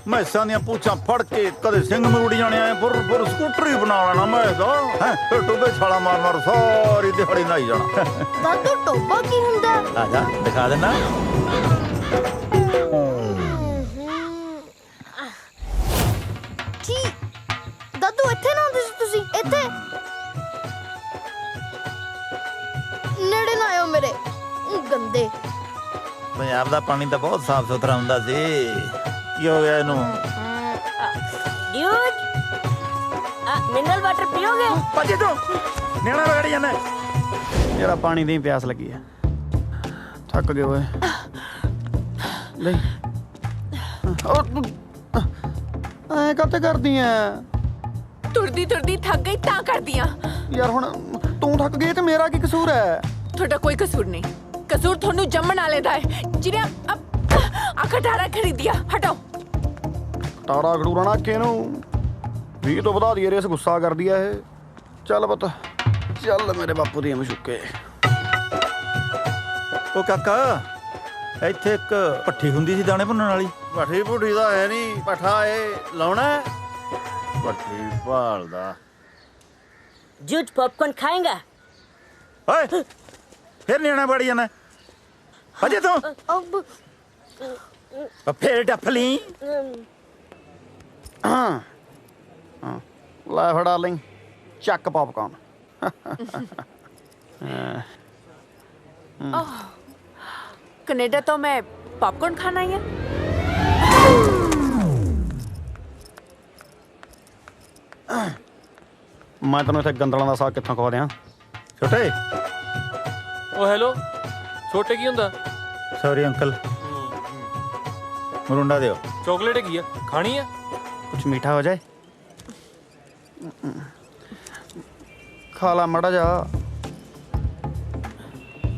E: ਮੈਸਾਂ ਦੀਆਂ ਪੂਛਾਂ ਫੜ ਕੇ ਕਦੇ ਸਿੰਘ ਮਰੂੜੀ ਜਾਣੇ ਆਏ, ਫੁਰ ਸਕੂਟਰ ਹੀ ਬਣਾ ਲੈਣਾ ਮੈਂ ਤਾਂ। ਹੈਂ, ਫਿਰ ਟੋਬੇ ਛਾਲਾ ਮਾਰ ਮਾਰ ਸਾਰੀ ਦਿਹਾੜੀ ਨਹਾਈ ਜਾਣਾ।
M: ਦਾਦੂ ਟੋਬਾ ਕੀ ਹੁੰਦਾ?
E: ਆ ਜਾ ਦਿਖਾ ਦੇਣਾ।
M: ਦਾਦੂ ਇੱਥੇ ਨਾ ਹੁੰਦੇ ਸੀ ਤੁਸੀਂ? ਇੱਥੇ ਨੇੜੇ ਨਾ ਆਇਓ ਮੇਰੇ, ਗੰਦੇ।
E: ਪੰਜਾਬ ਦਾ ਪਾਣੀ ਤਾਂ ਬਹੁਤ ਸਾਫ਼ ਸੁਥਰਾ ਹੁੰਦਾ ਸੀ। ਕੀ ਹੋ ਗਿਆ ਇਹਨੂੰ?
Q: ड्यूड, मिनरल वाटर पियोगे?
E: ਭੱਜ ਤੂੰ, ਨਿਆਣਾ ਵਿਗੜ ਜਾਂਦਾ।
O: ਯਾਰਾ ਪਾਣੀ ਦੀ ਪਿਆਸ ਲੱਗੀ ਆ, ਥੱਕ ਗਏ ਓਏ। ਲੈ ਐ ਕਾਤੇ ਕਰਦੀ ਐ?
F: ਤੁਰਦੀ ਤੁਰਦੀ ਥੱਕ ਗਈ ਤਾਂ ਕਰਦੀ ਆ।
O: ਯਾਰ ਹੁਣ ਤੂੰ ਥੱਕ ਗਈ ਤੇ ਮੇਰਾ ਕੀ ਕਸੂਰ ਹੈ?
F: ਤੁਹਾਡਾ ਕੋਈ ਕਸੂਰ ਨਹੀਂ। ਕਸੂਰ ਤੁਹਾਨੂੰ ਜੰਮਣ ਵਾਲੇ ਦਾ ਹੈ ਜਿਹਨੇ ਆ ਖਟਾਰਾ ਖਰੀਦਿਆ। ਹਟਾਓ।
I: ਤਾਰਾ ਖੜੂਰਾ ਨਾ ਕਿਹਨੂੰ 20 ਤੋਂ ਵਧਾ ਦਈਏ ਰੇਸ, ਗੁੱਸਾ ਕਰਦੀ ਆ ਇਹ। ਚੱਲ ਪੁੱਤ ਚੱਲ ਮੇਰੇ ਬਾਪੂ ਦੀ ਮਸ਼ੂਕੇ।
E: ਉਹ ਕਾਕਾ ਇੱਥੇ ਇੱਕ ਭੱਠੀ ਹੁੰਦੀ ਸੀ ਦਾਣੇ ਭੁੰਨਣ ਵਾਲੀ।
K: ਭੱਠੀ ਭੁੱਠੀ ਦਾ ਹੈ ਨਹੀਂ, ਪੱਠਾ ਇਹ ਲਾਉਣਾ ਹੈ। ਭੱਠੀ ਭਾਲਦਾ।
Q: जूट पॉपकॉर्न खाएगा?
E: ਓਏ ਫਿਰ ਨਿਆਣਾ ਬੜੀ ਜਾਣਾ ਅਜੇ ਤੂੰ
M: अब
E: ਫੇਰ ਡੱਫ ਲਈ।
I: ਲੈ ਫੜਾ ਲਈ ਚੱਕ ਪੌਪਕਾਰਨ।
F: कनाडा तो मैं पॉपकॉर्न खाना ही है।
I: ਮੈਂ ਤੈਨੂੰ ਇੱਥੇ ਗੰਦਲਾਂ ਦਾ ਸਾਗ ਕਿੱਥੋਂ ਖਵਾ ਦਿਆਂ ਛੋਟੇ।
P: ਉਹ ਹੈਲੋ ਛੋਟੇ ਕੀ ਹੁੰਦਾ?
E: ਸੌਰੀ ਅੰਕਲ ਮਰੁੰਡਾ ਦਿਓ।
P: ਚਾਕਲੇਟ ਹੈਗੀ ਆ, ਖਾਣੀ ਆ?
I: ਕੁਛ ਮੀਠਾ ਹੋ ਜਾਏ। ਖਾ ਲਾ ਮੜਾ ਜਾ,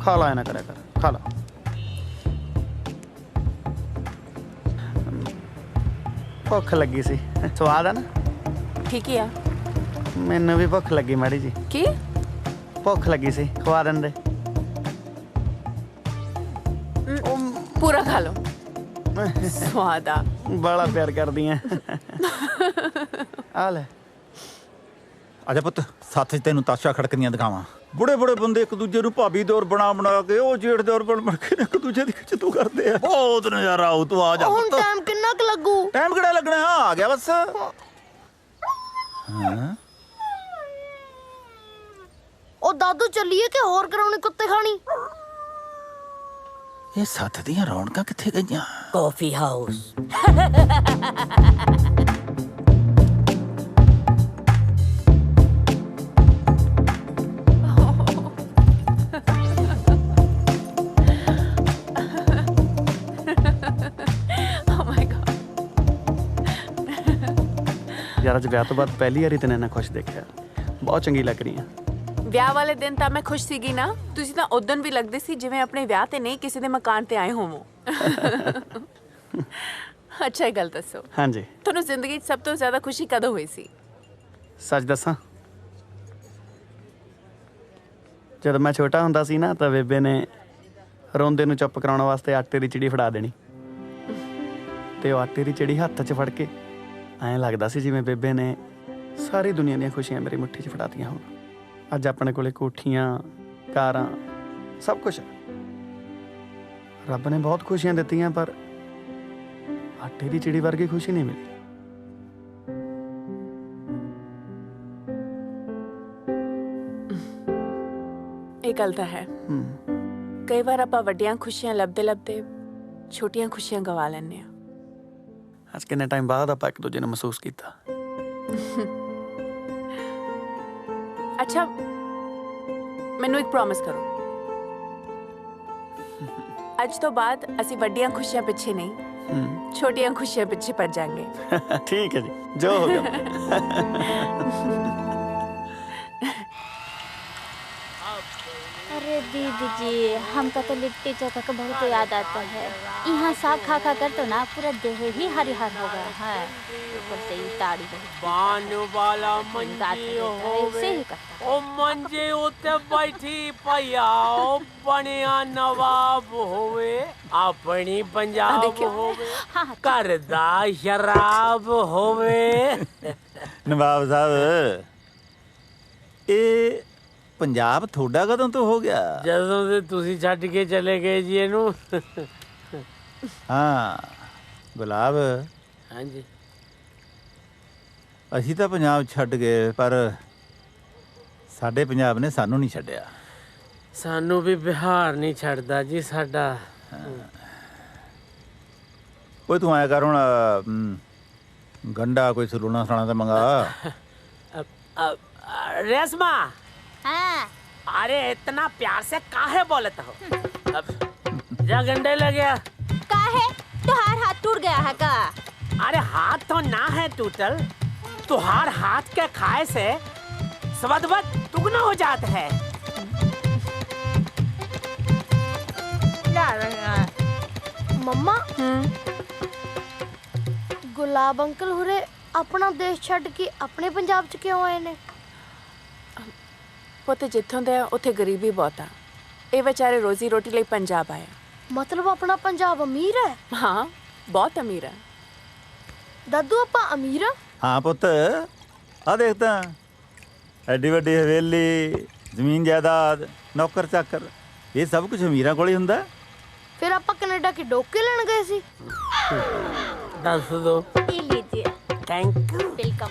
I: ਖਾ ਲਾ ਨਾ ਕਰਿਆ ਕਰ, ਖਾ ਲਾ। ਭੁੱਖ ਲੱਗੀ ਸੀ, ਸਵਾਦ ਆ ਨਾ?
F: ठीक ही है।
I: ਮੈਨੂੰ ਵੀ ਭੁੱਖ ਲੱਗੀ ਮਾੜੀ ਜੀ।
F: की
I: ਭੁੱਖ ਲੱਗੀ ਸੀ, ਖਵਾ ਦਿੰਦੇ।
F: पूरा खा लो। स्वाद आ।
I: ਬੜਾ ਪਿਆਰ ਕਰਦੀ ਐ। ਆ ਲੈ
E: ਆਜਾ ਪੁੱਤ ਸੱਥ 'ਚ ਤੈਨੂੰ ਤਾਸ਼ਾ ਖੜਕਦੀਆਂ ਦਿਖਾਵਾਂ। ਬੁੜੇ ਬੁੜੇ ਬੰਦੇ ਇੱਕ ਦੂਜੇ ਨੂੰ ਭਾਬੀ ਦੌਰ ਬਣਾ ਕੇ ਉਹ ਜੇਠ ਦੌਰ ਬਣ ਕੇ ਇੱਕ ਦੂਜੇ ਦੀ ਖਿੱਚਤੂ ਕਰਦੇ ਆ। ਬਹੁਤ ਨਜ਼ਾਰਾ ਆਉ। ਤੂੰ ਆ ਜਾ
M: ਹੁਣ
E: ਪੁੱਤ।
M: ਟਾਈਮ ਕਿੰਨਾ ਕੁ ਲੱਗੂ?
E: ਟਾਈਮ ਕਿਹੜਾ ਲੱਗਣਾ, ਆ ਗਿਆ ਬਸ। ਹਾਂ
M: ਉਹ ਦਾਦੂ ਚੱਲੀਏ ਕਿ ਹੋਰ ਕਰਾਉਣੀ ਕੁੱਤੇ ਖਾਣੀ?
E: ਇਹ ਸੱਥ ਦੀਆਂ ਰੌਣਕਾਂ ਕਿੱਥੇ ਗਈਆਂ?
Q: Coffee house.
I: ਯਾਰ ਅੱਜ ਵਿਆਹ ਤੋਂ ਬਾਅਦ ਪਹਿਲੀ ਵਾਰੀ ਤੈਨੂੰ ਇੰਨਾ ਖੁਸ਼ ਦੇਖਿਆ। ਬਹੁਤ ਚੰਗੀ ਲੱਗ ਰਹੀ ਆ।
F: ਵਿਆਹ ਵਾਲੇ ਦਿਨ ਤਾਂ ਮੈਂ ਖੁਸ਼ ਸੀਗੀ ਨਾ। ਤੁਸੀਂ ਤਾਂ ਉਦੋਂ ਵੀ ਲੱਗਦੇ ਸੀ ਜਿਵੇਂ ਆਪਣੇ ਵਿਆਹ ਤੇ ਨਹੀਂ ਕਿਸੇ ਦੇ ਮਕਾਨ ਤੇ ਆਏ ਹੋਵੋ। ਅੱਛਾ ਇਹ ਗੱਲ ਦੱਸੋ,
I: ਹਾਂਜੀ
F: ਤੁਹਾਨੂੰ ਜ਼ਿੰਦਗੀ 'ਚ ਸਭ ਤੋਂ ਜ਼ਿਆਦਾ ਖੁਸ਼ੀ ਕਦੋਂ ਹੋਈ ਸੀ?
I: ਸੱਚ ਦੱਸਾਂ, ਜਦੋਂ ਮੈਂ ਛੋਟਾ ਹੁੰਦਾ ਸੀ ਨਾ ਤਾਂ ਬੇਬੇ ਨੇ ਰੋਂਦੇ ਨੂੰ ਚੁੱਪ ਕਰਾਉਣ ਵਾਸਤੇ ਆਟੇ ਦੀ ਚਿੜੀ ਫੜਾ ਦੇਣੀ ਤੇ ਉਹ ਆਟੇ ਦੀ ਚਿੜੀ ਹੱਥ 'ਚ ਫੜ ਕੇ ਐਂ ਲੱਗਦਾ ਸੀ ਜਿਵੇਂ ਬੇਬੇ ਨੇ ਸਾਰੀ ਦੁਨੀਆ ਦੀਆਂ ਖੁਸ਼ੀਆਂ ਮੇਰੀ ਮੁੱਠੀ 'ਚ ਫੜਾਤੀਆਂ ਹੋਣ। ਅੱਜ ਆਪਣੇ ਕੋਲੇ ਕੋਠੀਆਂ, ਕਾਰਾਂ, ਸਭ ਕੁਝ। ਰੱਬ ਨੇ ਬਹੁਤ ਖੁਸ਼ੀਆਂ ਦਿੱਤੀਆਂ ਪਰ ਆਟੇ ਦੀ ਚਿੜੀ ਵਰਗੀ ਖੁਸ਼ੀ ਨਹੀਂ ਮਿਲੀ।
F: ਇਹ ਗੱਲ ਤਾਂ ਹੈ। ਕਈ ਵਾਰ ਆਪਾਂ ਵੱਡੀਆਂ ਖੁਸ਼ੀਆਂ ਲੱਭਦੇ ਛੋਟੀਆਂ ਖੁਸ਼ੀਆਂ ਗਵਾ ਲੈਂਦੇ ਆ।
I: ਅੱਜ ਕਿੰਨੇ ਟਾਈਮ ਬਾਅਦ ਆਪਾਂ ਇੱਕ ਦੂਜੇ ਨੂੰ ਮਹਿਸੂਸ ਕੀਤਾ।
F: ਅੱਛਾ ਮੈਨੂੰ ਇੱਕ ਪ੍ਰੋਮਿਸ ਕਰੋ, ਅੱਜ ਤੋਂ ਬਾਅਦ ਅਸੀਂ ਵੱਡੀਆਂ ਖੁਸ਼ੀਆਂ ਪਿੱਛੇ ਨਹੀਂ ਛੋਟੀਆਂ ਖੁਸ਼ੀਆਂ ਪਿੱਛੇ ਭੱਜ ਜਾएंगे।
I: ठीक है जी, जो होगा।
G: अरे दीदी जी, हमका तो लिट्टी चोखा का बहुत याद आता है। यहाँ साग खा खा कर तो ना पूरा देह ही हरिहर हो गया है। ऊपर से ये ताड़ी
P: बानू वाला मंजी होवे ओ मंजे उते बैठी पया ओ बनिया नवाब होवे अपनी पंजाब होवे घर दा शराब होवे।
E: ਨਵਾਬ ਸਾਹਿਬ ਇਹ ਪੰਜਾਬ ਤੁਹਾਡਾ ਕਦੋਂ ਤੋਂ ਹੋ ਗਿਆ?
P: ਜਦੋਂ ਦੇ ਤੁਸੀਂ ਛੱਡ ਕੇ ਚਲੇ ਗਏ ਜੀ ਇਹਨੂੰ।
E: ਹਾਂ ਗੁਲਾਬ,
P: ਹਾਂਜੀ
E: ਅਸੀਂ ਤਾਂ ਪੰਜਾਬ ਛੱਡ ਗਏ ਪਰ ਸਾਡੇ ਪੰਜਾਬ ਨੇ ਸਾਨੂੰ ਨਹੀਂ ਛੱਡਿਆ।
P: ਸਾਨੂੰ ਵੀ ਬਿਹਾਰ ਨਹੀਂ ਛੱਡਦਾ ਜੀ ਸਾਡਾ।
E: ਓਏ ਤੂੰ ਆਇਆ ਕਰ ਹੁਣ ਗੰਡਾ ਕੋਈ ਸਲੂਣਾ ਸੁਣਾ ਤਾਂ ਮੰਗਾ।
P: रेशमा,
G: हाँ।
P: अरे इतना प्यार से काहे बोलते हो? जा गंडे लग गया।
G: काहे? तुहार हाथ टूट गया है का?
P: अरे हाथ तो ना है टूटल, तुहार हाथ के खाए से स्वाद दुगना हो जाता है।
M: जा रहे हैं मम्मा गुलाब अंकल हुरे अपना देश छੱਡ के अपने पंजाब च क्यों आए ने
F: ਪੁੱਤ ਜਿੱਥੋਂ ਦੇ ਆ ਉੱਥੇ ਗਰੀਬੀ ਬਹੁਤ ਆ ਇਹ ਵਿਚਾਰੇ ਰੋਜ਼ੀ ਰੋਟੀ ਲਈ ਪੰਜਾਬ ਆਏ
M: मतलब अपना पंजाब अमीर है
F: ਹਾਂ ਬਹੁਤ ਅਮੀਰ ਹੈ
M: दादू अपा अमीर आ
E: ਹਾਂ ਪੁੱਤ ਆ ਦੇਖ ਤਾਂ ਐਡੀ ਵੱਡੀ ਹਵੇਲੀ ਜ਼ਮੀਨ ਜਾਇਦਾਦ ਨੌਕਰ ਚਾਕਰ ਇਹ ਸਭ ਕੁਝ ਅਮੀਰਾਂ ਕੋਲ ਹੀ ਹੁੰਦਾ
M: फिर आपा कनाडा के डोके लेने गए सी
P: ਦੱਸ ਦੋ
M: ये लीजिए
P: thank you
M: welcome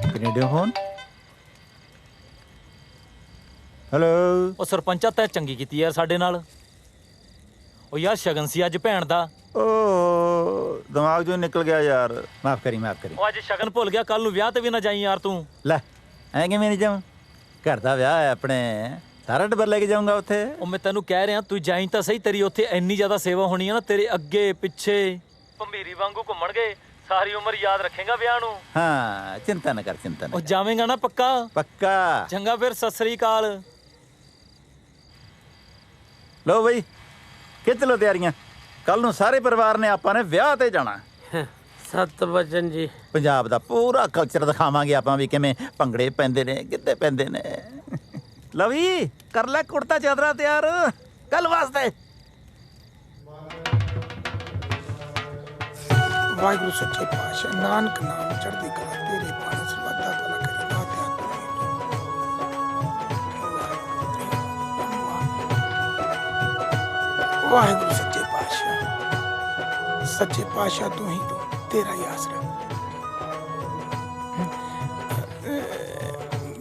E: Canadian phone hello
N: ਉਹ ਸਰਪੰਚਾ ਤੈਂ ਚੰਗੀ ਕੀਤੀ ਯਾਰ ਸਾਡੇ ਨਾਲ ਉਹ ਯਾਰ ਸ਼ਗਨ ਸੀ ਅੱਜ ਭੈਣ ਦਾ
E: ਓ ਦਿਮਾਗ ਚੋਂ ਨਿਕਲ ਗਿਆ ਯਾਰ ਮਾਫ ਕਰੀ
N: ਉਹ ਅੱਜ ਸ਼ਗਨ ਭੁੱਲ ਗਿਆ ਕੱਲ ਨੂੰ ਵਿਆਹ ਤੇ ਵੀ ਨਾ ਜਾਈ ਯਾਰ ਤੂੰ
E: ਲੈ ਐ ਕਿਵੇਂ ਨਹੀਂ ਜਾਵਾਂ ਘਰ ਦਾ ਵਿਆਹ ਹੈ ਆਪਣੇ ਸਾਰਾ ਟੱਬਰ ਲੈ ਕੇ ਜਾਊਂਗਾ ਉੱਥੇ
N: ਉਹ ਮੈਂ ਤੈਨੂੰ ਕਹਿ ਰਿਹਾ ਤੂੰ ਜਾਈ ਤਾਂ ਸਹੀ ਤੇਰੀ ਉੱਥੇ ਇੰਨੀ ਜ਼ਿਆਦਾ ਸੇਵਾ ਹੋਣੀ ਹੈ ਨਾ ਤੇਰੇ ਅੱਗੇ ਪਿੱਛੇ ਭੰਬੀਰੀ ਵਾਂਗੂ ਘੁੰਮਣਗੇ ਸਾਰੀ ਉਮਰ ਯਾਦ ਰੱਖੇਗਾ ਵਿਆਹ ਨੂੰ
E: ਹਾਂ ਚਿੰਤਾ ਨਾ ਕਰ ਚਿੰਤਾ ਨਾ
N: ਉਹ ਜਾਵੇਂਗਾ ਨਾ ਪੱਕਾ
E: ਪੱਕਾ
N: ਚੰਗਾ ਫਿਰ ਸਤਿ ਸ੍ਰੀ ਅਕਾਲ
E: ਲੋ ਬਈ ਖਿੱਚ ਲੋ ਤਿਆਰੀਆਂ ਕੱਲ ਨੂੰ ਸਾਰੇ ਪਰਿਵਾਰ ਨੇ ਆਪਾਂ ਨੇ ਵਿਆਹ ਤੇ ਜਾਣਾ
P: ਸਤਿਵਚਨ ਜੀ
E: ਪੰਜਾਬ ਦਾ ਪੂਰਾ ਕਲਚਰ ਦਿਖਾਵਾਂਗੇ ਆਪਾਂ ਵੀ ਕਿਵੇਂ ਭੰਗੜੇ ਪੈਂਦੇ ਨੇ ਕਿੱਦੇ ਪੈਂਦੇ ਨੇ ਲਵੀ ਕਰ ਲੈ ਕੁੜਤਾ ਚਾਦਰਾ ਤਿਆਰ ਕੱਲ ਵਾਸਤੇ
R: ਵਾਹਿਗੁਰੂ ਸੱਚੇ ਪਾਤਸ਼ਾਹ ਨਾਨਕ ਨਾਮ ਚੜ੍ਹਦੀ ਕਲਾ ਤੇਰੇ ਪਾਣੀ ਸਰਬੱਤਾ ਭਲਾ ਕਰੀ ਦਾਤਿਆਂ ਵਾਹਿਗੁਰੂ ਸੱਚੇ ਪਾਤਸ਼ਾਹ ਤੂੰ ਹੀ ਤੂੰ ਤੇਰਾ ਹੀ ਆਸਰਾ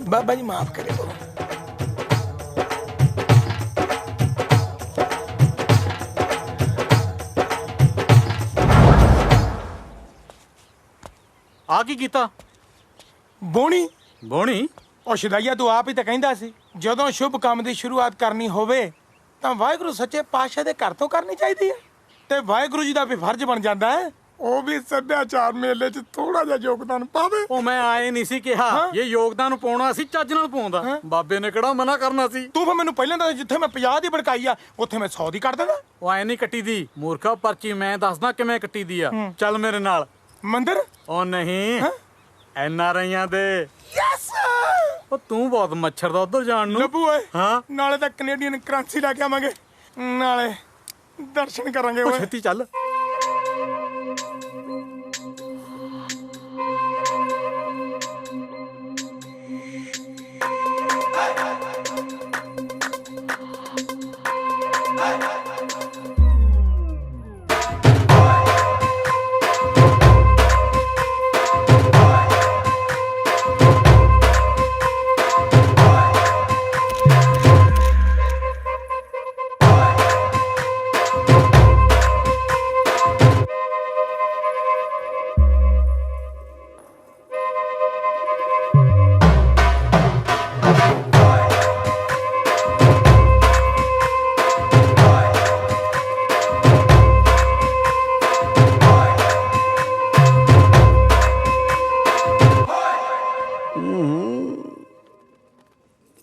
R: ਬਾਬਾ ਜੀ ਮਾਫ ਕਰੇ ਬੋ
H: ਆ ਕੀ ਕੀਤਾ
R: ਬੋਣੀ
H: ਬੋਣੀ
R: ਉਹ ਸ਼ਦਾਈਆ ਤੂੰ ਆਪ ਹੀ ਤਾਂ ਕਹਿੰਦਾ ਸੀ ਜਦੋਂ ਸ਼ੁਭ ਕੰਮ ਦੀ ਸ਼ੁਰੂਆਤ ਕਰਨੀ ਹੋਵੇ ਤਾਂ ਵਾਹਿਗੁਰੂ ਸੱਚੇ ਪਾਤਸ਼ਾਹ ਦੇ ਘਰ ਤੋਂ ਕਰਨੀ ਚਾਹੀਦੀ ਹੈ ਤੇ ਵਾਹਿਗੁਰੂ ਜੀ ਦਾ ਵੀ ਫਰਜ਼ ਬਣ ਜਾਂਦਾ ਹੈ ਉਹ ਵੀ ਸੱਭਿਆਚਾਰ ਮੇਲੇ 'ਚ ਥੋੜਾ ਜਿਹਾ ਯੋਗਦਾਨ ਪਾਵੇ
H: ਉਹ ਮੈਂ ਆਏ ਨਹੀਂ ਸੀ ਕਿਹਾ ਇਹ ਯੋਗਦਾਨ ਪਾਉਣਾ ਸੀ ਚੱਜ ਨਾਲ ਪਾਉਂਦਾ ਬਾਬੇ ਨੇ ਕਿਹੜਾ ਮਨਾ ਕਰਨਾ ਸੀ
R: ਤੂੰ ਫਿਰ ਮੈਨੂੰ ਪਹਿਲਾਂ ਦੱਸ ਜਿੱਥੇ ਮੈਂ 50 ਦੀ ਭੜਕਾਈ ਆ ਉੱਥੇ ਮੈਂ 100 ਦੀ ਕੱਢ ਦੇਣਾ
H: ਉਹ ਐ ਨਹੀਂ ਕੱਟੀ ਦੀ ਮੂਰਖਾ ਪਰਚੀ ਮੈਂ ਦੱਸਦਾ ਕਿਵੇਂ ਕੱਟੀ ਦੀ ਆ ਚੱਲ ਮੇਰੇ ਨਾਲ
R: ਮੰਦਰ
H: ਉਹ ਨਹੀਂ ਐਨ ਆਰ ਆਈਆਂ ਦੇ
R: ਯੈਸ
H: ਉਹ ਤੂੰ ਬਹੁਤ ਮੱਛਰ ਦਾ ਉਧਰ ਜਾਣ ਨੂੰ
R: ਲੱਭੂ ਓਏ
H: ਹਾਂ
R: ਨਾਲੇ ਤਾਂ ਕੈਨੇਡੀਅਨ ਕਰੰਸੀ ਲੈ ਕੇ ਆਵਾਂਗੇ ਨਾਲੇ ਦਰਸ਼ਨ ਕਰਾਂਗੇ ਓਏ
H: ਛੇਤੀ ਚੱਲ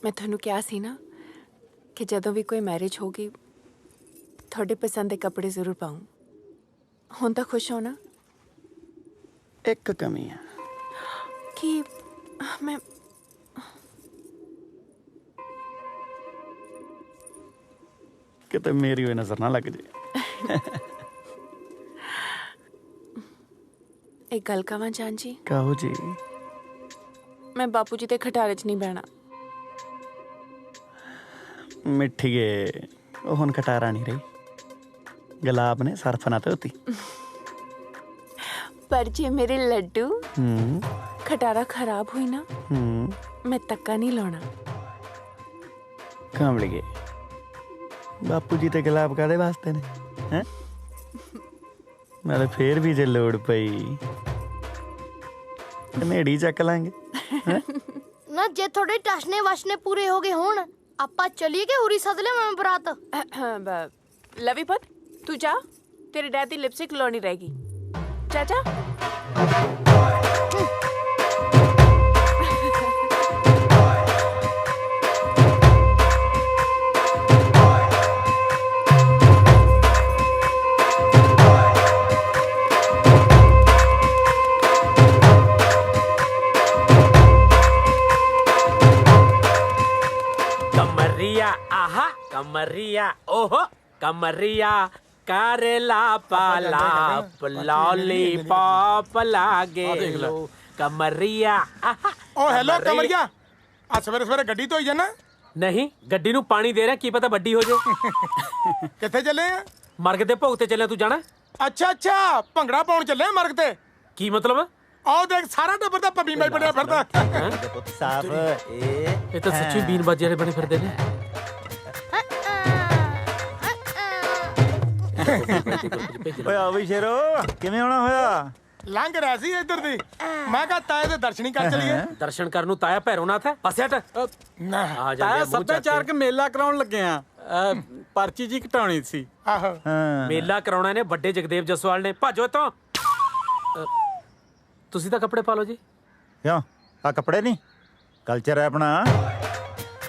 F: ਮੈਂ ਤੁਹਾਨੂੰ ਕਿਹਾ ਸੀ ਨਾ ਕਿ ਜਦੋਂ ਵੀ ਕੋਈ ਮੈਰਿਜ ਹੋਗੀ ਤੁਹਾਡੇ ਪਸੰਦ ਦੇ ਕੱਪੜੇ ਜ਼ਰੂਰ ਪਾਉਂ ਹੁਣ ਤਾਂ ਖੁਸ਼ ਹੋ ਨਾ
K: ਇੱਕ ਕਮੀ ਆ
F: ਕਿ ਮੈਂ
K: ਕਿਤੇ ਮੇਰੀ ਹੋਈ ਨਜ਼ਰ ਨਾ ਲੱਗ ਜੇ
F: ਇੱਕ ਗੱਲ ਕਹਾਂ ਜਾਨ ਜੀ
K: ਕਹੋ ਜੀ
F: ਮੈਂ ਬਾਪੂ ਜੀ ਦੇ ਖਟਾਰੇ 'ਚ ਨਹੀਂ ਬਹਿਣਾ
K: ਮਿੱਠੀਏ ਉਹ ਹੁਣ ਖਟਾਰਾ ਨਹੀਂ ਰਹੀ ਗੁਲਾਬ ਨੇ ਸਰਫ ਨਾ ਧੋਤੀ
F: ਪਰ ਜੇ ਮੇਰੇ ਲੱਡੂ ਖਟਾਰਾ ਖਰਾਬ ਹੋਈ ਨਾ ਮੈਂ ਤੱਕਾ ਨਹੀਂ ਲਾਉਣਾ
K: ਕਾਮਲੀਏ ਬਾਪੂ ਜੀ ਤੇ ਗੁਲਾਬ ਕਾਦੇ ਵਾਸਤੇ ਨੇ ਹੈ ਨਾਲੇ ਫੇਰ ਵੀ ਜੇ ਲੋੜ ਪਈ ਕਨੇੜੀ ਚੱਕ ਲਾਂਗੇ
M: ਨਾ ਜੇ ਤੁਹਾਡੇ ਟਸਨੇ ਵਸ਼ਨੇ ਪੂਰੇ ਹੋ ਗਏ ਹੁਣ ਆਪਾਂ ਚਲੀਏ ਕਿ ਹੋਰੀ ਸੱਦ ਲਿਆ ਮੈਂ ਬਰਾਤ
F: ਲਵੀ ਪੁੱਤ ਤੂੰ ਜਾ ਤੇਰੇ ਡੈਡ ਦੀ ਲਿਪਸਟਿਕ ਲਾਉਣੀ ਰਹੇਗੀ ਚਾਚਾ
P: कमरिया ओहो कमरिया करेला पालाप लॉलीपॉप लागे कमरिया
R: ओ हेलो कमरिया आ सवेरे सवेरे गड्डी धोई जाना
P: नहीं गड्डी नू पानी दे रहा की पता बड्डी हो जाए
R: किथे चले आ
P: मर्ग ते भोग ते चले तू जाना
R: अच्छा अच्छा भंगड़ा पाउण चले आ मर्ग ते
P: की मतलब
R: आओ देख सारा टब्बर दा पबी मैं बनया फिरदा
E: साफ
P: ਇਹ ਤਾਂ ਸੱਚੀ ਬੀਨ ਬਾਜੇ ਵਾਲੇ ਬਣੇ ਫਿਰਦੇ ਨੇ
E: ਓਏ ਆ ਵੀ ਸ਼ੇਰੋ ਕਿਵੇਂ ਆਉਣਾ ਹੋਇਆ
R: ਲੰਘ ਰਿਹਾ ਸੀ ਇੱਧਰ ਦੀ ਮੈਂ ਕਿਹਾ ਤਾਏ ਦੇ ਦਰਸ਼ਨ ਹੀ ਕਰ ਚਲੀਏ
P: ਦਰਸ਼ਨ ਕਰਨ ਨੂੰ ਤਾਇਆ ਭੈਰੋਨਾਥ ਹੈ ਪਾਸੇ ਹਟ
R: ਨਾ
P: ਆ ਜਾ
K: ਸੱਭਿਆਚਾਰਕ ਮੇਲਾ ਕਰਾਉਣ ਲੱਗੇ ਆ ਪਰਚੀ ਜੀ ਘਟਾਉਣੀ ਸੀ
R: ਆਹੋ
P: ਮੇਲਾ ਕਰਾਉਣਾ ਨੇ ਵੱਡੇ ਜਗਦੇਵ ਜਸਵਾਲ ਨੇ ਭਾਜੋ ਇੱਥੋਂ ਤੁਸੀਂ ਤਾਂ ਕੱਪੜੇ ਪਾ ਲਓ ਜੀ
E: ਕਿਉਂ ਆ ਕੱਪੜੇ ਨਹੀਂ ਕਲਚਰ ਹੈ ਆਪਣਾ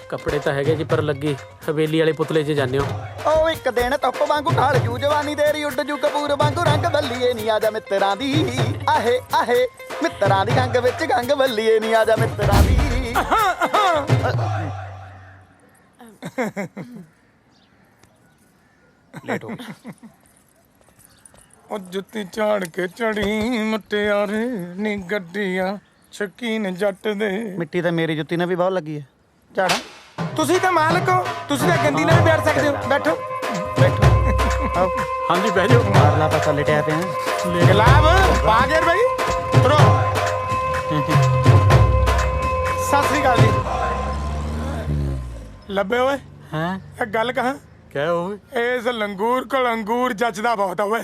P: ਕੱਪੜੇ ਤਾਂ ਹੈਗੇ ਜੀ ਪਰ ਲੱਗੀ ਹਵੇਲੀ ਵਾਲੇ ਪੁਤਲੇ 'ਚ ਜਾਂਦੇ ਹੋ
I: ਉਹ ਇੱਕ ਦਿਨ ਧੁੱਪ ਵਾਂਗੂ ਢਾਲ ਜੂ ਜਵਾਨੀ ਤੇਰੀ ਉੱਡ ਜੂ ਕਪੂਰ ਵਾਂਗੂ ਰੰਗ ਬੱਲੀਏ ਨਹੀਂ ਆ ਜਾ ਮਿੱਤਰਾਂ ਦੀ ਆਹੇ ਆਹੇ ਮਿੱਤਰਾਂ ਦੀ ਰੰਗ ਵਿੱਚ ਗੰਗ ਬੱਲੀਏ ਨਹੀਂ ਆ ਜਾ ਮਿੱਤਰਾਂ ਦੀ
P: ਲੇਟ ਹੋ
R: ਉਹ ਜੁੱਤੀ ਝਾੜ ਕੇ ਚੜੀ ਮੁਟਿਆਰੇ ਨੀ ਗੱਡੀਆਂ ਸ਼ਕੀਨ ਜੱਟ ਦੇ
K: ਮਿੱਟੀ ਤਾਂ ਮੇਰੀ ਜੁੱਤੀ ਨਾਲ ਵੀ ਬਹੁਤ ਲੱਗੀ ਹੈ ਝਾੜਾ
R: ਤੁਸੀਂ ਤਾਂ ਮਾਲਕ ਹੋ ਤੁਸੀਂ ਤਾਂ ਗੰਦੀ ਨਾਲ ਵੀ ਬੈਠ ਸਕਦੇ ਹੋ ਬੈਠੋ
K: ਆਓ
P: ਹਾਂਜੀ ਬਹਿ ਜਾਓ
K: ਮਾਰਲਾ ਪਾਸਾ ਲਟਿਆ ਪਿਆ
R: ਗੁਲਾਬ ਬਾਗੇਰ ਭਾਈ ਤੁਰੋ ਸਤਿ ਸ੍ਰੀ ਅਕਾਲ ਜੀ ਲੱਭੇ ਓਏ
P: ਹਾਂ
R: ਇਹ ਗੱਲ ਕਹਾਂ
P: ਕਹਿ ਓਏ
R: ਇਸ ਲੰਗੂਰ ਕੋਲ ਅੰਗੂਰ ਜੱਜਦਾ ਬਹੁਤ ਓਏ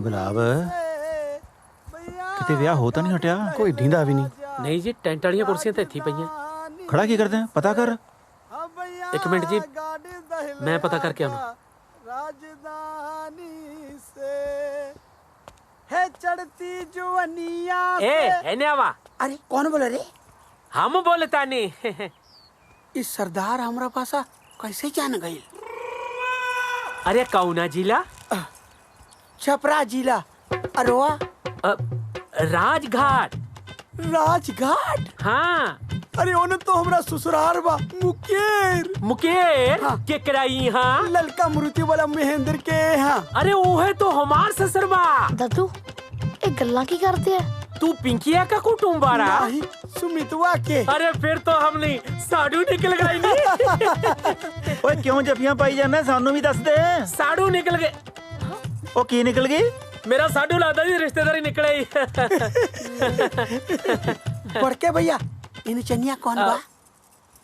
K: ਗੁਲਾਬ ਕਿਤੇ ਵਿਆਹ ਹੋ ਤਾਂ ਨਹੀਂ ਹਟਿਆ ਕੋਈ ਢੀਂਦਾ ਵੀ ਨਹੀਂ
P: ਨਹੀਂ ਜੀ ਟੈਂਟ ਵਾਲੀਆਂ ਕੁਰਸੀਆਂ ਤਾਂ ਇੱਥੇ ਹੀ ਪਈਆਂ
K: ਖੜਾ ਕੀ ਕਰਦੇ ਪਤਾ ਕਰ
P: ਇੱਕ ਮਿੰਟ ਜੀ ਮੈਂ ਪਤਾ ਕਰਕੇ ਆਉਣਾ
D: राजधानी से है चढ़ती जुवनिया
P: ए एने आवा
D: अरे कौन बोल रे
P: हम बोलता नहीं
D: इस सरदार हमरा पासा कैसे जान गई
P: अरे कौना जिला
D: छपरा जिला अरवा
P: राजघाट
D: राजघाट
P: हाँ
D: अरे ओने तो हमरा ससुराल बा मुकेर
P: मुकेर हाँ। के कराई हाँ
D: ललका मूर्ति वाला महेंद्र के हाँ
P: अरे वो है तो हमार ससुरबा
M: दादू ये गल्ला की करते हैं
P: तू पिंकिया का कुटुंबारा
D: नहीं सुमितवा के
P: अरे फिर तो हम नहीं साडू निकल गई नहीं
E: ਓਏ ਕਿਉਂ ਜੱਫੀਆਂ ਪਾਈ ਜਾਂਦਾ ਸਾਨੂੰ ਵੀ ਦੱਸ ਦੇ
P: साडू निकल गए
E: ਉਹ ਕੀ ਨਿਕਲ ਗਈ
P: मेरा साडू लादा जी रिश्तेदारी निकले
D: बढ़ के भैया इन चनिया कौन बा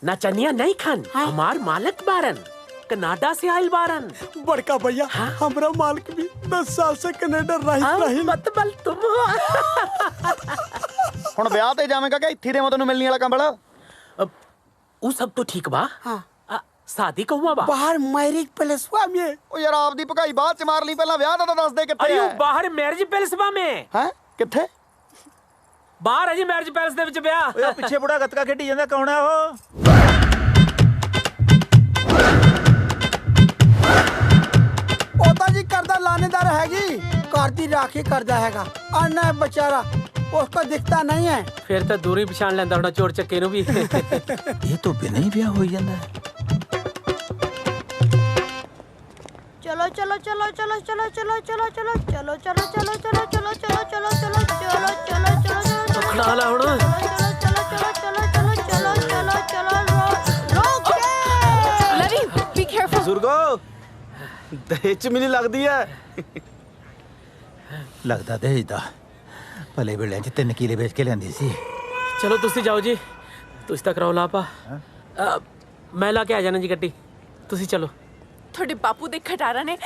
P: ना चनिया नहीं खान हमार मालिक बारन कनाडा से आयल बारन
D: बड़का भैया हमरा मालिक भी 10 साल से कनाडा रही
P: मत बल तुम
I: ਹੁਣ ਵਿਆਹ ਤੇ ਜਾਵੇਂਗਾ ਕਿ ਇੱਥੇ ਦੇ ਮੈਂ ਤੈਨੂੰ ਮਿਲਣੀ ਵਾਲਾ ਕੰਬਲ
P: वो सब तो ठीक बा
D: हाँ
P: शादी कहूँ बा
D: बाहर मैरिज पैलेसवा में
I: ਉਹ ਯਾਰ ਆਪਦੀ ਭਗਾਈ ਬਾਅਦ ਚ ਮਾਰ ਲਈ ਪਹਿਲਾਂ ਵਿਆਹ ਦਾ ਤਾਂ ਦੱਸ ਦੇ ਕਿੱਥੇ
P: अरे वो
I: ਹੈ
P: बाहर मैरिज पैलेस बा में
I: ਹੈ ਕਿੱਥੇ
P: बाहर है जी मैरिज पैलेस ਦੇ ਵਿੱਚ ਵਿਆਹ
E: ਓਏ ਪਿੱਛੇ ਬੁੜਾ ਗੱਤਕਾ ਖੇਡੀ ਜਾਂਦਾ ਕੌਣ ਆ ਉਹ
D: ओता जी करदा लानेदार हैगी कारती राखी करदा हैगा अन्ना है बेचारा उसको दिखता नहीं है
P: ਫਿਰ ਤਾਂ ਦੂਰੀ ਪਛਾਣ ਲੈਂਦਾ ਹੋਣਾ ਚੋਰ ਚੱਕੇ ਨੂੰ ਵੀ
E: ਇਹ ਤੋਂ ਬਿਨਾਂ ਹੀ ਵਿਆਹ ਹੋਈ ਜਾਂਦਾ
M: चलो चलो चलो चलो चलो चलो चलो चलो चलो चलो चलो चलो चलो चलो चलो चलो चलो चलो चलो
P: ਖੜਾ ਲਾ ਹੁਣ
M: चलो चलो चलो चलो चलो चलो चलो रोक
F: लवी बी केयरफुल
K: ਬਜ਼ੁਰਗੋ ਦਹੇਜ ਚ ਮੈਨੂੰ ਲੱਗਦੀ ਹੈ
E: ਲੱਗਦਾ ਦੇਜਦਾ ਭਲੇ ਵੇਲੇ ਚ 3 ਕਿਲੇ ਵੇਚ ਕੇ ਲਿਆਂਦੀ ਸੀ
P: ਚਲੋ ਤੁਸੀਂ ਜਾਓ ਜੀ ਤੁਸੀਂ ਤਾਂ ਕਰਾਓ ਲਾਪਾ ਮੈਂ ਲਾ ਕੇ ਆ ਜਾਣਾ ਜੀ ਗੱਡੀ ਤੁਸੀਂ ਚਲੋ
F: ਤੁਹਾਡੇ ਬਾਪੂ ਦੇ ਖਟਾਰਾ ਨੇ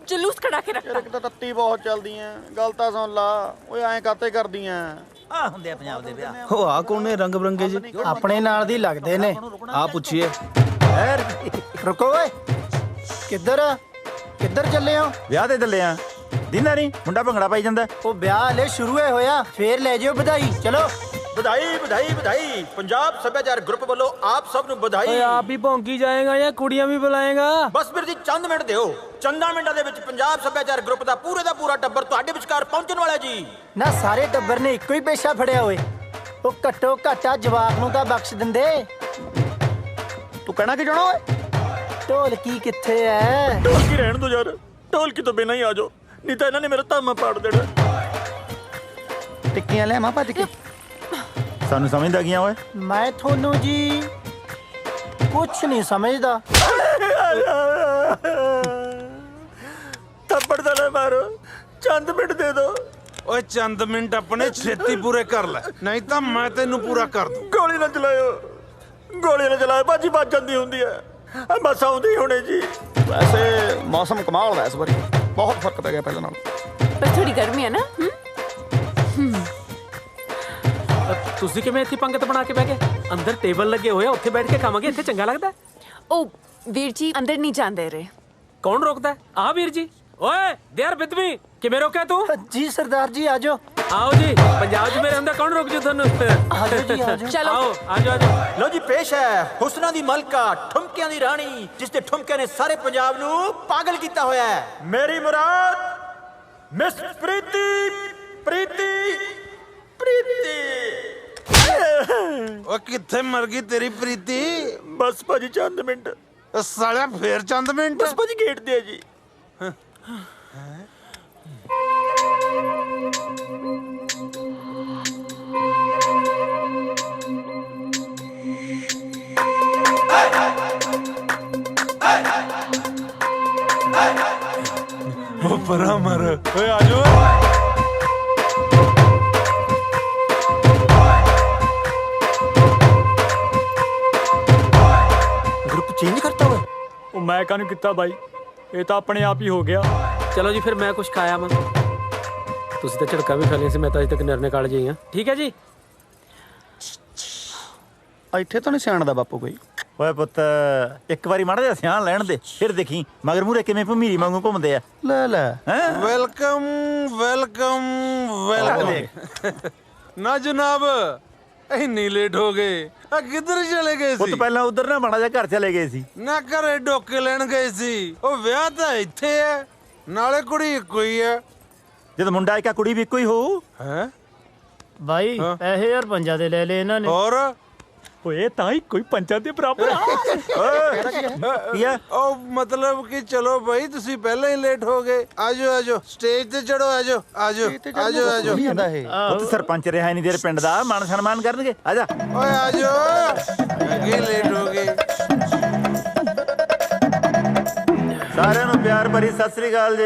F: ਜਲੂਸ ਕਢਾ ਕੇ ਰੱਖਤਾ
I: ਇੱਕ ਤਾਂ ਤੱਤੀ ਬਹੁਤ ਚੱਲਦੀਆਂ ਗੱਲ ਤਾਂ ਸੁਣ ਲਾ ਓਏ ਐਂ ਕਾਤੇ ਕਰਦੀਆਂ
E: ਆ ਹੁੰਦੇ ਆ ਪੰਜਾਬ ਦੇ ਵਿਆਹ
K: ਉਹ ਆ ਕੌਣ ਨੇ ਰੰਗ ਬਰੰਗੇ ਜੀ
D: अपने नाल दी लगदे ने
K: ਆ ਪੁੱਛੀਏ
D: रुको ओए किधर किधर चले हो
E: ਵਿਆਹ ਤੇ ਚੱਲੇ ਆ ਦਿੰਦਾ ਨਹੀਂ ਮੁੰਡਾ ਭੰਗੜਾ ਪਾਈ ਜਾਂਦਾ
D: ओ ब्याह ले शुरू है होया फिर ले जाओ बधाई चलो
A: ਵਧਾਈ ਵਧਾਈ ਵਧਾਈ ਪੰਜਾਬ ਸੱਭਿਆਚਾਰ ਗਰੁੱਪ ਵੱਲੋਂ ਆਪ ਸਭ ਨੂੰ ਵਧਾਈ।
P: ਆਪ ਹੀ ਭੌਂਕੀ ਜਾਏਗਾ ਜਾਂ ਕੁੜੀਆਂ ਵੀ ਬੁਲਾਏਗਾ?
A: ਬਸ ਵੀਰ ਜੀ ਚੰਦ ਮਿੰਟ ਦਿਓ। ਚੰਦਾਂ ਮਿੰਟਾਂ ਦੇ ਵਿੱਚ ਪੰਜਾਬ ਸੱਭਿਆਚਾਰ ਗਰੁੱਪ ਦਾ ਪੂਰਾ ਟੱਬਰ ਤੁਹਾਡੇ ਵਿਚਕਾਰ ਪਹੁੰਚਣ ਵਾਲਾ ਜੀ।
D: ਨਾ ਸਾਰੇ ਟੱਬਰ ਨੇ ਇੱਕੋ ਹੀ ਪੇਸ਼ਾ ਫੜਿਆ ਹੋਏ। ਉਹ ਘੱਟੋ ਘਾਟਾ ਜਵਾਬ ਨੂੰ ਤਾਂ ਬਖਸ਼ ਦਿੰਦੇ। ਤੂੰ ਕਹਿਣਾ ਕੀ ਚਾਹਣਾ ਓਏ? ਢੋਲਕੀ ਕਿੱਥੇ ਐ?
H: ਢੋਲਕੀ ਰਹਿਣ ਦੋ ਯਾਰ, ਢੋਲਕੀ ਤੋਂ ਬਿਨਾਂ ਹੀ ਆ ਜਾਓ, ਨਹੀਂ ਤਾਂ ਇਹਨਾਂ ਨੇ ਮੇਰਾ ਧਾਮਾ ਪਾੜ ਦੇਣਾ।
D: ਟਿੱਕੀਆਂ ਲੈ ਮਾਂ ਭੱਜ ਕੇ।
E: ਸਾਨੂੰ ਸਮਝਦਾ ਗਿਆ ਓਏ?
D: ਮੈਂ ਤੁਹਾਨੂੰ ਜੀ ਕੁਛ ਨਹੀਂ ਸਮਝਦਾ।
H: ਥੱਪੜ ਦਾ ਨਾ ਮਾਰੋ, ਚੰਦ ਮਿੰਟ ਦੇ ਦੋ।
J: ਓਏ ਚੰਦ ਮਿੰਟ ਆਪਣੇ ਛੇਤੀ ਪੂਰੇ ਕਰ ਲੈ, ਨਹੀਂ ਤਾਂ ਮੈਂ ਤੈਨੂੰ ਪੂਰਾ ਕਰ ਦੂੰ।
H: ਗੋਲੀ ਨਾ ਚਲਾਇਓ, ਗੋਲੀ ਨਾ ਚਲਾਇਓ, ਬਾਜੀ ਵੱਜ ਜਾਂਦੀ ਹੁੰਦੀ ਹੈ। ਬਸ ਆਉਂਦੀ ਹੁਣੇ ਜੀ।
D: ਵੈਸੇ ਮੌਸਮ ਕਮਾਲ ਦਾ ਇਸ ਵਾਰੀ, ਬਹੁਤ ਫਰਕ ਪੈ ਗਿਆ ਪਹਿਲਾਂ ਨਾਲੋਂ।
F: ਪਰ ਥੋੜੀ ਗਰਮੀ ਹੈ ਨਾ।
P: ਤੁਸੀਂ ਕਿਵੇਂ ਇੱਥੇ ਪੰਗਤ ਬਣਾ ਕੇ ਬਹਿ ਗਏ? ਅੰਦਰ ਟੇਬਲ ਲੱਗੇ ਹੋਏ ਆ, ਉੱਥੇ ਬੈਠ ਕੇ ਖਾਵਾਂਗੇ। ਇੱਥੇ ਚੰਗਾ ਲੱਗਦਾ?
F: ਉਹ ਵੀਰ ਜੀ ਅੰਦਰ ਨਹੀਂ ਜਾਂਦੇ ਰਹੇ।
P: ਕੌਣ ਰੋਕਦਾ? ਆ ਵੀਰ ਜੀ। ਓਏ ਦੇਰ ਬਿਦਵੀ, ਕਿਵੇਂ ਰੋਕਿਆ ਤੂੰ?
D: ਜੀ ਸਰਦਾਰ ਜੀ ਆਜੋ।
P: ਆਓ ਜੀ, ਪੰਜਾਬ 'ਚ ਮੇਰੇ ਹੁੰਦਾ ਕੌਣ ਰੋਕ ਜੂ ਤੁਹਾਨੂੰ?
D: ਆਜੋ ਜੀ ਆਜੋ।
F: ਚਲੋ
P: ਆਓ ਆਜੋ।
A: ਲੋ ਜੀ ਪੇਸ਼ ਹੈ ਹੁਸਨਾ ਦੀ ਮਲਕਾ, ਠੁਮਕਿਆਂ ਦੀ ਰਾਣੀ, ਜਿਸ ਦੇ ਠੁਮਕਿਆਂ ਨੇ ਸਾਰੇ ਪੰਜਾਬ ਨੂੰ ਪਾਗਲ ਕੀਤਾ ਹੋਇਆ ਹੈ। ਮੇਰੀ ਮੁਰਾਦ ਮਿਸ ਪ੍ਰੀਤੀ ਪ੍ਰੀਤੀ ਪ੍ਰੀਤੀ।
J: ਓ ਕਿੱਥੇ ਮਰ ਗਈ ਤੇਰੀ ਪ੍ਰੀਤੀ?
H: ਬਸ ਭਾਜੀ ਚੰਦ ਮਿੰਟ।
J: ਸਾਲਿਆ ਫੇਰ ਚੰਦ ਮਿੰਟ?
H: ਬਸ ਭਾਜੀ ਗੇਟ ਤੇ ਆ ਜੀ।
J: ਉਹ ਪਰਾਂ ਮਰ। ਓਏ ਆਜੋ।
D: ਗਰੁੱਪ ਚੇਂਜ ਕਰਤਾ ਓਏ?
H: ਉਹ ਮੈਂ ਕਾਹਨੂੰ ਕੀਤਾ ਬਾਈ, ਇਹ ਤਾਂ ਆਪਣੇ ਆਪ ਹੀ ਹੋ ਗਿਆ।
P: ਚਲੋ ਜੀ ਫਿਰ ਮੈਂ ਕੁਝ ਖਾਇਆ ਮੈਂ। ਤੁਸੀਂ ਤਾਂ ਝੜਕਾ ਵੀ ਖਾ ਲਿਆ ਸੀ, ਮੈਂ ਤਾਂ ਅਜੇ ਤੱਕ ਨਿਰਣੇ ਕਾਲ ਜੀ ਹਾਂ। ਠੀਕ ਹੈ ਜੀ।
K: ਇੱਥੇ ਤਾਂ ਨਹੀਂ ਸਿਆਣਦਾ ਬਾਪੂ ਕੋਈ।
E: ਓਏ ਪੁੱਤ ਇੱਕ ਵਾਰੀ ਮਾੜਾ ਜਿਹਾ ਸਿਆਣ ਲੈਣ ਦੇ, ਫਿਰ ਦੇਖੀ ਮਗਰ ਮੂਰੇ ਕਿਵੇਂ ਭਮੀਰੀ ਵਾਂਗੂ ਘੁੰਮਦੇ ਆ।
K: ਲੈ ਲੈ
J: ਵੈਲਕਮ ਵੈਲਕਮ ਵੈਲਕਮ। ਨਾ ਜਨਾਬ ਇੰਨੀ ਲੇਟ ਹੋ ਗਏ, ਆ ਕਿੱਧਰ ਚਲੇ ਗਏ
E: ਪੁੱਤ
J: ਸੀ?
E: ਪਹਿਲਾਂ ਉਧਰ ਨਾ ਮਾੜਾ ਜਿਹਾ ਘਰ ਚਲੇ ਗਏ ਸੀ।
J: ਨਾ ਘਰੇ ਡੋਕੇ ਲੈਣ ਗਏ ਸੀ। ਉਹ ਵਿਆਹ ਤਾਂ ਇੱਥੇ ਹੈ, ਨਾਲੇ ਕੁੜੀ ਇੱਕੋ ਹੀ ਹੈ।
E: ਜਦ ਮੁੰਡਾ ਇੱਕ ਕੁੜੀ ਵੀ ਇੱਕੋ ਹੀ ਹੋਊ।
J: ਹੈ
D: ਬਾਈ ਪੈਸੇ ਯਾਰ ਪੰਜਾਂ ਦੇ ਲੈ ਲਏ ਇਹਨਾਂ ਨੇ।
J: ਹੋਰ
H: ਓਏ ਤਾਂ ਹੀ ਕੋਈ ਪੰਜਾਂ ਦੇ ਬਰਾਬਰ ਆ।
E: ਕੀ ਆ?
J: ਉਹ ਮਤਲਬ ਕਿ ਚਲੋ ਭਾਈ ਤੁਸੀਂ ਪਹਿਲਾਂ ਹੀ ਲੇਟ ਹੋ ਗਏ। ਆਜੋ ਆਜੋ ਸਟੇਜ ਤੇ ਚੜੋ। ਆਜੋ ਆਜੋ ਆਜੋ ਆਜੋ।
E: ਪੁੱਤ ਸਰਪੰਚ ਰਿਹਾ ਨਹੀਂ ਦੇਰ ਪਿੰਡ ਦਾ, ਮਾਨ ਸਨਮਾਨ ਕਰਨਗੇ। ਆਜਾ
J: ਓਏ ਆਜੋ, ਅੱਗੇ ਲੇਟ ਹੋ ਗਏ।
E: ਸਾਰਿਆਂ ਨੂੰ ਪਿਆਰ ਭਰੀ ਸਤਿ ਸ੍ਰੀ ਅਕਾਲ ਜੀ।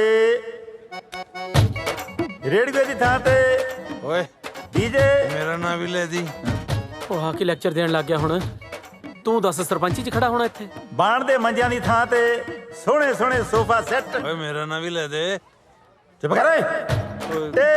E: ਰੇਡੀਓ ਦੀ ਥਾਂ ਤੇ
J: ਓਏ
E: ਡੀਜੇ
J: ਮੇਰਾ ਨਾਂ ਵੀ ਲੈ ਦੀ।
P: ਉਹ ਆ ਕੇ ਲੈਕਚਰ ਦੇਣ ਲੱਗ ਗਿਆ ਹੁਣ। ਤੂੰ ਦੱਸ ਸਰਪੰਚੀ 'ਚ ਖੜਾ ਹੋਣਾ ਇੱਥੇ?
E: ਬਾਣ ਦੇ ਮੰਜਿਆਂ ਦੀ ਥਾਂ ਤੇ ਸੋਹਣੇ ਸੋਹਣੇ ਸੋਫਾ ਸੈੱਟ।
J: ਓਏ ਮੇਰਾ ਨਾਂ ਵੀ ਲੈ ਦੇ।
E: ਚੁੱਪ ਕਰ ਓਏ। ਤੇ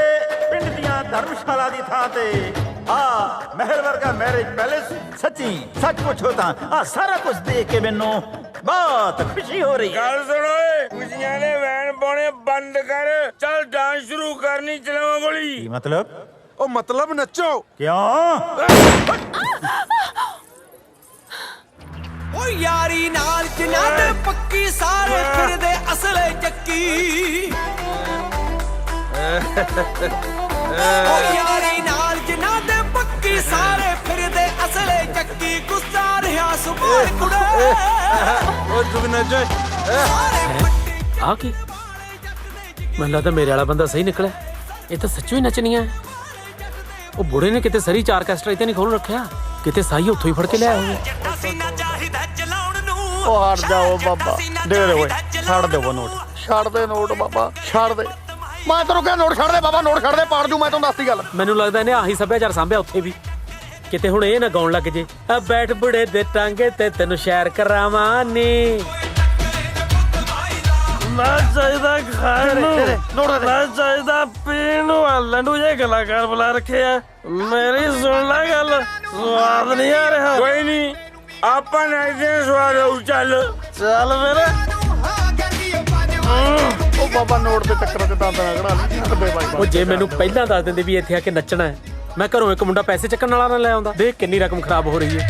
E: ਪਿੰਡ ਦੀਆਂ ਧਰਮਸ਼ਾਲਾ ਦੀ ਥਾਂ ਤੇ ਆ ਮਹਿਲ ਵਰਗਾ ਮੈਰਿਜ ਪੈਲੇਸ। ਸੱਚੀ ਸੱਚ ਪੁੱਛੋ ਤਾਂ ਆ ਸਾਰਾ ਕੁਝ ਦੇਖ ਕੇ ਮੈਨੂੰ ਬਹੁਤ ਖੁਸ਼ੀ ਹੋ ਰਹੀ ਹੈ।
J: ਗੱਲ ਸੁਣ ਓਏ, ਖੁਸ਼ੀਆਂ ਦੇ ਵੈਨ ਪਾਉਣੇ ਬੰਦ ਕਰ। ਚੱਲ ਡਾਂਸ ਸ਼ੁਰੂ ਕਰਨੀ, ਚਲਾਵਾਂ ਗੋਲੀ।
E: ਕੀ ਮਤਲਬ?
J: ਉਹ ਮਤਲਬ ਨੱਚੋ।
E: ਕਿਉਂ?
I: ਓ ਯਾਰੀ ਨਾਲ ਜਿਨ੍ਹਾਂ ਦੇ ਪੱਕੀ ਸਾਰੇ ਫਿਰਦੇ ਅਸਲੇ ਚੱਕੀ। ਓ ਯਾਰੀ ਨਾਲ ਜਿਨ੍ਹਾਂ ਦੇ ਪੱਕੀ ਸਾਰੇ ਫਿਰਦੇ ਅਸਲੇ ਚੱਕੀ। ਗੁੱਸਾ ਰਿਹਾ ਸੁਭਾਰ ਕੁੜੇ।
J: ਓ ਤੂੰ ਨੱਚ।
P: ਆ ਕੀ? ਮੈਨੂੰ ਲੱਗਦਾ ਮੇਰੇ ਵਾਲਾ ਬੰਦਾ ਸਹੀ ਨਿਕਲਿਆ। ਇਹ ਤਾਂ ਸੱਚੀ ਹੀ ਨੱਚਣੀਆਂ। ਉਹ ਬੁੜੇ ਨੇ ਕਿਤੇ ਸਰੀ ਚਾਰ ਕੈਸਟਰ ਇੱਥੇ ਨਹੀਂ ਖੋਲ ਰੱਖਿਆ, ਕਿਤੇ ਸਾਈ ਉੱਥੋਂ ਹੀ ਫੜ ਕੇ ਲਿਆ ਹੋਵੇ।
K: ਉਹ ਹਟ ਜਾਓ ਬਾਬਾ, ਦੇ ਦੇ ਓਏ, ਛੱਡ ਦੇ ਉਹ ਨੋਟ, ਛੱਡ ਦੇ ਨੋਟ ਬਾਬਾ, ਛੱਡ ਦੇ। ਮੈਂ ਤੈਨੂੰ ਕਿਹਾ ਨੋਟ ਛੱਡ ਦੇ ਬਾਬਾ, ਨੋਟ ਛੱਡ ਦੇ, ਪਾੜ ਦੂੰ ਮੈਂ ਤੈਨੂੰ ਦੱਸਦੀ ਗੱਲ।
P: ਮੈਨੂੰ ਲੱਗਦਾ ਇਹਨੇ ਆਹੀ ਸੱਭਿਆਚਾਰ ਸਾਂਭਿਆ ਉੱਥੇ ਵੀ। ਕਿਤੇ ਹੁਣ ਇਹ ਨਾ ਗਾਉਣ ਲੱਗ ਜੇ, ਆ ਬੈਠ ਬੁੜੇ ਦੇ ਟਾਂਗੇ ਤੇ ਤੈਨੂੰ ਸ਼ੈਰ ਕਰਾਵਾਂ ਨੀ।
R: ਨਾ ਚਾਹੀਦਾ ਖਾਣ ਨੂੰ, ਨਾ ਚਾਹੀਦਾ ਪੀਣ ਨੂੰ। ਲੰਡੂ ਜੇ ਕਲਾਕਾਰ ਬੁਲਾ ਰੱਖੇ ਆ। ਮੇਰੀ ਸੁਣ ਲੈ ਗੱਲ, ਸਵਾਦ ਨਹੀਂ ਆ ਰਿਹਾ।
J: ਕੋਈ ਨਹੀਂ, ਆਪਾਂ ਨਾਈਦੇ ਸਵਾਦ ਆਉ। ਚੱਲ
R: ਚੱਲ ਮੇਰੇ।
K: ਉਹ ਬਾਬਾ ਨੋਟ ਦੇ ਚੱਕਰਾਂ 'ਚ ਦੰਦ ਨਾ ਕਢਾ ਲਈ।
P: ਉਹ ਜੇ ਮੈਨੂੰ ਪਹਿਲਾਂ ਦੱਸ ਦਿੰਦੇ ਵੀ ਇੱਥੇ ਆ ਕੇ ਨੱਚਣਾ ਹੈ, ਮੈਂ ਘਰੋਂ ਇੱਕ ਮੁੰਡਾ ਪੈਸੇ ਚੱਕਣ ਵਾਲਾ ਨਾ ਲੈ ਆਉਂਦਾ। ਦੇਖ ਕਿੰਨੀ ਰਕਮ ਖਰਾਬ ਹੋ ਰਹੀ ਹੈ।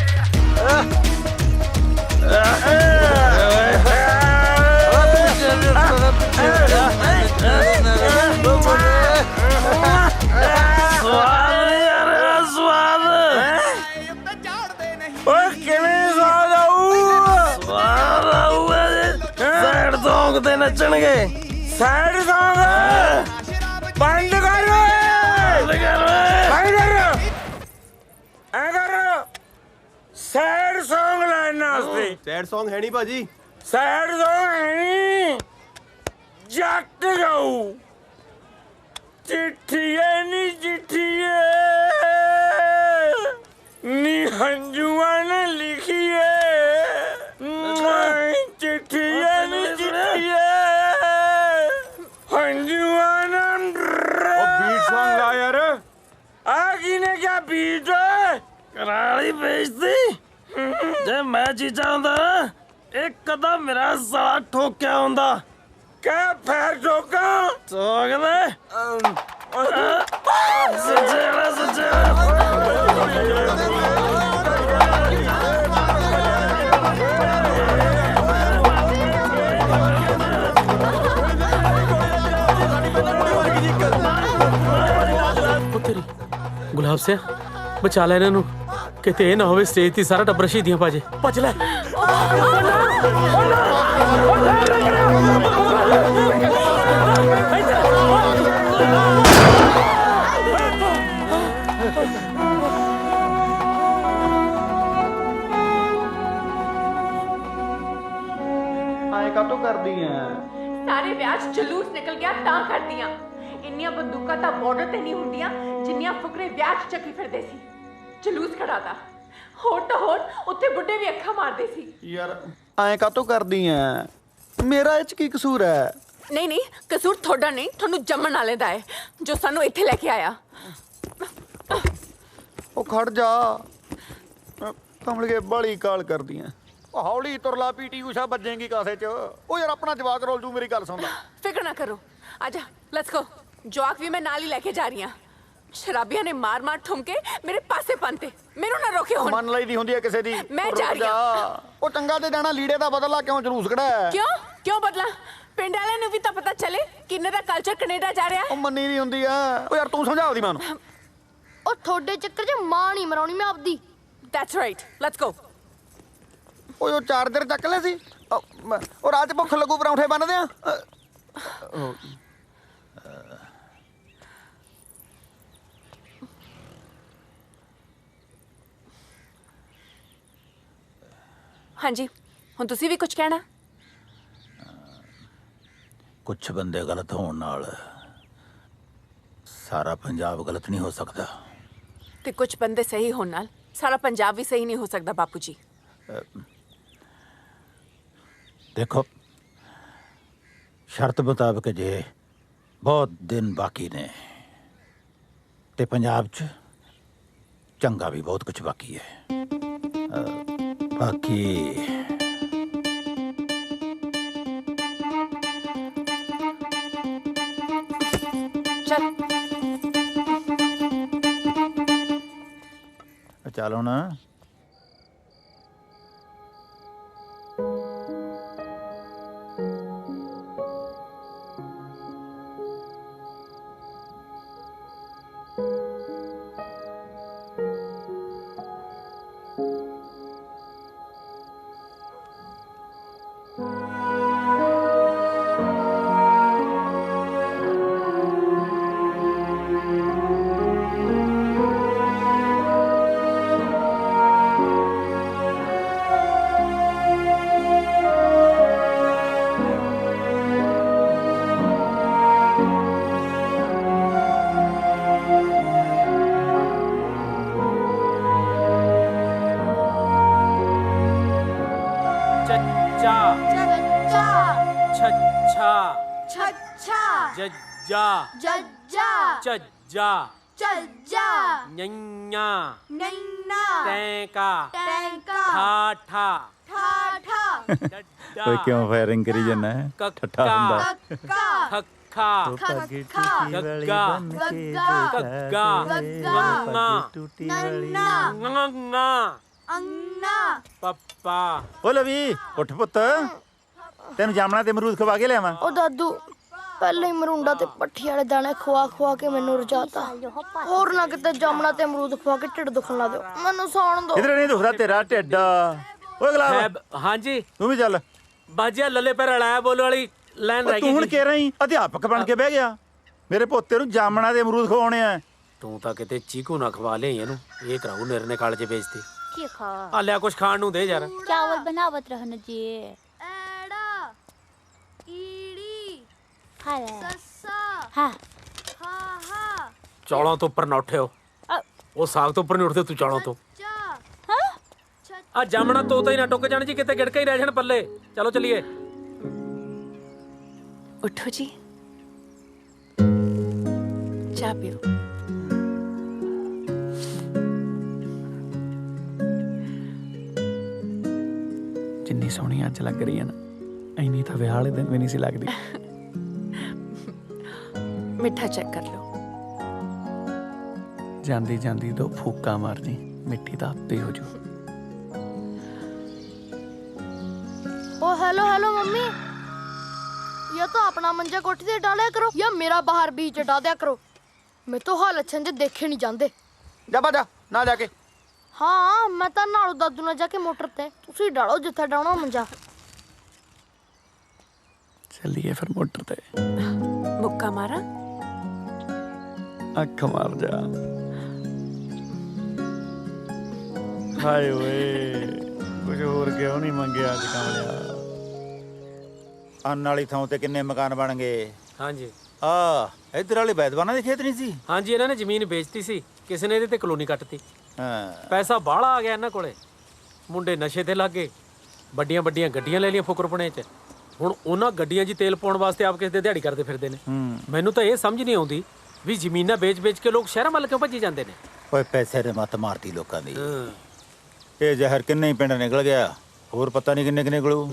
S: ਸੈਡ ਸੌਂਗ ਤੇ ਨੱਚਣਗੇ। ਸੈਡ ਸੌਂਗ ਬੰਦ ਕਰ ਸੈਡ ਸੌਂਗ ਲਾਈਨ ਵਾਸਤੇ।
T: ਸੈਡ ਸੌਂਗ ਹੈ ਨਹੀਂ ਭਾਜੀ।
S: ਸੈਡ ਸੌਂਗ ਹੈ ਨਹੀਂ, ਜੱਟ ਗਾਊ। ਚਿੱਠੀਏ ਨੀ ਚਿੱਠੀਏ ਨੀ ਹੰਝੂਆਂ ਨੇ ਲਿਖੀਏ, ਚਿੱਠੀਏ ਨੀ ਚਿੱਠੀਏ ਹੰਝੂਆਂ ਨੇ। ਉਹ ਬੀਟ ਸੌਂਗ ਲਾ ਯਾਰ। ਆ ਕਿਨੇ ਕਿਆ ਬੀਟ ਕਰਾਲੀ ਵੇਚਦੀ। ਜੇ ਮੈਂ ਚੀਜ਼ਾਂ ਹੁੰਦਾ ਇੱਕ ਕਦਮ ਮੇਰਾ ਸਾਲਾ ਠੋਕਿਆ ਹੁੰਦਾ। ਕਹਿ ਫੇਰ ਠੋਕਾਂ ਠੋਕਦੇ ਸੱਚੇ ਸੱਚੇ।
P: ਤੇਰੀ ਗੁਲਾਬ ਸਿਆ ਬਚਾ ਲੈ ਇਹਨਾਂ ਨੂੰ, ਕਿਤੇ ਇਹ ਨਾ ਹੋਵੇ ਸਟੇਜ ਤੇ ਸਾਰਾ ਟੱਬਰ ਸ਼ਹੀਦੀਆਂ ਪਾ ਜੇ। ਭੱਜ ਲੈ।
O: ਆਏ ਕਾਤੋਂ ਕਰਦੀ ਐ?
F: ਸਾਰੇ ਵਿਆਹ 'ਚ ਜਲੂਸ ਨਿਕਲ ਗਿਆ ਤਾਂ ਕਰਦੀਆਂ। ਇੰਨੀਆਂ ਬੰਦੂਕਾਂ ਤਾਂ ਬਾਰਡਰ ਤੇ ਨਹੀਂ ਹੁੰਦੀਆਂ ਜਿੰਨੀਆਂ ਫੁਕਰੇ ਵਿਆਹ 'ਚ ਚੱਕੀ ਫਿਰਦੇ ਸੀ। ਜਲੂਸ ਕਢਾਤਾ। ਹੋਰ ਤਾਂ ਹੋਰ ਉੱਥੇ ਬੁੱਢੇ ਵੀ ਅੱਖਾਂ ਮਾਰਦੇ ਸੀ।
O: ਯਾਰ ਆਏ ਕਾਤੋਂ ਕਰਦੀ ਐ? ਮੇਰਾ ਇਹ ਚ ਕੀ ਕਸੂਰ ਹੈ?
F: ਨਹੀਂ ਨਹੀਂ, ਕਸੂਰ ਤੁਹਾਡਾ ਨਹੀਂ, ਤੁਹਾਨੂੰ ਜੰਮਣ ਵਾਲੇ ਦਾ ਹੈ ਜੋ ਸਾਨੂੰ ਇੱਥੇ ਲੈ ਕੇ ਆਇਆ।
O: ਉਹ ਖੜ ਜਾ, ਕਮਲਗੇ ਬਾਲੀ ਕਾਲ ਕਰਦੀ ਐ। ਉਹ ਹੌਲੀ ਤੁਰਲਾ, ਪੀਟੀ ਊਸ਼ਾ ਵੱਜੇਗੀ ਕਾਸੇ ਚ। ਉਹ ਯਾਰ ਆਪਣਾ ਜਵਾਕ ਰੋਲ ਜੂ, ਮੇਰੀ ਗੱਲ ਸੁਣ ਲੈ।
F: ਫਿਕਰ ਨਾ ਕਰੋ, ਆਜਾ ਲੈਟਸ ਗੋ। ਜਵਾਕ ਵੀ ਮੈਂ ਨਾਲ ਹੀ ਲੈ ਕੇ ਜਾ ਰਹੀ ਹਾਂ। ਸ਼ਰਾਬੀਆਂ ਨੇ ਮਾਰ ਮਾਰ ਠੁਮਕੇ ਮੇਰੇ ਪਾਸੇ ਪੰਤੇ। ਮੈਨੂੰ ਨਾ ਰੋਕਿਓ ਹੁਣ।
O: ਮੰਨ ਲਈ ਦੀ ਹੁੰਦੀ ਹੈ ਕਿਸੇ ਦੀ।
F: ਮੈਂ ਜਾ ਰਹੀ ਹਾਂ।
O: ਉਹ ਚੰਗਾ ਤੇ ਜਾਣਾ ਲੀੜੇ ਦਾ ਬਦਲਾ ਕਿਉਂ ਜਲੂਸ ਕਢਾਇਆ?
F: ਕਿਉਂ ਬਦਲਾ? ਪਿੰਡ ਵਾਲਿਆਂ ਨੂੰ ਵੀ ਤਾਂ ਪਤਾ ਚੱਲੇ ਕਿੰਨੇ ਦਾ ਕਲਚਰ ਕੈਨੇਡਾ ਜਾ ਰਿਹਾ।
O: ਉਹ ਮੰਨੀ ਨਹੀਂ ਹੁੰਦੀ ਆ। ਉਹ ਯਾਰ ਤੂੰ ਸਮਝਾ ਉਹਦੀ ਮਾਂ ਨੂੰ।
M: ਉਹ ਤੁਹਾਡੇ ਚੱਕਰ 'ਚ ਮਾਂ ਨਹੀਂ ਮਰਾਉਣੀ ਮੈਂ ਆਪਦੀ।
F: That's right, let's go.
O: ਓਏ ਉਹ ਚਾਰਜਰ ਚੱਕ ਲੈ ਸੀ। ਉਹ ਰਾਤ ਭੁੱਖ ਲੱਗੂ, ਪਰੌਂਠੇ ਬੰਨਦੇ ਆ।
F: ਹਾਂਜੀ, ਹੁਣ ਤੁਸੀਂ ਵੀ ਕੁਝ ਕਹਿਣਾ?
E: ਕੁਝ ਬੰਦੇ ਗਲਤ ਹੋਣ ਨਾਲ ਸਾਰਾ ਪੰਜਾਬ ਗਲਤ ਨਹੀਂ ਹੋ ਸਕਦਾ।
F: ਤੇ ਕੁਝ ਬੰਦੇ ਸਹੀ ਹੋਣ ਨਾਲ ਸਾਰਾ ਪੰਜਾਬ ਵੀ ਸਹੀ ਨਹੀਂ ਹੋ ਸਕਦਾ ਬਾਪੂ ਜੀ।
E: देखो शर्त मुताबिक जे बहुत दिन बाकी ने ते पंजाब च चंगा भी बहुत कुछ बाकी है। बाकी चलो ना। कोई क्यों फायरिंग करी जाना है? ठट्ठा हुंदा।
P: ਖਾ ਗੱਗਾ ਗੱਗਾ ਪੱਪਾ
E: ਓ ਲਵੀ ਉੱਠ ਪੁੱਤ ਤੈਨੂੰ ਜਾਮਣਾ ਤੇ ਅਮਰੂਦ ਖਵਾ ਕੇ ਲਿਆਵਾਂ।
M: ਉਹ ਦਾਦੂ ਪਹਿਲੇ ਹੀ ਮਰੂੰਡਾ ਤੇ ਪੱਠੀ ਵਾਲੇ ਦਾਣੇ ਖਵਾ ਕੇ ਮੈਨੂੰ ਰਜਾਤਾ। ਹੋਰ ਨਾ ਕਿਤੇ ਜਾਮਣਾ ਤੇ ਅਮਰੂਦ ਖਵਾ ਕੇ ਢਿੱਡ ਦੁਖਣ ਲਾ ਦਿਓ। ਮੈਨੂੰ ਸੌਣ ਦਿਓ।
E: ਕਿਧਰੇ ਨਹੀਂ ਦੁਖਦਾ ਤੇਰਾ ਢਿੱਡ। ਓਏ ਗਲਾਬ
P: ਹਾਂਜੀ
E: ਤੂੰ ਵੀ ਚੱਲ।
P: ਬਾਜਿਆ ਲੱਲੇ ਪੈਰ ਅੜਾਇਆ ਬੋਲ ਵਾਲੀ ਲਾਈਨ ਰਹਿ ਗਈ।
E: ਤੂੰ ਹੁਣ ਕਹਿ ਰਹੀ ਅਧਿਆਪਕ ਬਣ ਕੇ ਬਹਿ ਗਿਆ। ਮੇਰੇ ਪੋਤੇ ਨੂੰ ਜਾਮਣਾ ਤੇ ਅਮਰੂਦ ਖਵਾਉਣੇ ਆ।
P: ਤੂੰ ਤਾਂ ਕਿਤੇ ਚੀਕੂ ਨਾ ਖਵਾ ਲੈ ਇਹਨੂੰ। ਇਹ ਕਰਾਉ ਨਿਰਨੇ ਕਾਲ ਚ ਵੇਚਦੀ।
G: ਕੀ ਖਾ
P: ਆ ਲਿਆ ਕੁਛ ਖਾਣ ਨੂੰ ਦੇ ਯਾਰ।
G: ਚਾਵਲ बनावत रहन जी
M: ਐੜਾ ਈੜੀ
G: खा ले
M: ਸੱਸਾ
G: हाँ
M: ਹਾ ਹਾ
P: ਚੌਲਾਂ ਤੋਂ ਉੱਪਰ ਨਾ ਉੱਠਿਓ। ਉਹ ਸਾਗ ਤੋਂ ਉੱਪਰ ਨਹੀਂ ਉੱਠਦੇ ਤੂੰ ਚੌਲਾਂ ਤੋਂ। ਆ ਜਾਮਣਾ ਤੋਤਾ ਹੀ ਨਾ ਟੁੱਕ ਜਾਣ ਜੀ ਕਿਤੇ ਗਿੜਕਾ ਹੀ ਰਹਿ ਜਾਣ ਪੱਲੇ। ਚਲੋ ਚਲੀਏ।
F: उठो जी चाय पियो।
O: ਜਿੰਨੀ ਸੋਹਣੀ ਅੱਜ ਲੱਗ ਰਹੀ ਹੈ ਨਾ ਇੰਨੀ ਤਾਂ ਵਿਆਹ ਵਾਲੇ ਦਿਨ ਵੀ ਨਹੀਂ ਸੀ ਲੱਗਦੀ।
F: मिठा चेक कर लो।
O: ਜਾਂਦੀ ਜਾਂਦੀ ਦੋ ਫੂਕਾਂ ਮਾਰ ਜੀ ਮਿੱਟੀ ਦਾ ਆਪੇ ਹੋ ਜੂ।
M: ओ हेलो हेलो मम्मी या तो अपना मंजा कोठी से डाला करो या मेरा बाहर बीच हटा दिया करो। मैं तो हाल अच्छे से देखे नहीं जाते।
D: ਜਾ ਬਾਜਾ ਨਾ ਜਾ ਕੇ।
M: हाँ मैं तो नालू दादू ने जाके मोटर ते तुसी डालो जिथे डालना मंजा।
O: ਚੱਲੀਏ ਫਿਰ ਮੋਟਰ ਤੇ।
F: मुक्का मारा
O: ਅੱਖ ਮਾਰ ਜਾ। ਹਾਏ ਓਏ ਕੁਝ ਹੋਰ ਕਿਉਂ ਨਹੀਂ ਮੰਗਿਆ ਅੱਜ ਕਮਲਿਆ।
E: ਅੰਨ ਵਾਲੀ ਥਾਂ ਤੇ ਕਿੰਨੇ ਮਕਾਨ ਬਣ ਗਏ।
P: ਹਾਂਜੀ
E: ਆ ਇੱਧਰ ਵਾਲੇ ਬੈਦਵਾਨਾਂ ਦੇ ਖੇਤ ਨਹੀਂ ਸੀ।
P: ਹਾਂਜੀ ਇਹਨਾਂ ਨੇ ਜ਼ਮੀਨ ਵੇਚਤੀ ਸੀ। ਕਿਸੇ ਨੇ ਇਹਦੇ ਤੇ ਕਲੋਨੀ ਕੱਟਤੀ।
E: ਹਾਂ
P: ਪੈਸਾ ਬਾਹਲਾ ਆ ਗਿਆ ਇਹਨਾਂ ਕੋਲੇ। ਮੁੰਡੇ ਨਸ਼ੇ ਤੇ ਲੱਗ ਗਏ। ਵੱਡੀਆਂ ਵੱਡੀਆਂ ਗੱਡੀਆਂ ਲੈ ਲਈਆਂ ਫੁਕਰਪਣੇ 'ਚ। ਹੁਣ ਉਹਨਾਂ ਗੱਡੀਆਂ 'ਚ ਤੇਲ ਪਾਉਣ ਵਾਸਤੇ ਆਪ ਕਿਸੇ ਦੇ ਦਿਹਾੜੀ ਕਰਦੇ ਫਿਰਦੇ ਨੇ। ਮੈਨੂੰ ਤਾਂ ਇਹ ਸਮਝ ਨਹੀਂ ਆਉਂਦੀ ਵੀ ਜ਼ਮੀਨਾਂ ਵੇਚ-ਵੇਚ ਕੇ ਲੋਕ ਸ਼ਹਿਰਾਂ ਵੱਲ ਕਿਉਂ ਭੱਜੀ ਜਾਂਦੇ ਨੇ।
E: ਓਏ ਪੈਸੇ ਦੇ ਮੱਤ ਮਾਰਤੀ ਲੋਕਾਂ ਦੀ। ਇਹ ਜ਼ਹਿਰ ਕਿੰਨੇ ਹੀ ਪਿੰਡ ਨਿਕਲ ਗਿਆ। ਹੋਰ ਪਤਾ ਨਹੀਂ ਕਿੰਨੇ ਕਿੰਨੇ ਨਿਕਲੂ।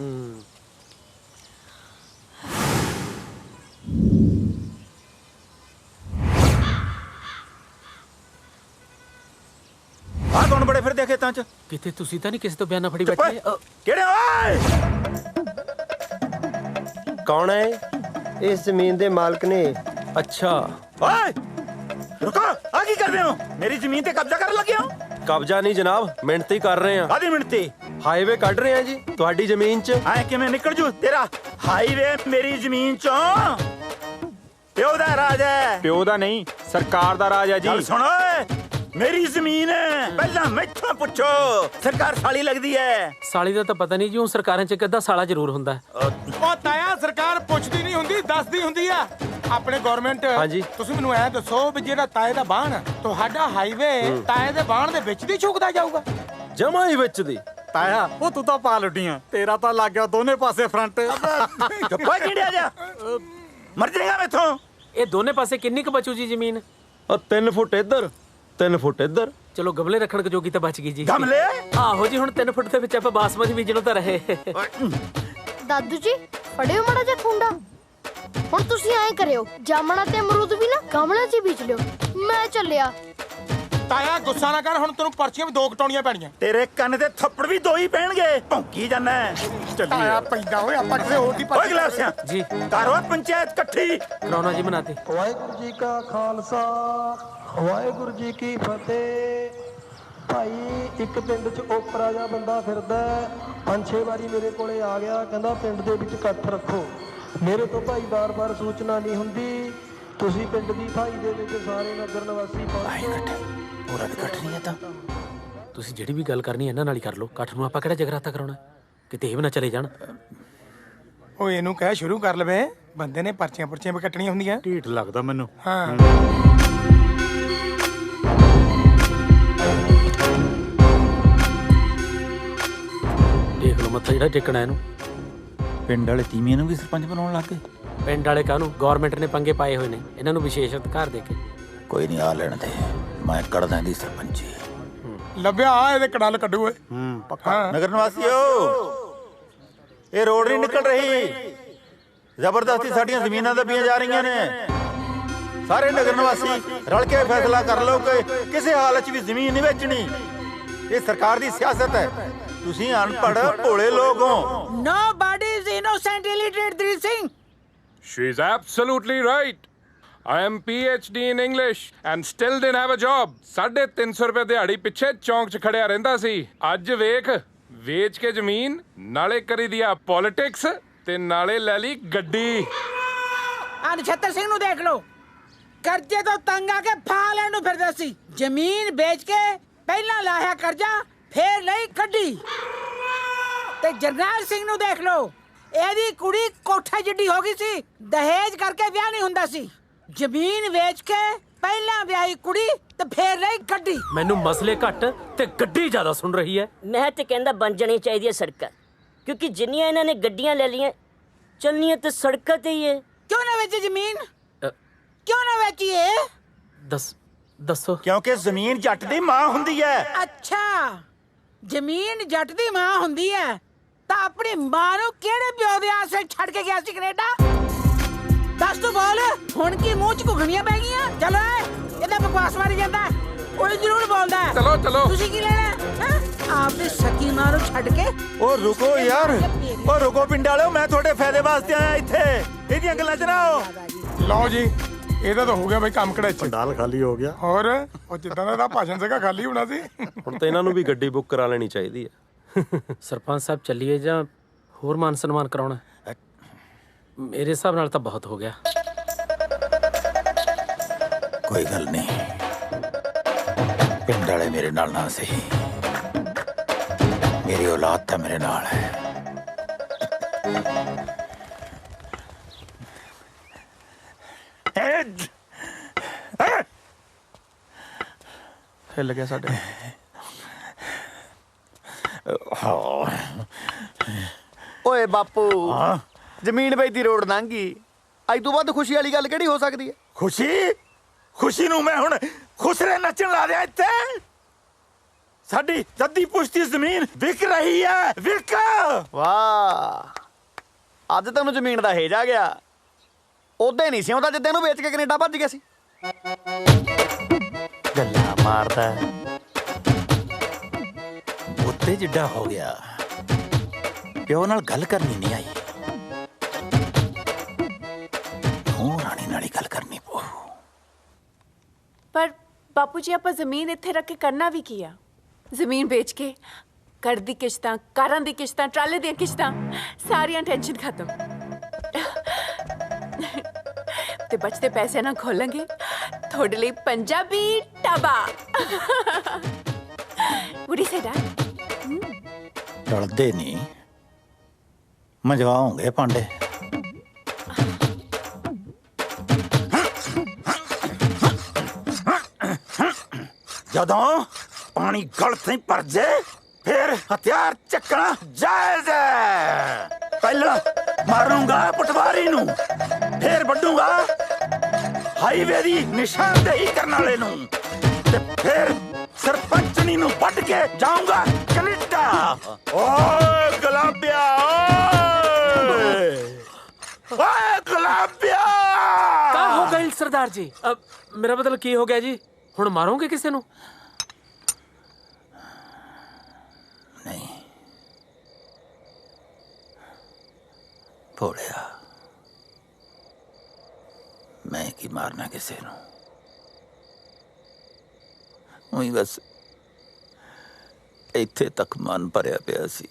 E: ਆ ਕੌਣ ਬੜੇ ਫਿਰਦੇ ਖੇਤਾਂ 'ਚ?
P: ਕਿਤੇ ਤੁਸੀਂ ਤਾਂ ਨਹੀਂ ਕਿਸੇ ਤੋਂ ਬਿਆਨਾ ਫੜੀ ਬੈਠੇ?
E: ਕਿਹੜੇ ਓਏ?
T: ਕੌਣ ਹੈ? ਇਸ ਜ਼ਮੀਨ ਦੇ ਮਾਲਕ ਨੇ।
P: ਅੱਛਾ
E: ਓਏ ਰੁਕੋ। ਆ ਕੀ ਕਰਦੇ ਹੋ? ਮੇਰੀ ਜ਼ਮੀਨ ਤੇ ਕਬਜ਼ਾ ਕਰਨ ਲੱਗੇ ਹੋ?
T: ਕਬਜ਼ਾ ਨਹੀਂ ਜਨਾਬ, ਮਿਹਨਤੀ ਕਰ ਰਹੇ ਹਾਂ।
E: ਕਾਹਦੀ ਮਿਹਨਤੀ?
T: ਹਾਈਵੇ ਕੱਢ ਰਹੇ ਹਾਂ ਜੀ ਤੁਹਾਡੀ ਜ਼ਮੀਨ 'ਚ।
E: ਐ ਕਿਵੇਂ ਨਿਕਲ ਜੂ ਤੇਰਾ ਹਾਈਵੇ ਮੇਰੀ ਜ਼ਮੀਨ 'ਚੋਂ? ਪਿਓ ਦਾ ਰਾਜ ਹੈ।
T: ਪਿਓ ਦਾ ਨਹੀਂ ਸਰਕਾਰ ਦਾ ਰਾਜ ਹੈ ਜੀ।
E: ਚੱਲ ਸੁਣ ਓਏ ਮੇਰੀ ਜ਼ਮੀਨ ਹੈ। ਪਹਿਲਾਂ ਮੈਥੋਂ ਪੁੱਛੋ ਸਰਕਾਰ ਸਾਲੀ ਲੱਗਦੀ ਹੈ।
P: ਸਾਲੀ ਦਾ ਤਾਂ ਪਤਾ ਨਹੀਂ ਜੀ। ਉਹ ਸਰਕਾਰਾਂ 'ਚ ਇੱਕ ਅੱਧਾ ਸਾਲਾ ਜ਼ਰੂਰ ਹੁੰਦਾ ਹੈ।
R: ਉਹ ਤਾਇਆ ਸਰਕਾਰ ਪੁੱਛਦੀ ਨਹੀਂ ਹੁੰਦੀ ਦੱਸਦੀ ਹੁੰਦੀ ਆ। ਆਪਣੇ ਗਵਰਨਮੈਂਟ
T: ਹਾਂਜੀ।
R: ਤੁਸੀਂ ਮੈਨੂੰ ਐ ਦੱਸੋ ਵੀ ਜਿਹੜਾ ਤਾਏ ਦਾ ਬਾਣ ਤੁਹਾਡਾ ਹਾਈਵੇ ਤਾਏ ਦੇ ਬਾਣ ਦੇ ਵਿੱਚ ਦੀ ਝੁਕਦਾ ਜਾਊਗਾ?
T: ਜਮਾ ਹੀ ਵਿੱਚ ਦੀ।
H: ਤਾਇਆ ਉਹ ਤੂੰ ਤਾਂ ਪਾ ਲੁੱਟੀਆਂ। ਤੇਰਾ ਤਾਂ ਲੱਗ ਗਿਆ ਦੋਨੇ ਪਾਸੇ ਫਰੰਟ।
E: ਓਏ ਕਿਹੜਿਆ ਜਾ ਮਰ ਜਾਏਗਾ ਮੈਥੋਂ।
P: ਇਹ ਦੋਨੇ ਪਾਸੇ ਕਿੰਨੀ ਕੁ ਬਚੂ ਜੀ ਜ਼ਮੀਨ?
T: 3 ਫੁੱਟ ਇੱਧਰ 3 ਫੁੱਟ ਇੱਧਰ।
P: ਚਲੋ ਗਮਲੇ ਰੱਖਣ ਕੁ ਜੋਗੀ ਤਾਂ ਬਚ ਗਈ ਜੀ।
E: ਗਮਲੇ?
P: ਆਹੋ ਜੀ ਹੁਣ 3 ਫੁੱਟ ਦੇ ਵਿੱਚ ਆਪਾਂ ਬਾਸਮਤੀ ਬੀਜਣੋਂ ਤਾਂ ਰਹੇ।
M: दादू जी फड़ियो माड़ा जा खुंडा। ਹੁਣ ਤੁਸੀਂ ਐਂ ਕਰਿਓ ਜਾਮਣਾ ਤੇ ਅਮਰੂਦ ਵੀ ਨਾ ਗਮਲੇ 'ਚ ਬੀਜ ਲਿਓ। ਮੈਂ ਚੱਲਿਆ।
R: ਤਾਇਆ ਗੁੱਸਾ ਨਾ ਕਰ। ਹੁਣ ਤੈਨੂੰ ਪਰਚੀਆਂ ਵੀ 2 ਕਟਾਉਣੀਆਂ ਪੈਣੀਆਂ।
E: ਤੇਰੇ ਕੰਨ ਤੇ ਥੱਪੜ ਵੀ 2 ਹੀ ਪੈਣਗੇ। ਭੌਂਕੀ ਜਾਂਦਾ।
R: ਤਾਇਆ ਪੈਂਦਾ ਓਏ ਆਪਾਂ ਕਿਸੇ ਹੋਰ ਦੀ
E: ਓਏ ਗਲਾਸਿਆਂ
P: ਜੀ
E: ਕਰੋ ਪੰਚਾਇਤ ਇਕੱਠੀ।
P: ਕਰਾਉਣਾ ਜੀ ਬਣਾਤੇ।
U: ਵਾਹਿਗੁਰੂ ਜੀ ਕਾ ਖਾਲਸਾ ਵਾਹਿਗੁਰੂ ਜੀ ਕੀ ਫਤਿਹ। ਭਾਈ ਇੱਕ ਪਿੰਡ 'ਚ ਓਪਰਾ ਜਿਹਾ ਬੰਦਾ ਫਿਰਦਾ 5-6 ਵਾਰੀ ਮੇਰੇ ਕੋਲੇ ਆ ਗਿਆ। ਕਹਿੰਦਾ ਪਿੰਡ ਦੇ ਵਿੱਚ ਇਕੱਠ ਰੱਖੋ। ਮੇਰੇ ਤੋਂ ਭਾਈ ਬਾਰ-ਬਾਰ ਸੂਚਨਾ ਨਹੀਂ ਹੁੰਦੀ। ਤੁਸੀਂ ਪਿੰਡ ਦੀ ਭਾਈ ਦੇ ਵਿੱਚ ਸਾਰੇ ਨਗਰ ਨਿਵਾਸੀ
E: ਪੂਰਾ ਵੀ ਇਕੱਠ ਨਹੀਂ ਹੈ ਤਾਂ
P: ਤੁਸੀਂ ਜਿਹੜੀ ਵੀ ਗੱਲ ਕਰਨੀ ਇਹਨਾਂ ਨਾਲ ਹੀ ਕਰ ਲਓ। ਇਕੱਠ ਨੂੰ ਆਪਾਂ ਕਿਹੜਾ ਜਗਰਾਤਾ ਕਰਾਉਣਾ? ਕਿਤੇ ਇਹ ਵੀ ਨਾ ਚਲੇ ਜਾਣ।
R: ਓਏ ਇਹਨੂੰ ਕਹਿ ਸ਼ੁਰੂ ਕਰ ਲਵੇ। ਬੰਦੇ ਨੇ ਪਰਚੀਆਂ ਵੀ ਕੱਟਣੀਆਂ ਹੁੰਦੀਆਂ।
H: ਢੀਠ ਲੱਗਦਾ ਮੈਨੂੰ।
R: ਹਾਂ
P: ਦੇਖ ਲਓ ਮੱਥਾ ਜਿਹੜਾ ਟੇਕਣਾ ਇਹਨੂੰ।
E: ਪਿੰਡ ਵਾਲੇ ਤੀਵੀਆਂ ਨੂੰ ਵੀ ਸਰਪੰਚ ਬਣਾਉਣ ਲੱਗ ਗਏ।
P: ਪਿੰਡ ਵਾਲੇ ਕਾਹਨੂੰ ਗਵਰਨਮੈਂਟ ਨੇ ਪੰਗੇ ਪਾਏ ਹੋਏ ਨੇ। ਇਹਨਾਂ ਨੂੰ ਵਿਸ਼ੇਸ਼ ਅਧਿਕਾਰ ਦੇ ਕੇ।
E: ਕੋਈ ਨਹੀਂ ਆ ਲੈਣ ਦੇ ਮੈਂ ਕੱਢਦਾ ਦੀ ਸਰਪੰਚੀ।
R: ਲੱਭਿਆ ਆ ਇਹਦੇ ਕੜਲ ਕੱਢੂ ਓਏ।
E: ਪੱਕਾ ਨਗਰ ਨਿਵਾਸੀਓ ਇਹ ਰੋਡ ਨਹੀਂ ਨਿਕਲ ਰਹੀ। ਜ਼ਬਰਦਸਤੀ ਸਾਡੀਆਂ ਜ਼ਮੀਨਾਂ ਦੱਬੀਆਂ ਜਾ ਰਹੀਆਂ ਨੇ। ਸਾਰੇ ਨਗਰ ਨਿਵਾਸੀ ਰਲ ਕੇ ਫੈਸਲਾ ਕਰ ਲਓ ਕਿ ਕਿਸੇ ਹਾਲਤ 'ਚ ਵੀ ਜ਼ਮੀਨ ਨਹੀਂ ਵੇਚਣੀ। ਇਹ ਸਰਕਾਰ ਦੀ ਸਿਆਸਤ ਹੈ। ਤੁਸੀਂ ਅਨਪੜ੍ਹ ਭੋਲੇ ਲੋਕ ਹੋ।
C: Nobody is innocent, illiterate, Dhir Singh.
V: She's absolutely right. I am PhD in English and still didn't have a job. 350 ਰੁਪਏ ਦਿਹਾੜੀ ਪਿੱਛੇ ਚੌਂਕ 'ਚ ਖੜਿਆ ਰਹਿੰਦਾ ਸੀ। ਅੱਜ ਵੇਖ, ਵੇਚ ਕੇ ਜ਼ਮੀਨ, ਨਾਲੇ ਕਰੀ ਦੀ ਆ ਪੋਲਿਟਿਕਸ ਤੇ ਨਾਲੇ ਲੈ ਲਈ ਗੱਡੀ।
C: ਆ ਨਛੱਤਰ ਸਿੰਘ ਨੂੰ ਦੇਖ ਲਓ, ਕਰਜ਼ੇ ਤੋਂ ਤੰਗ ਆ ਕੇ ਫਾ ਲੈਣ ਨੂੰ ਫਿਰਦਾ ਸੀ। ਜ਼ਮੀਨ ਵੇਚ ਕੇ ਪਹਿਲਾਂ ਲਾਇਆ ਕਰਜ਼ਾ, ਫੇਰ ਲਈ ਗੱਡੀ। ਤੇ ਜਰਨੈਲ ਸਿੰਘ ਨੂੰ ਦੇਖ ਲਓ, ਇਹਦੀ ਕੁੜੀ ਕੋਠੇ ਜਿੱਡੀ ਹੋ ਗਈ ਸੀ, ਦਹੇਜ ਕਰਕੇ ਵਿਆਹ ਨਹੀਂ ਹੁੰਦਾ ਸੀ। ਜ਼ਮੀਨ ਵੇਚ ਕੇ ਪਹਿਲਾਂ ਵਿਆਹੀ ਕੁੜੀ ਤੇ ਫੇਰ ਲਈ ਗੱਡੀ।
P: ਮੈਨੂੰ ਮਸਲੇ ਘੱਟ ਤੇ ਗੱਡੀ ਜ਼ਿਆਦਾ ਸੁਣ ਰਹੀ ਹੈ।
Q: ਮੈਂ ਤੇ ਕਹਿੰਦਾ ਬਣ ਜਾਣੀ ਚਾਹੀਦੀ ਹੈ ਸੜਕਾਂ, ਕਿਉਂਕਿ ਜਿੰਨੀਆਂ ਇਹਨਾਂ ਨੇ ਗੱਡੀਆਂ ਲੈ ਲਈਆਂ, ਚੱਲਣੀਆਂ ਤੇ ਸੜਕਾਂ ਤੇ ਹੀ ਹੈ।
C: ਕਿਉਂ ਨਾ ਵੇਚੀ ਜ਼ਮੀਨ? ਕਿਉਂ ਨਾ ਵੇਚੀਏ?
P: ਦੱਸੋ।
E: ਕਿਉਂਕਿ ਜ਼ਮੀਨ ਜੱਟ ਦੀ ਮਾਂ ਹੁੰਦੀ ਹੈ।
C: ਅੱਛਾ, ਜ਼ਮੀਨ ਜੱਟ ਦੀ ਮਾਂ ਹੁੰਦੀ ਹੈ ਤਾਂ ਆਪਣੀ ਮਾਂ ਨੂੰ ਕਿਹੜੇ ਪਿਓ ਦੇ ਆਸੇ ਛੱਡ ਕੇ ਗਿਆ ਸੀ ਕੈਨੇਡਾ? ਦੱਸ ਤੂੰ ਬੋਲ, ਹੁਣ ਕੀ ਮੂੰਹ 'ਚ ਘੁਗਣੀਆਂ ਪੈ ਗਈਆਂ? ਚਲੋ ਇਹਦਾ ਬਕਵਾਸ ਮਾਰੀ ਜਾਂਦਾ, ਉਹ ਜ਼ਰੂਰ ਬੋਲਦਾ।
V: ਚਲੋ ਚਲੋ,
C: ਤੁਸੀਂ ਕੀ ਲੈਣਾ? ਆਪਣੀ ਸਕੀ ਮਾਂ ਨੂੰ ਛੱਡ ਕੇ।
E: ਉਹ ਰੁਕੋ ਯਾਰ, ਉਹ ਰੁਕੋ ਪਿੰਡ ਵਾਲਿਓ, ਮੈਂ ਤੁਹਾਡੇ ਫਾਇਦੇ ਵਾਸਤੇ ਆਇਆ ਇੱਥੇ। ਇਹਦੀਆਂ ਗੱਲਾਂ 'ਚ ਨਾ ਆਓ।
R: ਲਓ ਜੀ, ਇਹਦਾ ਤਾਂ ਹੋ ਗਿਆ ਬਈ ਕੰਮ ਕੜਾ।
K: ਪੰਡਾਲ ਖਾਲੀ ਹੋ ਗਿਆ।
R: ਹੋਰ ਉਹ ਜਿੱਦਾਂ ਦਾ ਭਾਸ਼ਣ ਸੀਗਾ ਖਾਲੀ ਹੋਣਾ ਸੀ।
W: ਹੁਣ ਤਾਂ ਇਹਨਾਂ ਨੂੰ ਵੀ ਗੱਡੀ ਬੁੱਕ ਕਰਾ ਲੈਣੀ ਚਾਹੀਦੀ ਹੈ।
P: ਸਰਪੰਚ ਸਾਹਿਬ ਚੱਲੀਏ ਜਾਂ ਹੋਰ ਮਾਨ ਸਨਮਾਨ ਕਰਾਉਣਾ? ਮੇਰੇ ਹਿਸਾਬ ਨਾਲ ਤਾਂ ਬਹੁਤ ਹੋ ਗਿਆ।
E: ਕੋਈ ਗੱਲ ਨਹੀਂ, ਪਿੰਡ ਵਾਲੇ ਮੇਰੇ ਨਾਲ ਨਾ ਸਹੀ, ਮੇਰੀ ਔਲਾਦ ਤਾਂ ਮੇਰੇ ਨਾਲ ਹੈ।
O: ਹਿੱਲ ਗਿਆ ਸਾਡੇ।
D: ਓਏ ਬਾਪੂ, ਜ਼ਮੀਨ ਵੇਚਦੀ ਰੋਡ ਲੰਘੀ, ਅੱਜ ਤੋਂ ਵੱਧ ਖੁਸ਼ੀ ਵਾਲੀ ਗੱਲ ਕਿਹੜੀ ਹੋ ਸਕਦੀ ਹੈ?
E: ਖੁਸ਼ੀ ਨੂੰ ਮੈਂ ਹੁਣ ਖੁਸਰੇ ਨੱਚਣ ਲਾ ਦਿਆਂ ਇੱਥੇ। ਸਾਡੀ ਜੱਦੀ ਪੁਸ਼ਤੀ ਜ਼ਮੀਨ ਵਿਕ ਰਹੀ ਹੈ, ਵਿਕ।
D: ਵਾਹ, ਅੱਜ ਤੈਨੂੰ ਜ਼ਮੀਨ ਦਾ ਹੇਜ ਆ ਗਿਆ। ਉਹਦੇ ਨਹੀਂ ਸੀ ਆਉਂਦਾ ਜਿੱਦੇ ਨੂੰ ਵੇਚ ਕੇ ਕੈਨੇਡਾ ਭੱਜ ਗਿਆ ਸੀ। ਗੱਲਾਂ ਮਾਰਦਾ,
E: ਉੱਤੇ ਜਿੱਡਾ ਹੋ ਗਿਆ, ਪਿਓ ਨਾਲ ਗੱਲ ਕਰਨੀ ਨਹੀਂ ਆਈ। ਹੁਣ ਰਾਣੀ ਨਾਲ ਹੀ ਗੱਲ ਕਰਨੀ ਪਊ।
F: ਪਰ ਬਾਪੂ ਜੀ, ਆਪਾਂ ਜ਼ਮੀਨ ਇੱਥੇ ਰੱਖ ਕੇ ਕਰਨਾ ਵੀ ਕੀ ਆ? ਜ਼ਮੀਨ ਵੇਚ ਕੇ ਘਰ ਦੀ ਕਿਸ਼ਤਾਂ, ਕਾਰਾਂ ਦੀ ਕਿਸ਼ਤਾਂ, ਟਰਾਲੇ ਦੀਆਂ ਕਿਸ਼ਤਾਂ, ਸਾਰੀਆਂ ਟੈਨਸ਼ਨ ਖਤਮ। ਤੇ ਬਚਦੇ ਪੈਸੇ ਨਾਲ ਖੋਲਾਂਗੇ ਤੁਹਾਡੇ ਲਈ Punjabi dhaba. What do you say, Dad?
E: ਰਲਦੇ ਨਹੀਂ, ਮਜਵਾਉਂਗੇ ਭਾਂਡੇ। ਜਦੋਂ ਪਾਣੀ ਗਲ ਤੇ ਭਰ ਜੇ, ਫਿਰ ਹਥਿਆਰ ਚੱਕਣਾ ਜਾਇਜ਼ ਹੈ। ਪਹਿਲਾਂ ਮਾਰੂੰਗਾ ਪਟਵਾਰੀ ਨੂੰ, ਫਿਰ ਵੱਢੂੰਗਾ ਹਾਈਵੇ ਦੀ ਨਿਸ਼ਾਨਦੇਹੀ ਕਰਨ ਵਾਲੇ ਨੂੰ, ਤੇ ਫਿਰ ਸਰਪੰਚਣੀ ਨੂੰ ਵੱਢ ਕੇ ਜਾਊਂਗਾ ਕੈਨੇਡਾ। ਓਏ ਗੁਲਾਬਿਆ, ਓਏ ਗੁਲਾਬਿਆ।
P: ਕਾ ਹੋ ਗਈ ਸਰਦਾਰ ਜੀ? ਮੇਰਾ ਮਤਲਬ ਕੀ ਹੋ ਗਿਆ ਜੀ? ਹੁਣ ਮਾਰੋਗੇ ਕਿਸੇ ਨੂੰ?
E: ਨਹੀਂ ਭੋਲਿਆ, ਮੈਂ ਕੀ ਮਾਰਨਾ ਕਿਸੇ ਨੂੰ। ਉਹੀ ਬਸ ਇੱਥੇ ਤੱਕ ਮਨ ਭਰਿਆ ਪਿਆ ਸੀ।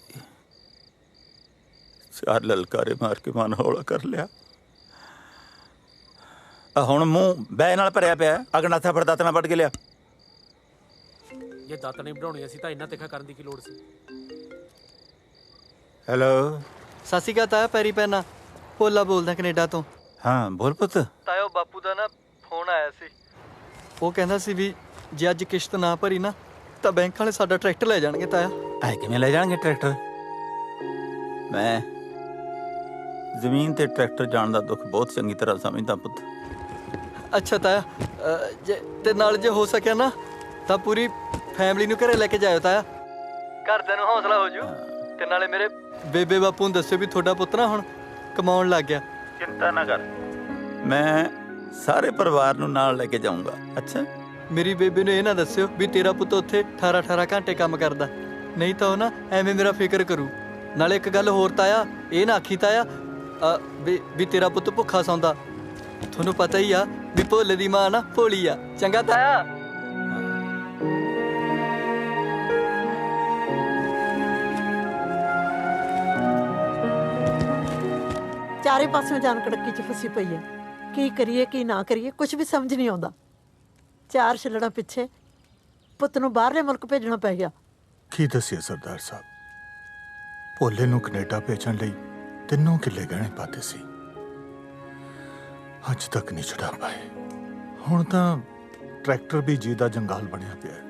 E: 4 ਲਲਕਾਰੇ ਮਾਰ ਕੇ ਮਨ ਹੌਲਾ ਕਰ ਲਿਆ। ਹੁਣ ਮੂੰਹ ਬੈ ਨਾਲ ਭਰਿਆ ਪਿਆ। ਅਗਨਾਥਾ ਫਿਰ ਦਾਤ ਨਾਲ ਵੱਢ ਕੇ ਲਿਆ।
P: ਇਹ ਦਾਤ ਨਹੀਂ ਬਣਾਉਣੀ, ਅਸੀਂ ਤਾਂ ਇੰਨਾ ਤਿੱਖਾ ਕਰਨ ਦੀ ਕੀ ਲੋੜ ਸੀ?
E: ਹੈਲੋ,
O: ਸਤਿ ਸ਼੍ਰੀ ਅਕਾਲ ਤਾਇਆ, ਪੈਰੀ ਪੈਣਾ। ਭੋਲਾ ਬੋਲਦਾ ਕੈਨੇਡਾ ਤੋਂ।
E: ਹਾਂ ਬੋਲ ਪੁੱਤ।
O: ਤਾਇਆ, ਉਹ ਬਾਪੂ ਦਾ ਨਾ ਫੋਨ ਆਇਆ ਸੀ। ਉਹ ਕਹਿੰਦਾ ਸੀ ਵੀ ਜੇ ਅੱਜ ਕਿਸ਼ਤ ਨਾ ਭਰੀ ਨਾ ਤਾਂ ਬੈਂਕ ਵਾਲੇ ਸਾਡਾ ਟਰੈਕਟਰ ਲੈ ਜਾਣਗੇ। ਤਾਇਆ,
E: ਐ ਕਿਵੇਂ ਲੈ ਜਾਣਗੇ ਟਰੈਕਟਰ? ਮੈਂ ਜ਼ਮੀਨ ਤੇ ਟਰੈਕਟਰ ਜਾਣ ਦਾ ਦੁੱਖ ਬਹੁਤ ਚੰਗੀ ਤਰ੍ਹਾਂ ਸਮਝਦਾ ਪੁੱਤ।
O: ਅੱਛਾ ਤਾਇਆ, ਤੇ ਨਾਲ ਜੇ ਹੋ ਸਕਿਆ ਨਾ ਤਾਂ ਪੂਰੀ ਫੈਮਿਲੀ ਨੂੰ ਘਰੇ ਲੈ ਕੇ ਜਾਇਓ ਤਾਇਆ। ਘਰਦਿਆਂ ਨੂੰ ਹੌਸਲਾ ਹੋ ਜੂ। ਤੇ ਨਾਲੇ ਮੇਰੇ ਬੇਬੇ ਬਾਪੂ ਨੂੰ ਦੱਸਿਓ ਵੀ ਤੁਹਾਡਾ ਪੁੱਤ ਨਾ ਹੁਣ ਕਮਾਉਣ ਲੱਗ ਗਿਆ।
E: ਚਿੰਤਾ ਨਾ ਕਰ, ਮੈਂ ਸਾਰੇ ਪਰਿਵਾਰ ਨੂੰ ਨਾਲ ਲੈ ਕੇ ਜਾਊਂਗਾ। ਅੱਛਾ,
O: ਮੇਰੀ ਬੇਬੇ ਨੂੰ ਇਹ ਨਾ ਦੱਸਿਓ ਵੀ ਤੇਰਾ ਪੁੱਤ ਉੱਥੇ 18 ਘੰਟੇ ਕੰਮ ਕਰਦਾ, ਨਹੀਂ ਤਾਂ ਉਹ ਨਾ ਐਵੇਂ ਮੇਰਾ ਫਿਕਰ ਕਰੂ। ਨਾਲੇ ਇੱਕ ਗੱਲ ਹੋਰ ਤਾਇਆ, ਇਹ ਨਾ ਆਖੀ ਤਾਇਆ ਵੀ ਤੇਰਾ ਪੁੱਤ ਭੁੱਖਾ ਸੌਂਦਾ। ਤੁਹਾਨੂੰ ਪਤਾ ਹੀ ਆ ਵੀ ਭੋਲੇ ਦੀ ਮਾਂ ਨਾ ਭੋਲੀ ਆ। ਚੰਗਾ ਤਾਇਆ।
B: ਚਾਰੇ ਪਾਸਿਓਂ ਜਾਨ ਕੜਕੀ ਚ ਫਸੀ ਪਈ ਹੈ। ਕੀ ਕਰੀਏ ਕੀ ਨਾ ਕਰੀਏ ਕੁਝ ਵੀ ਸਮਝ ਨਹੀਂ ਆਉਂਦਾ। 4 ਛਿਲੜਾਂ ਪਿੱਛੇ ਪੁੱਤ ਨੂੰ ਬਾਹਰਲੇ ਮੁਲਕ ਭੇਜਣਾ ਪੈ ਗਿਆ।
H: ਕੀ ਦੱਸਿਆ ਸਰਦਾਰ ਸਾਹਿਬ, ਭੋਲੇ ਨੂੰ ਕੈਨੇਡਾ ਭੇਜਣ ਲਈ 3 ਕਿੱਲੇ ਗਹਿਣੇ ਪਾਤੇ ਸੀ, ਅੱਜ ਤੱਕ ਨਹੀਂ ਛੁਡਾ ਪਾਏ। ਹੁਣ ਤਾਂ ਟਰੈਕਟਰ ਵੀ ਜੀ ਦਾ ਜੰਗਾਲ ਬਣਿਆ ਪਿਆ ਹੈ।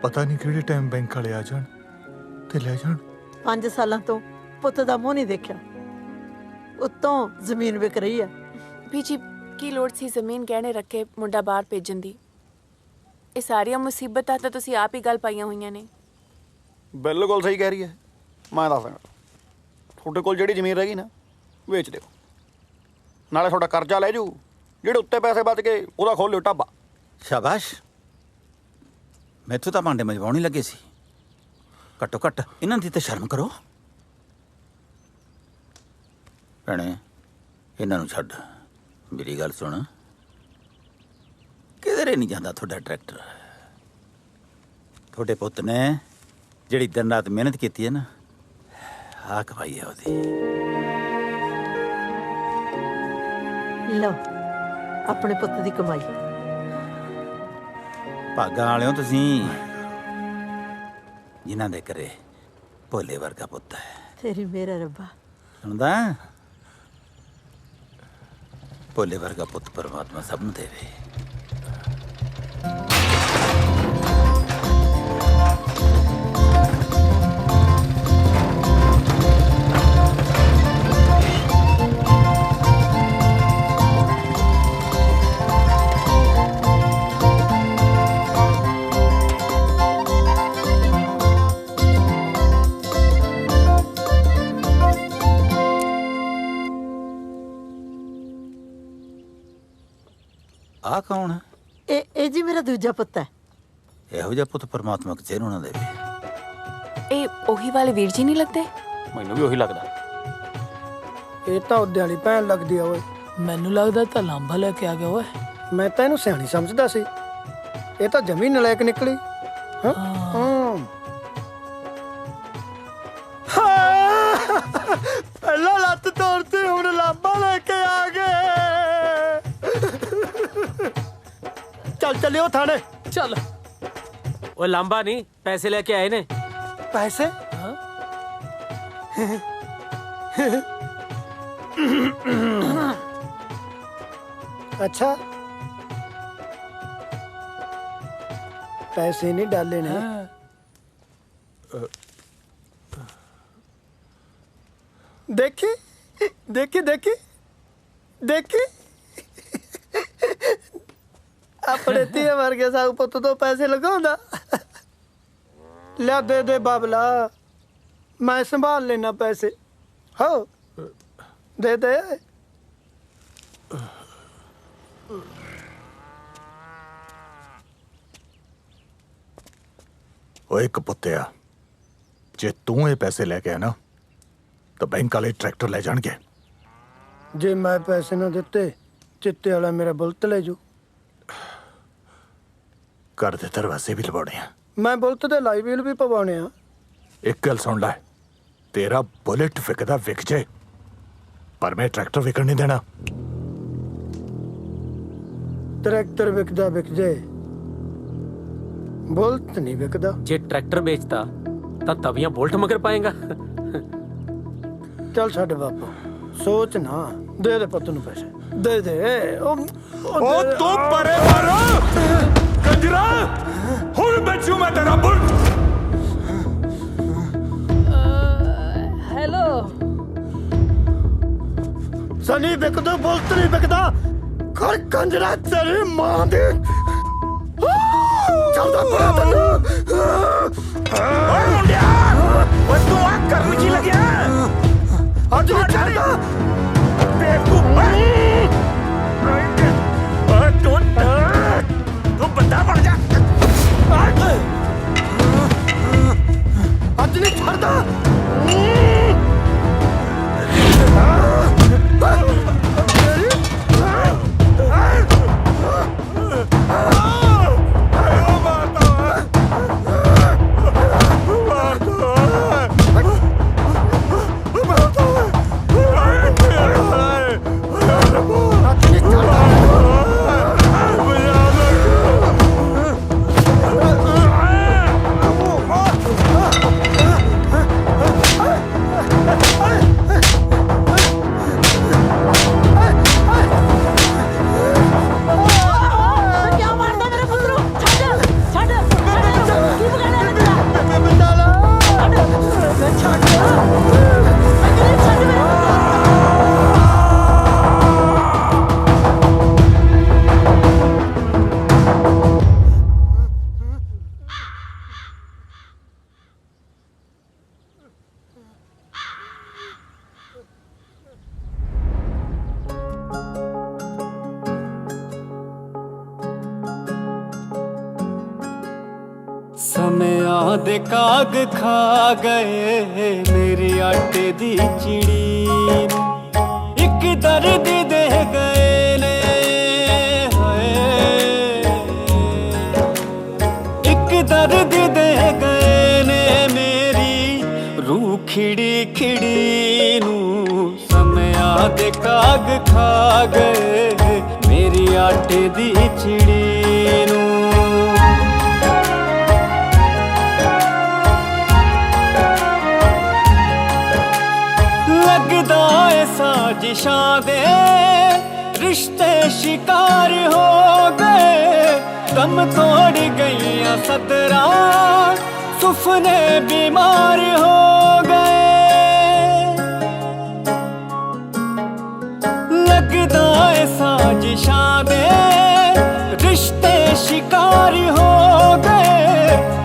H: ਪਤਾ ਨਹੀਂ ਕਿਹੜੇ ਟਾਈਮ ਬੈਂਕ ਵਾਲੇ ਆ ਜਾਣ ਤੇ ਲੈ ਜਾਣ।
B: 5 ਸਾਲਾਂ ਤੋਂ ਪੁੱਤ ਦਾ ਮੂੰਹ ਨਹੀਂ ਦੇਖਿਆ, ਉੱਤੋਂ ਜ਼ਮੀਨ ਵਿਕ ਰਹੀ ਹੈ।
F: ਬੀਜੀ ਕੀ ਲੋੜ ਸੀ ਜ਼ਮੀਨ ਗਹਿਣੇ ਰੱਖੇ ਮੁੰਡਾ ਬਾਹਰ ਭੇਜਣ ਦੀ? ਇਹ ਸਾਰੀਆਂ ਮੁਸੀਬਤਾਂ ਤਾਂ ਤੁਸੀਂ ਆਪ ਹੀ ਗੱਲ ਪਾਈਆਂ ਹੋਈਆਂ ਨੇ।
I: ਬਿਲਕੁਲ ਸਹੀ ਕਹਿ ਰਹੀ ਹੈ। ਮੈਂ ਦੱਸਦਾ, ਤੁਹਾਡੇ ਕੋਲ ਜਿਹੜੀ ਜ਼ਮੀਨ ਰਹਿ ਗਈ ਨਾ, ਵੇਚ ਦਿਓ। ਨਾਲੇ ਤੁਹਾਡਾ ਕਰਜ਼ਾ ਲੈ ਜੂ, ਜਿਹੜੇ ਉੱਤੇ ਪੈਸੇ ਬਚ ਗਏ ਉਹਦਾ ਖੋਲ ਲਿਓ ਢਾਬਾ।
E: ਸ਼ਾਬਾਸ਼, ਮੈਥੋਂ ਤਾਂ ਭਾਂਡੇ ਮਜਵਾਉਣ ਲੱਗੇ ਸੀ। ਘੱਟੋ ਘੱਟ ਇਹਨਾਂ ਦੀ ਤਾਂ ਸ਼ਰਮ ਕਰੋ। ਭੈਣੇ, ਇਹਨਾਂ ਨੂੰ ਛੱਡ, ਮੇਰੀ ਗੱਲ ਸੁਣ। ਕਿਧਰੇ ਨਹੀਂ ਜਾਂਦਾ ਤੁਹਾਡਾ ਟਰੈਕਟਰ। ਤੁਹਾਡੇ ਪੁੱਤ ਨੇ ਜਿਹੜੀ ਦਿਨ ਰਾਤ ਮਿਹਨਤ ਕੀਤੀ ਹੈ ਨਾ, ਆਹ ਕਮਾਈ ਹੈ ਉਹਦੀ।
B: ਲਓ ਆਪਣੇ ਪੁੱਤ ਦੀ ਕਮਾਈ।
E: ਭਾਗਾਂ ਵਾਲਿਓ ਤੁਸੀਂ, ਜਿਨ੍ਹਾਂ ਦੇ ਘਰੇ ਭੋਲੇ ਵਰਗਾ ਪੁੱਤ ਹੈ।
B: ਤੇਰੀ ਮੇਰਾ ਰੱਬਾ।
E: ਸੁਣਦਾ, ਭੋਲੇ ਵਰਗਾ ਪੁੱਤ ਪਰਮਾਤਮਾ ਸਭ ਨੂੰ ਦੇਵੇ। ਆ ਕੌਣ ਹੈ?
B: ਇਹ ਜੀ ਮੇਰਾ ਦੂਜਾ ਪੁੱਤ ਹੈ।
E: ਇਹੋ ਜਿਹਾ ਪੁੱਤ ਪਰਮਾਤਮਾ ਕਿਸੇ ਨੂੰ ਨਾ ਦੇਵੇ।
F: ਇਹ ਉਹੀ ਵਾਲੇ ਵੀਰ ਜੀ ਨਹੀਂ ਲੱਗਦੇ?
I: ਮੈਨੂੰ ਵੀ ਉਹੀ ਲੱਗਦਾ।
U: ਇਹ ਤਾਂ ਉਹਦੇ ਵਾਲੀ ਭੈਣ ਲੱਗਦੀ ਆ ਓਏ।
P: ਮੈਨੂੰ ਲੱਗਦਾ ਤਾਂ ਲਾਂਭਾ ਲੈ ਕੇ ਆ ਗਿਆ ਓਏ।
U: ਮੈਂ ਤਾਂ ਇਹਨੂੰ ਸਿਆਣੀ ਸਮਝਦਾ ਸੀ, ਇਹ ਤਾਂ ਜਮੀ ਨਲਾਇਕ ਨਿਕਲੀ। ਹਾਂ
D: ਪਹਿਲਾਂ ਲੱਤ ਤੋੜਤੀ, ਹੁਣ ਲਾਂਬਾ ਲੈ ਕੇ ਆ ਗਏ। ਚੱਲ ਚੱਲਿਓ ਥਾਣੇ।
P: ਚੱਲ। ਓਏ ਲਾਂਬਾ ਨਹੀਂ, ਪੈਸੇ ਲੈ ਕੇ ਆਏ ਨੇ।
U: ਪੈਸੇ? अच्छा, पैसे नहीं डाले ने। देखी देखी देखी देखी अपने धीए वर्गे साग पुत तो पैसे लगाउंदा। लिया दे दे बाबला, मैं संभाल लेना पैसे। हो दे दे।
H: ਓਏ ਕਪੁੱਤਿਆ, ਜੇ ਤੂੰ ਇਹ ਪੈਸੇ ਲੈ ਕੇ ਆ ਨਾ ਤਾਂ ਬੈਂਕ ਵਾਲੇ ਟਰੈਕਟਰ ਲੈ ਜਾਣਗੇ।
U: जे मैं पैसे ना दिते, चिट्टे वाला मेरा बुलत ले जू।
H: ਘਰ ਦੇ ਦਰਵਾਜ਼ੇ ਵੀ ਲਵਾਉਣੇ ਆ।
U: मैं बुलत दे लाई व्हील भी पवाने आ।
H: ਇੱਕ ਗੱਲ ਸੁਣ ਲੈ, ਤੇਰਾ ਬੁਲਟ ਵਿਕਦਾ ਵਿਕ ਜੇ, ਪਰ ਮੈਂ ਟਰੈਕਟਰ ਵਿਕਣ ਨਹੀਂ ਦੇਣਾ।
U: ट्रैक्टर विकदा विक जाए, बुलट नहीं विकदा।
P: जे ट्रैक्टर बेचता ਤਾਂ ਤਵੀਆਂ ਬੋਲਟ ਮਗਰ ਪਾਏਗਾ।
U: चल छड़ बापू, सोच ना, दे दे पुत्त नूं पैसे, दे दे।
S: ओ तू परे मारो कंजरा, हुण बेचू मैं तेरा बुलट।
B: हेलो
U: सनी विकदा, बुलट नहीं विकदा। कर कंजरा तेरी मां दे। चलदा पड़ा तन्नू।
S: ओए मुंडिया, ओए तू आ करन की लगया?
U: अज नहीं चलदा।
S: तू बंदा बन जा।
I: ਅੱਜ ਨਹੀਂ ਛੱਡਦਾ।
O: ਸਮਿਆਂ ਦੇ ਕਾਗ ਖਾ ਗਏ ਮੇਰੀ ਆਟੇ ਦੀ ਚਿੜੀ ਨੂੰ, ਇੱਕ ਦਰਦ ਦੇ ਗਏ ਨੇ ਹਾਏ, ਇੱਕ ਦਰਦ ਦੇ ਗਏ ਨੇ ਮੇਰੀ ਰੂਹ ਖਿੜੀ ਖਿੜੀ ਨੂੰ। ਸਮਿਆਂ ਦੇ ਕਾਗ ਖਾ ਗਏ ਮੇਰੀ ਆਟੇ ਦੀ ਚਿੜੀ ਨੂੰ। लगदा है साजिशां दे रिश्ते शिकार हो गए, दम तोड़ गईयां सदरा सुफने बीमार हो गए। लगदा है साजिशां दे रिश्ते शिकार हो गए,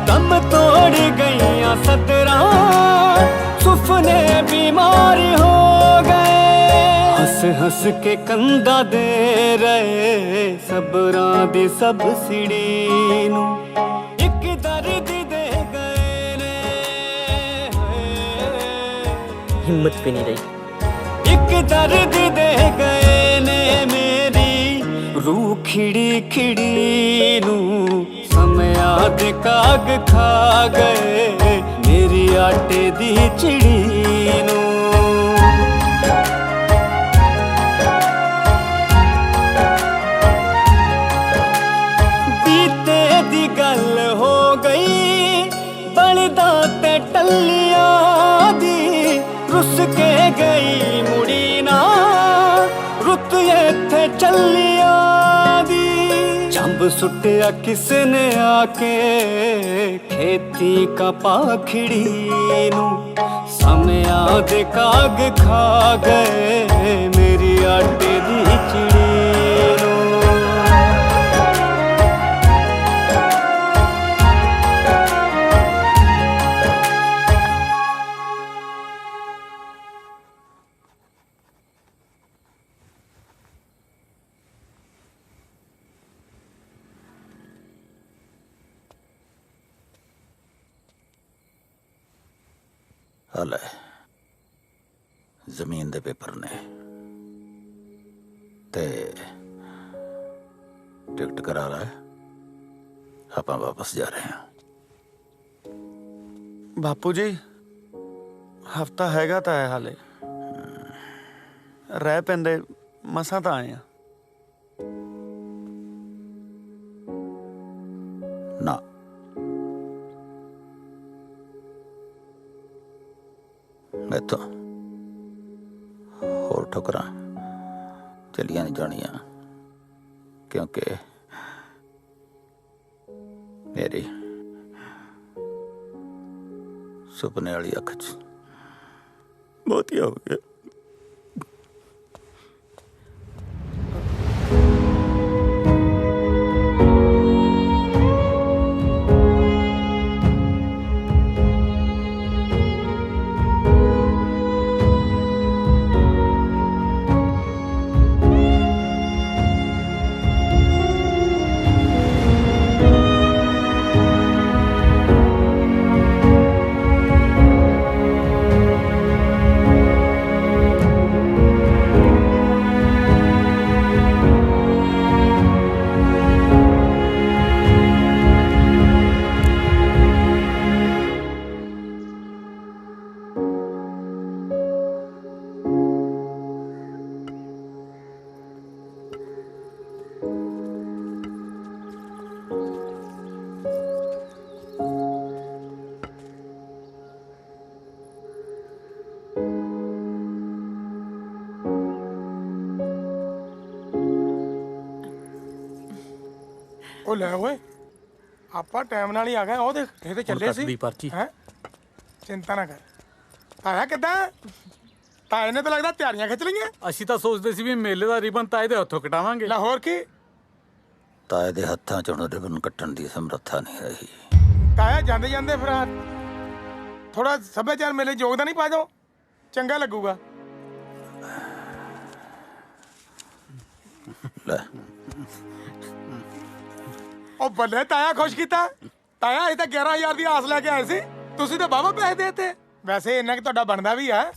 O: दम तोड़ गईयां सदरा सुफने बीमार हो गए। हंस हंस के कंधा दे रहे सबरां दी सब सिड़ी नू, एक दर्द दे गए ने
Q: हिम्मत भी नहीं रही।
O: एक दर्द दे गए ने मेरी रूह खिड़ी खिड़ी नू। समया दे काग खा गए मेरी आटे दी चिड़ी नू। बीते दी गल हो गई बलदा ते टल्लियां दी, रुस के गई मुड़ी ना रुत इत्थे चलिया दी। जंब सुटिया किसने आके खेती का पाखड़ी नू, समया दे काग खा गए मेरी आटे दी चिड़ी नू।
E: ਹਲੇ ਜ਼ਮੀਨ ਦੇ ਪੇਪਰ ਨੇ ਤੇ ਟਿਕਟ ਕਰਾ ਲੈ, ਆਪਾਂ ਵਾਪਸ ਜਾ ਰਹੇ ਹਾਂ।
K: ਬਾਪੂ ਜੀ ਹਫਤਾ ਹੈਗਾ ਤਾਂ ਹੈ ਹਾਲੇ, ਰਹਿ ਪੈਂਦੇ ਮਸਾਂ ਤਾਂ ਆਏ ਆ।
E: ਨਾ ਇੱਥੋਂ ਹੋਰ ਠੋਕਰਾਂ ਚਲੀਆਂ ਨਹੀਂ ਜਾਣੀਆਂ, ਕਿਉਂਕਿ ਮੇਰੀ ਸੁਪਨੇ ਵਾਲੀ ਅੱਖ 'ਚ ਮੋਤੀਆ ਹੋ ਗਿਆ।
R: ਉਹ ਲੈ ਓਏ ਆਪਾਂ ਟਾਈਮ ਨਾਲ ਹੀ ਆ ਗਏ। ਉਹ ਦੇਖ ਇਹ ਤੇ ਚੱਲੇ ਸੀ
H: ਦੀ ਪਰਚੀ
R: ਹੈ। ਚਿੰਤਾ ਨਾ ਕਰ। ਤਾਇਆ ਕਿੱਦਾਂ? ਤਾਏ ਨੇ ਤਾਂ ਲੱਗਦਾ ਤਿਆਰੀਆਂ ਖਿੱਚ ਲਈਆਂ।
H: ਅਸੀਂ ਤਾਂ ਸੋਚਦੇ ਸੀ ਵੀ ਮੇਲੇ ਦਾ ਰਿਬਨ ਤਾਏ ਦੇ ਹੱਥੋਂ ਕਟਾਵਾਂਗੇ।
R: ਲਾਹੌਰ ਕੀ
E: ਤਾਏ ਦੇ ਹੱਥਾਂ 'ਚ ਹੁਣ ਰਿਬਨ ਕੱਟਣ ਦੀ ਸਮਰੱਥਾ ਨਹੀਂ ਰਹੀ।
R: ਤਾਇਆ ਜਾਂਦੇ ਜਾਂਦੇ ਫਿਰ ਥੋੜਾ ਸੱਭਿਆਚਾਰ ਮੇਲੇ ਯੋਗਦਾਨ ਨਹੀਂ ਪਾ ਜਾਓ, ਚੰਗਾ ਲੱਗੂਗਾ।
E: ਲੈ
R: ਉਹ ਬੱਲੇ ਤਾਇਆ ਖੁਸ਼ ਕੀਤਾ। ਤਾਇਆ ਇਹ ਤਾਂ 11,000 ਦੀ ਆਸ ਲੈ ਕੇ ਆਏ ਸੀ, ਤੁਸੀਂ ਤਾਂ ਬਾਬਾ ਪੈਸੇ ਦੇਤੇ। ਵੈਸੇ ਇੰਨਾ ਕਿ ਤੁਹਾਡਾ ਬਣਦਾ ਵੀ ਆ।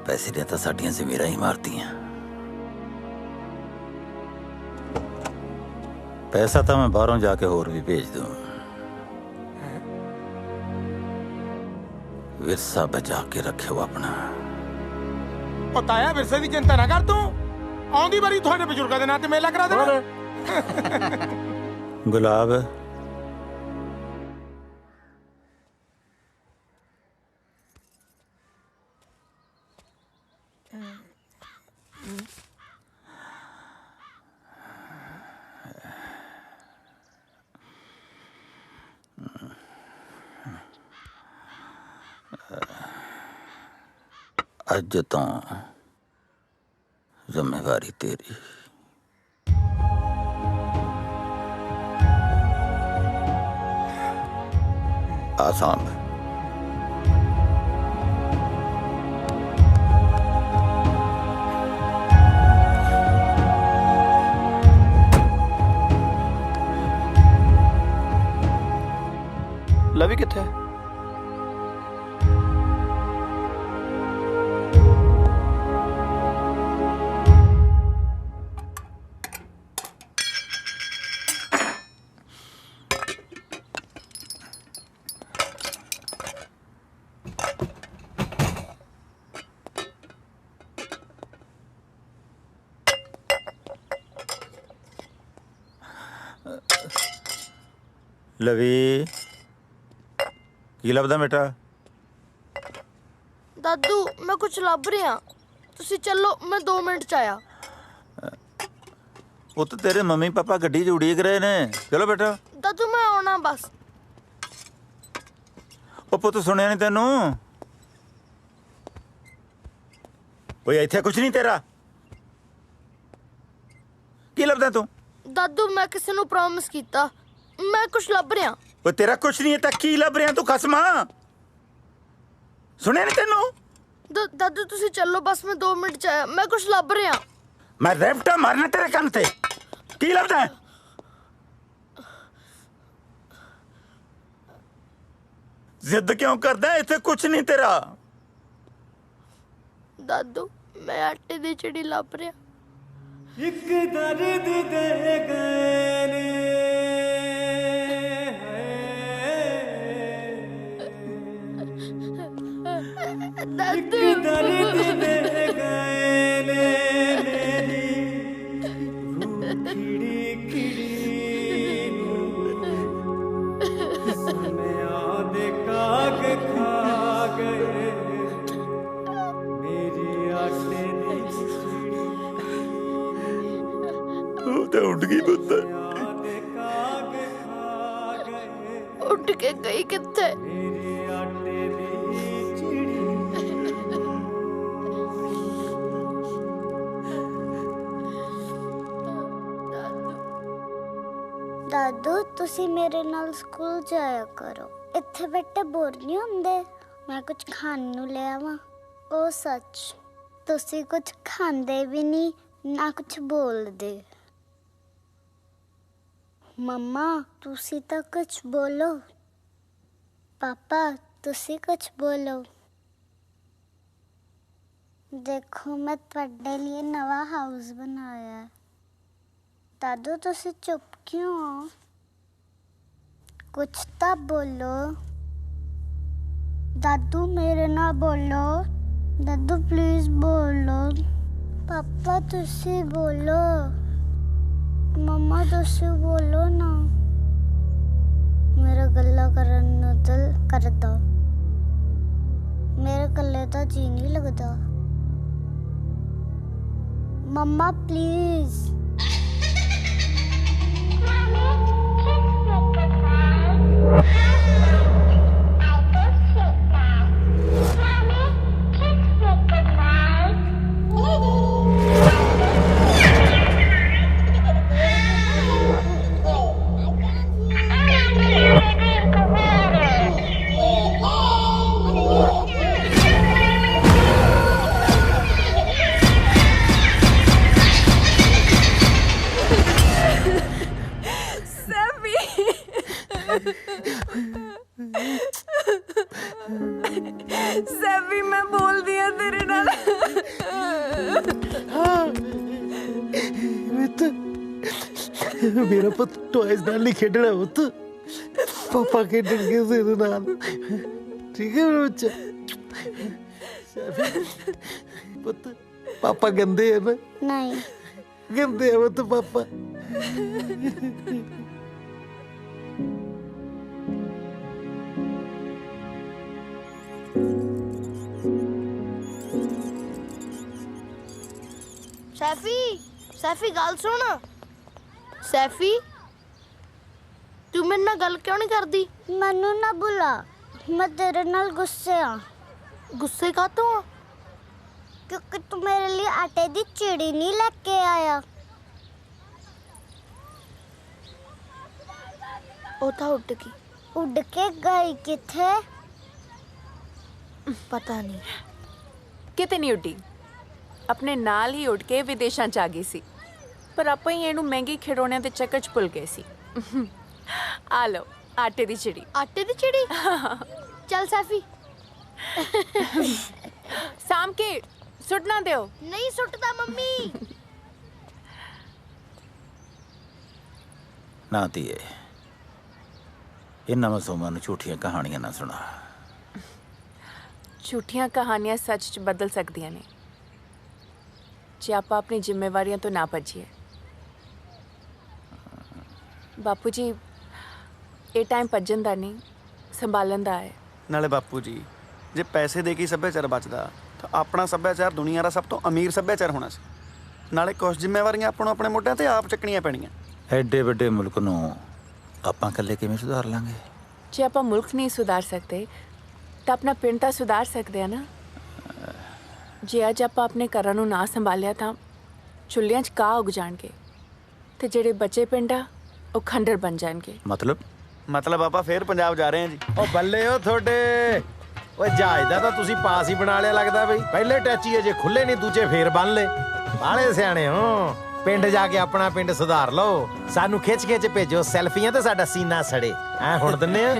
E: ਪੈਸੇ ਨੇ ਤਾਂ ਸਾਡੀਆਂ ਜ਼ਮੀਰਾਂ ਹੀ ਮਾਰਤੀਆਂ। ਪੈਸਾ ਤਾਂ ਮੈਂ ਬਾਹਰੋਂ ਜਾ ਕੇ ਹੋਰ ਵੀ ਭੇਜ ਦੂੰ। ਵਿਰਸਾ ਬਚਾ ਕੇ ਰੱਖਿਓ ਆਪਣਾ।
R: ਉਹ ਤਾਇਆ ਵਿਰਸੇ ਦੀ ਚਿੰਤਾ ਨਾ ਕਰ ਤੂੰ। ਆਉਂਦੀ ਵਾਰੀ ਤੁਹਾਡੇ ਬਜ਼ੁਰਗਾਂ ਦੇ ਨਾਂ ਤੇ ਮੇਲਾ ਕਰਾ ਦੇਣਾ।
E: ਗੁਲਾਬ ਅੱਜ ਤੋਂ ਜ਼ਿੰਮੇਵਾਰੀ ਤੇਰੀ। ਆਸਾਨ
D: ਲਵੀ ਕਿੱਥੇ ਹੈ?
E: ਲਵੀ ਕੀ ਲੱਭਦਾ ਬੇਟਾ?
M: ਦਾਦੂ ਮੈਂ ਕੁਝ ਲੱਭ ਰਿਹਾ, ਤੁਸੀਂ ਚੱਲੋ, ਮੈਂ 2 ਮਿੰਟ ਚ ਆਇਆ।
E: ਉਹ ਤਾਂ ਤੇਰੇ ਮੰਮੀ ਪਾਪਾ ਗੱਡੀ 'ਚ ਉਡੀਕ ਰਹੇ ਨੇ। ਚਲੋ ਬੇਟਾ।
M: ਦਾਦੂ ਮੈਂ ਆਉਣਾ ਬਸ।
E: ਉਹ ਪੁੱਤ ਸੁਣਿਆ ਨਹੀਂ ਤੈਨੂੰ? ਓਏ ਇੱਥੇ ਕੁਝ ਨਹੀਂ ਤੇਰਾ। ਕੀ ਲੱਭਦਾ ਤੂੰ?
M: ਦਾਦੂ ਮੈਂ ਕਿਸੇ ਨੂੰ ਪ੍ਰੋਮਿਸ ਕੀਤਾ, ਮੈਂ ਕੁਝ ਲੱਭ ਰਿਹਾ।
E: ਓਏ ਤੇਰਾ ਕੁਝ ਨਹੀਂ ਹੈ ਤਾਂ ਕੀ ਲੱਭ ਰਿਹਾ ਤੂੰ ਖਸਮਾ? ਸੁਣਿਆ ਨਹੀਂ ਤੈਨੂੰ?
M: ਦਾਦੂ ਤੁਸੀਂ ਚੱਲੋ ਬਸ, ਮੈਂ 2 ਮਿੰਟ ਚ ਆਇਆ, ਮੈਂ ਕੁਝ ਲੱਭ ਰਿਹਾ।
E: ਮੈਂ ਰੈਪਟਾ ਮਾਰਨਾ ਤੇਰੇ ਕੰਨ ਤੇ। ਕੀ ਲੱਭਦਾ ਹੈ? ਜ਼ਿੱਦ ਕਿਉਂ ਕਰਦਾ? ਇੱਥੇ ਕੁਝ ਨਹੀਂ ਤੇਰਾ।
M: ਦਾਦੂ ਮੈਂ ਆਟੇ ਦੀ ਚਿੜੀ ਲੱਭ ਰਿਹਾ।
A: ਇੱਕ ਦਰਦ ਦੇ ਗਏ ਨੇ
M: ਦਾਦੂ
A: ਇੱਕ ਦਰਦ ਦੇ ਗਏ ਨੇ ਮੇਰੀ ਰੂਹ ਖਿੜੀ ਖਿੜੀ ਨੂੰ ਸਮਿਆਂ ਦੇ ਕਾਗ ਖਾ ਗਏ ਮੇਰੀ ਆਟੇ ਦੀ
E: ਉਹ ਤਾਂ ਉੱਡ ਗਈ ਪੁੱਤ।
M: ਉੱਡ ਕੇ ਗਈ ਕਿੱਥੇ?
L: ਦਾਦੂ ਤੁਸੀਂ ਮੇਰੇ ਨਾਲ ਸਕੂਲ ਜਾਇਆ ਕਰੋ, ਇੱਥੇ ਬੈਠੇ ਬੋਰ ਨਹੀਂ ਹੁੰਦੇ। ਮੈਂ ਕੁਝ ਖਾਣ ਨੂੰ ਲੈ ਆਵਾਂ? ਉਹ ਸੱਚ ਤੁਸੀਂ ਕੁਝ ਖਾਂਦੇ ਵੀ ਨਹੀਂ ਨਾ ਕੁਝ ਬੋਲਦੇ। ਮੰਮਾ ਤੁਸੀਂ ਤਾਂ ਕੁਝ ਬੋਲੋ। ਪਾਪਾ ਤੁਸੀਂ ਕੁਝ ਬੋਲੋ। ਦੇਖੋ ਮੈਂ ਤੁਹਾਡੇ ਲਈ ਨਵਾਂ ਹਾਊਸ ਬਣਾਇਆ ਹੈ। ਦਾਦੂ ਤੁਸੀਂ ਚੁੱਪ ਕਿਉਂ ਹੋ? ਕੁਛ ਤਾਂ ਬੋਲੋ। ਦਾਦੂ ਮੇਰੇ ਨਾਲ ਬੋਲੋ। ਦਾਦੂ ਪਲੀਜ਼ ਬੋਲੋ। ਪਾਪਾ ਤੁਸੀਂ ਬੋਲੋ। ਮੰਮਾ ਤੁਸੀਂ ਬੋਲੋ ਨਾ। ਮੇਰਾ ਗੱਲਾਂ ਕਰਨ ਨੂੰ ਦਿਲ ਕਰਦਾ, ਮੇਰੇ ਇਕੱਲੇ ਤਾਂ ਜੀ ਨਹੀਂ ਲੱਗਦਾ। ਮੰਮਾ ਪਲੀਜ਼।
F: सैफी मैं बोल दिया तेरे नाल
K: मेरा पुत टॉयज नाल नहीं खेडना पुत पापा खेडणगे तेरे नाल ठीक है मेरा बच्चा पुत पापा गंदे है ना
L: नहीं
K: गंदे है पुत पापा
M: सैफी गल सुन सैफी तू मेरे नाल गल क्यों नहीं करदी
L: मनु ना बुला मैं तेरे नाल गुस्से आ
M: गुस्से कातों आ
L: क्योंकि तू मेरे लिए आटे दी चिड़ी नहीं लेके आया
M: ओ था
L: उड़ के गई किथे
M: पता नहीं
F: किते नहीं उड्डी अपने नाल ही उड़ के विदेशां च आ गई सी पर ਆਪਾਂ ਹੀ ਇਹਨੂੰ ਮਹਿੰਗੇ ਖਿਡੌਣਿਆਂ ਦੇ ਚੱਕਰ 'ਚ ਭੁੱਲ ਗਏ ਸੀ ਆ ਲਓ ਆਟੇ ਦੀ ਚਿੜੀ
M: चल सैफी
F: साम के सुट ना दियो
M: नहीं सुटता मम्मी
E: ना धीए इन्हां मासूमां नूं झूठियां कहानियां ना सुना
F: झूठियां कहानियां सच च बदल सकदियां ने जे आप अपनी जिम्मेवारियां तो ना भजिए बापू जी ये टाइम भजन दा नहीं संभालन दा है
K: ਨਾਲੇ ਬਾਪੂ ਜੀ ਜੇ ਪੈਸੇ ਦੇ ਕੇ ਸੱਭਿਆਚਾਰ ਬਚਦਾ ਤਾਂ ਆਪਣਾ ਸੱਭਿਆਚਾਰ ਦੁਨੀਆ ਦਾ ਸਭ ਤੋਂ ਅਮੀਰ ਸੱਭਿਆਚਾਰ ਹੋਣਾ ਸੀ ਨਾਲੇ ਕੁਝ ਜ਼ਿੰਮੇਵਾਰੀਆਂ ਆਪਾਂ ਨੂੰ ਆਪਣੇ ਮੋਢਿਆਂ ਤੇ ਆਪ ਚੱਕਣੀਆਂ ਪੈਣੀਆਂ
E: ਐਡੇ ਵੱਡੇ ਮੁਲਕ ਨੂੰ ਆਪਾਂ ਇਕੱਲੇ ਕਿਵੇਂ ਸੁਧਾਰ ਲਾਂਗੇ
F: ਜੇ ਆਪਾਂ ਮੁਲਕ ਨਹੀਂ ਸੁਧਾਰ ਸਕਦੇ ਤਾਂ ਆਪਣਾ ਪਿੰਡ ਤਾਂ ਸੁਧਾਰ ਸਕਦੇ ਆ ਨਾ ਜੇ ਅੱਜ ਆਪਾਂ ਆਪਣੇ ਘਰਾਂ ਨੂੰ ਨਾ ਸੰਭਾਲਿਆ ਤਾਂ ਚੁੱਲ੍ਹਿਆਂ 'ਚ ਕਾਹ ਉਗ ਜਾਣਗੇ ਤੇ ਜਿਹੜੇ ਬੱਚੇ ਪਿੰਡ ਆ ਉਹ ਖੰਡਰ ਬਣ ਜਾਣਗੇ
K: ਮਤਲਬ ਆਪਾਂ ਫੇਰ ਪੰਜਾਬ ਜਾ ਰਹੇ ਹਾਂ ਜੀ
G: ਉਹ ਬੱਲੇ ਉਹ ਤੁਹਾਡੇ ਓਏ ਜਹਾਜ਼ ਦਾ ਤਾਂ ਤੁਸੀਂ ਪਾਸ ਹੀ ਬਣਾ ਲਿਆ ਲੱਗਦਾ ਬਈ ਪਹਿਲੇ ਟੈਚੀ ਅਜੇ ਖੁੱਲੇ ਨਹੀਂ ਦੂਜੇ ਫੇਰ ਬੰਨ ਲੇ ਬਾਲੇ ਸਿਆਣੇ ਹੋ ਪਿੰਡ ਜਾ ਕੇ ਆਪਣਾ ਪਿੰਡ ਸੁਧਾਰ ਲਓ ਸਾਨੂੰ ਖਿੱਚ ਭੇਜੋ ਸੈਲਫੀਆਂ ਤੇ ਸਾਡਾ ਸੀਨਾ ਸੜੇ ਐ ਹੁਣ ਦਿੰਨੇ ਆ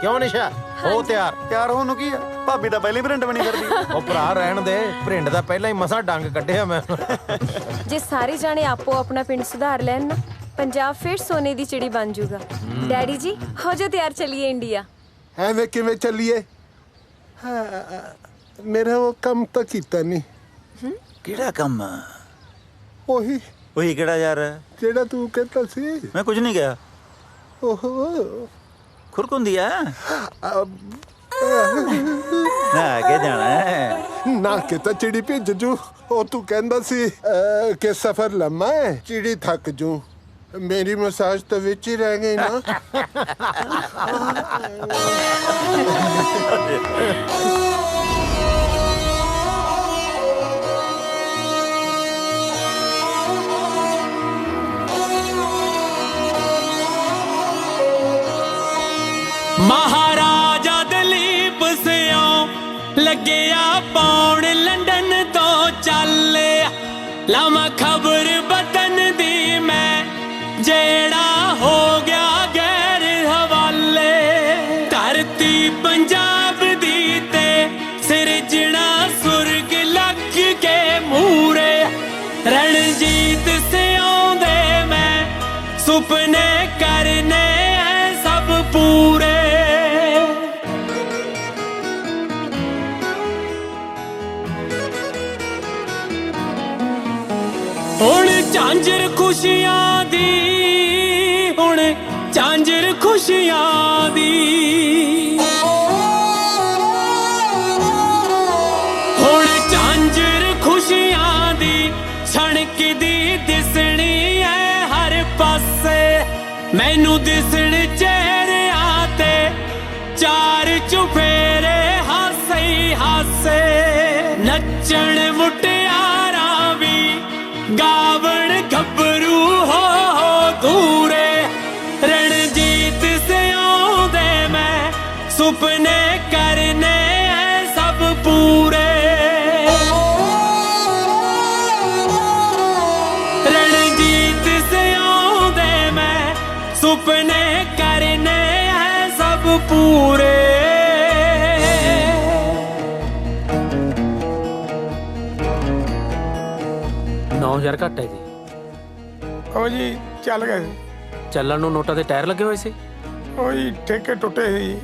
G: ਕਿਉਂ ਨਿਸ਼ਾ ਹੋ ਤਿਆਰ
K: ਹੋਣ ਨੂੰ ਕੀ ਆ ਭਾਬੀ ਤਾਂ ਪਹਿਲੀ ਪ੍ਰਿੰਟ ਬਣੀ ਕਰਦੀ
G: ਉਹ ਭਰਾ ਰਹਿਣ ਦੇ ਪ੍ਰਿੰਟ ਦਾ ਪਹਿਲਾਂ ਹੀ ਮਸਾ ਡੰਗ ਕੱਢਿਆ ਮੈਂ
J: ਜੇ ਸਾਰੇ ਜਾਣੇ ਆਪੋ ਆਪਣਾ ਪਿੰਡ ਸੁਧਾਰ ਲੈਣ ਨਾ ਪੰਜਾਬ ਫਿਰ ਸੋਨੇ ਦੀ ਚਿੜੀ ਬਣ ਜਾਊਗਾ ਡੈਡੀ ਜੀ ਹੋ ਜਾ ਤਿਆਰ ਚਲੀਏ ਇੰਡੀਆ
N: ਐਵੇਂ ਕਿਵੇਂ ਚੱਲੀਏ ਮੇਰਾ ਉਹ ਕੰਮ ਤਾਂ ਕੀਤਾ ਨਹੀਂ
E: ਕਿਹੜਾ ਕੰਮ
N: ਉਹੀ
E: ਕਿਹੜਾ ਯਾਰ
N: ਜਿਹੜਾ ਤੂੰ ਕਹਿੰਦਾ ਸੀ
E: ਮੈਂ ਕੁਝ ਨਹੀਂ ਕਿਹਾ
N: ਓਹੋ
E: ਖੁਰਕ ਹੁੰਦੀ ਆ ਨਾ ਕੇ ਜਾਣਾ ਹੈ
N: ਨਾ ਕਿ ਤਾਂ ਚਿੜੀ ਭੇਜ ਜੂ ਉਹ ਤੂੰ ਕਹਿੰਦਾ ਸੀ ਕਿ ਸਫ਼ਰ ਲੰਮਾ ਹੈ ਚਿੜੀ ਥੱਕ ਜੂ ਮੇਰੀ ਮਸਾਜ ਤਾਂ ਵਿੱਚ ਹੀ ਰਹਿ ਗਈ ਨਾ
A: महाराजा दलीप सियों लग्या पौण लंडन तो चले लामा खबर बतन दी मैं जेड़ा हो गया गैर हवाले धरती पंजाब दी ते सिरजना सुरग लग के मूरे रणजीत सियों दे मैं सुपने करने सब पूरे हुण झांझर खुशियां दी हुण झांझर खुशियां दी हुण झांझर खुशियां दी छणक दी दिसणी है हर पासे मैनू दिसण चेहरे आते चार चुफेरे हासे ही हासे नचण मुटियारा भी गावण घबरू हो दूरे रणजीत से आउंदे मैं सुपने करने सब पूरे रणजीत से आउंदे मैं सुपने करने हैं सब पूरे
P: 9000 ਘੱਟ ਹੈ ਜੀ
R: ਉਹ ਜੀ ਚੱਲ ਗਏ ਸੀ।
P: ਚੱਲਣ ਨੂੰ ਨੋਟਾਂ ਦੇ ਟਾਇਰ ਲੱਗੇ ਹੋਏ ਸੀ
R: ਉਹ ਜੀ ਠੇਕੇ ਟੁੱਟੇ ਸੀ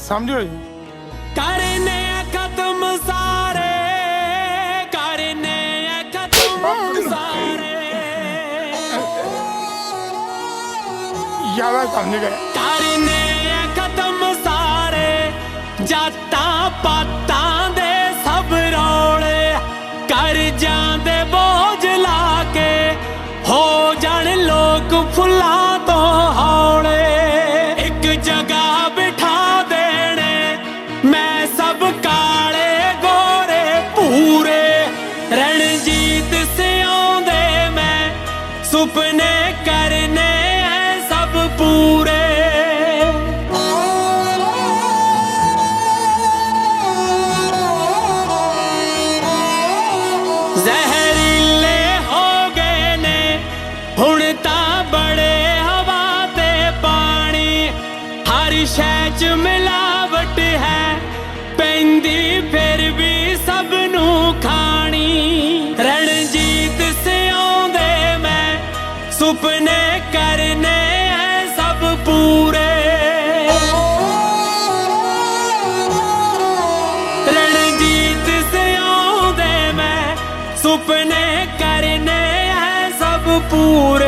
R: ਸਮਝੋ ਜੀ
A: करने खत्म सारे करने खत्म सारे
R: ਜ਼ਿਆਦਾ ਸਮਝ ਗਏ
A: करने खत्म सारे जाता पातां दे सब रौले कर जांदे बोझ ला के हो जाण लोक फुल्लां तो हौले एक जगह बिठा देने मैं सब काले गोरे पूरे रणजीत से आउंदे मैं सुपने करने हैं सब पूरे ਜ਼ਹਿਰੀਲੇ ਹੋ ਗਏ ਨੇ ਹੁਣ ਤਾਂ ਬੜੇ ਹਵਾ ਤੇ ਪਾਣੀ ਹਰ ਸ਼ੈ ਚ ਮਿਲਾਵਟ ਹੈ ਪੈਂਦੀ ਫਿਰ ਵੀ ਸਭ ਨੂੰ ਖਾਣੀ ਰਣਜੀਤ ਸਿਆਉਂਦੇ ਮੈਂ ਸੁਪਨੇ ਕਰਨੇ ਹੈ ਸਭ ਪੂਰੇ ਰਣਜੀਤ ਸਿਆਉਂਦੇ ਮੈਂ ਸੁਪਨੇ ਕਰਨੇ हैं सब पूरे